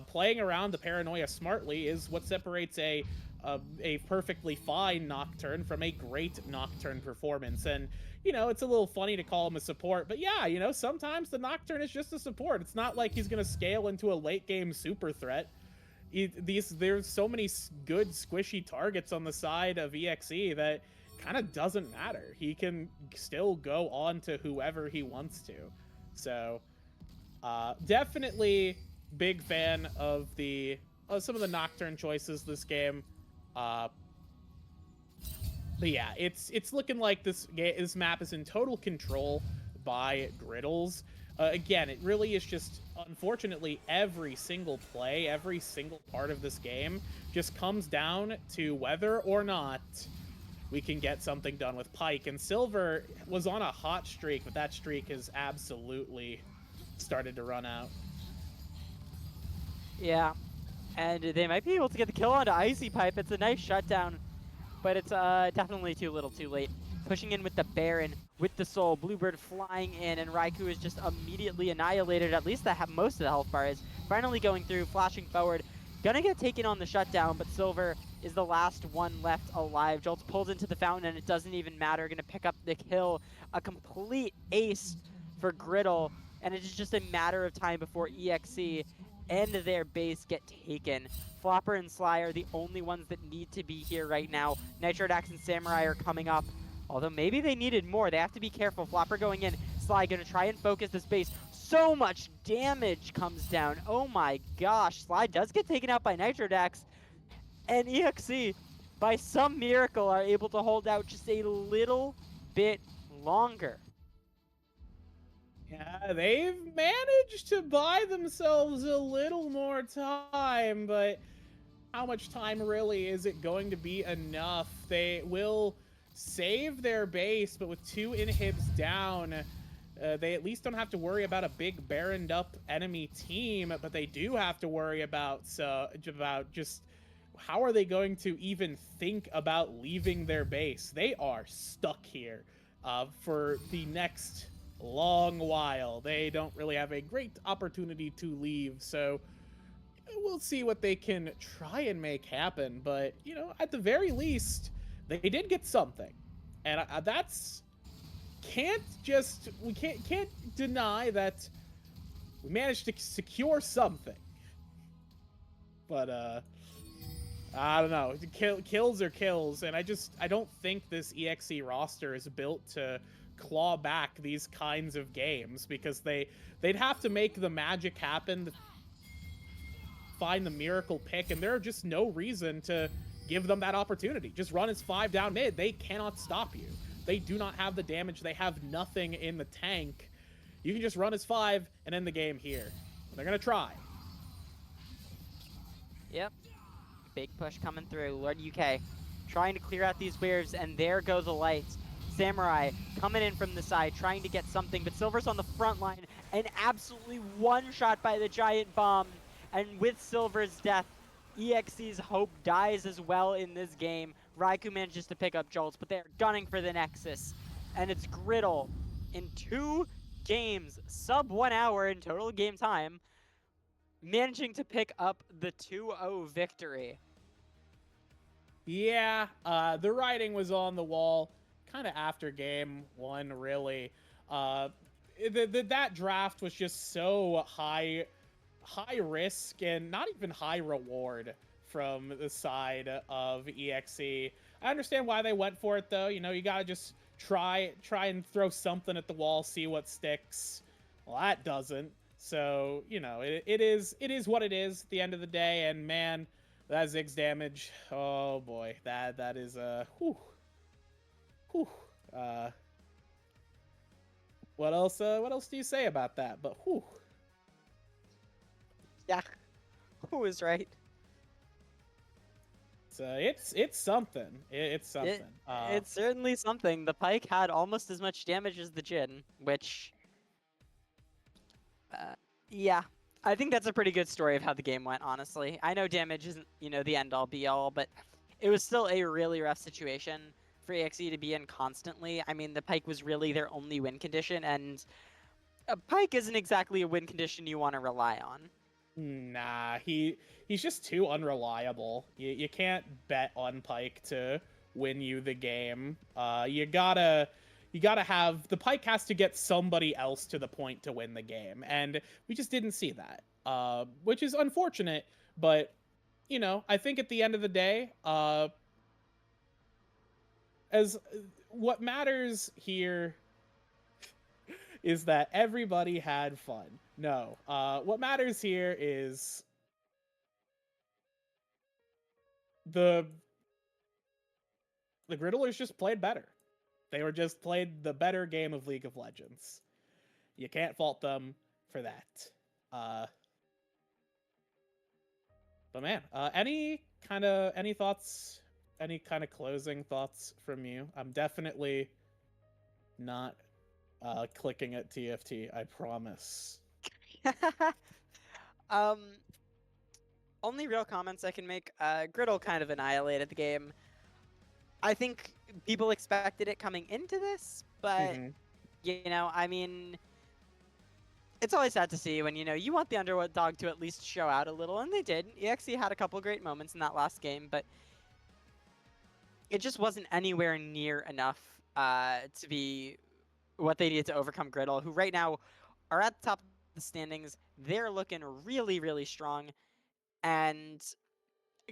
Playing around the paranoia smartly is what separates a perfectly fine Nocturne from a great Nocturne performance. And, you know, it's a little funny to call him a support, but yeah, you know, sometimes the Nocturne is just a support. It's not like he's going to scale into a late game super threat. There's so many good squishy targets on the side of EXE that kind of doesn't matter. He can still go on to whoever he wants to. So, definitely big fan of some of the Nocturne choices this game. But yeah, it's looking like this map is in total control by Griddles. Again, it really is just, unfortunately, every single play, every single part of this game just comes down to whether or not we can get something done with Pyke. And Silver was on a hot streak, but that streak has absolutely started to run out. Yeah, and they might be able to get the kill onto Icy Pipe. It's a nice shutdown, but it's definitely too little too late. Pushing in with the Baron, with the Soul, Bluebird flying in, and Raikou is just immediately annihilated. At least most of the health bar is finally going through, flashing forward. Gonna get taken on the shutdown, but Silver is the last one left alive. Jolt's pulled into the fountain, and it doesn't even matter. Gonna pick up the kill. A complete ace for Griddle, and it's just a matter of time before EXE and their base get taken. Flopper and Sly are the only ones that need to be here right now. Nitrodax and Samurai are coming up. Although maybe they needed more. They have to be careful. Flopper going in. Sly gonna try and focus this base. So much damage comes down. Oh my gosh. Sly does get taken out by Nitrodax. And EXE, by some miracle, are able to hold out just a little bit longer. Yeah, they've managed to buy themselves a little more time, but how much time really is it going to be enough? They will save their base, but with 2 inhibs down, they at least don't have to worry about a big baroned up enemy team, but they do have to worry about just how are they going to even think about leaving their base. They are stuck here for the next long while. They don't really have a great opportunity to leave, so we'll see what they can try and make happen. But, you know, at the very least, they did get something, and that's we can't deny that we managed to secure something. But I don't know, kills are kills, and I don't think this EXE roster is built to claw back these kinds of games, because they'd have to make the magic happen, to find the miracle pick, and there are just no reason to give them that opportunity. Just run as 5 down mid. They cannot stop you. They do not have the damage. They have nothing in the tank. You can just run as 5 and end the game here. They're gonna try. Yep. Big push coming through. Lord UK trying to clear out these waves, and there go the lights. Samurai coming in from the side, trying to get something, but Silver's on the front line, and absolutely one-shot by the giant bomb. And with Silver's death, EXE's hope dies as well in this game. Raikou manages to pick up Jolts, but they're gunning for the Nexus. And it's Griddle in 2 games, sub 1 hour in total game time, managing to pick up the 2-0 victory. Yeah, the writing was on the wall kind of after game 1, really. That draft was just so high risk and not even high reward from the side of EXE. I understand why they went for it, though. You know, you gotta just try and throw something at the wall, see what sticks. Well, that doesn't. So, you know, it is what it is at the end of the day. And man, that Ziggs damage, oh boy, that is whew. What else do you say about that? But whew. Yeah, who is right? So it's something. It's something. It's certainly something. The Pyke had almost as much damage as the Jhin, which, yeah, I think that's a pretty good story of how the game went. Honestly, I know damage isn't, you know, the end all be all, but it was still a really rough situation for EXE to be in constantly. I mean, the Pike was really their only win condition, and a Pike isn't exactly a win condition you want to rely on. Nah, he's just too unreliable. You can't bet on Pike to win you the game. You gotta have the Pike has to get somebody else to the point to win the game, and we just didn't see that. Which is unfortunate, but you know, I think at the end of the day, as what matters here is that everybody had fun. No, what matters here is the Griddlers just played better. They were just played the better game of League of Legends. You can't fault them for that. But man, any thoughts, any kind of closing thoughts from you? I'm definitely not clicking at TFT, I promise. um, only real comments I can make. Griddle kind of annihilated the game. I think people expected it coming into this, but you know, I mean, it's always sad to see when, you know, you want the underdog to at least show out a little, and they did. EXE had a couple great moments in that last game, but it just wasn't anywhere near enough to be what they needed to overcome Griddle, who right now are at the top of the standings. They're looking really, really strong, and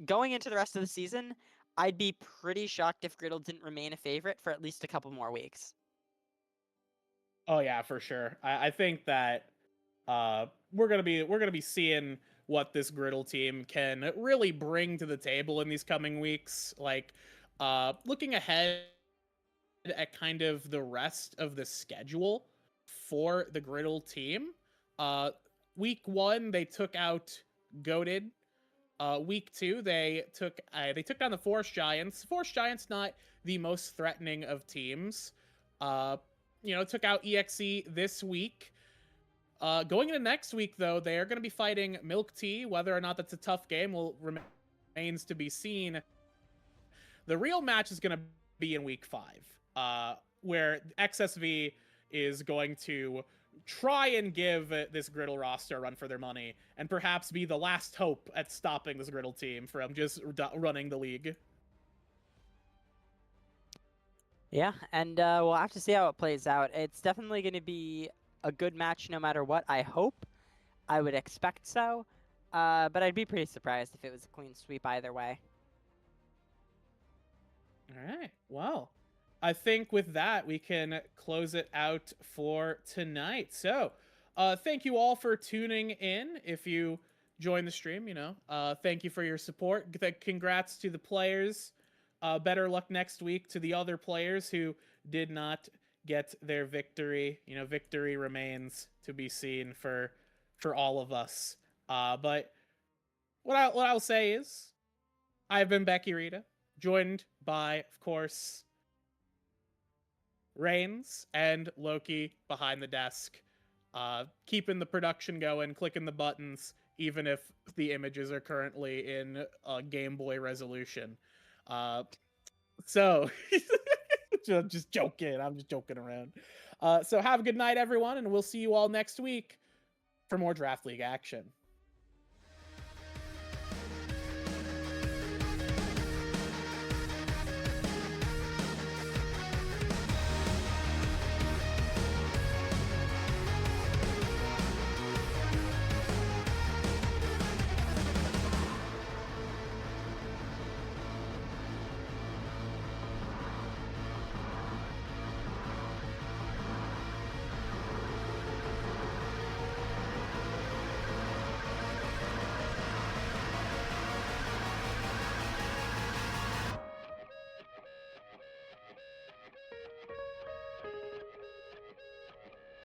going into the rest of the season, I'd be pretty shocked if Griddle didn't remain a favorite for at least a couple more weeks. Oh yeah, for sure. I think that we're gonna be seeing what this Griddle team can really bring to the table in these coming weeks. Like, looking ahead at kind of the rest of the schedule for the Griddle team. Week 1 they took out Goated. Week 2 they took down the Forest Giants. Forest Giants not the most threatening of teams. You know, took out EXE this week. Going into next week, though, they are going to be fighting Milk Tea. Whether or not that's a tough game remains to be seen. The real match is going to be in week 5, where XSV is going to try and give this Griddle roster a run for their money, and perhaps be the last hope at stopping this Griddle team from just running the league. Yeah, and we'll have to see how it plays out. It's definitely going to be a good match no matter what, I hope. I would expect so. But I'd be pretty surprised if it was a clean sweep either way. All right. Well, I think with that, we can close it out for tonight. So, thank you all for tuning in. If you joined the stream, you know, thank you for your support. Congrats to the players. Better luck next week to the other players who did not get their victory. You know, victory remains to be seen for all of us. But what I'll say is, I've been Becky Rita, joined by, of course, Reigns and Loki behind the desk, keeping the production going, clicking the buttons, even if the images are currently in Game Boy resolution. So just joking. I'm just joking around. So have a good night, everyone, and we'll see you all next week for more Draft League action.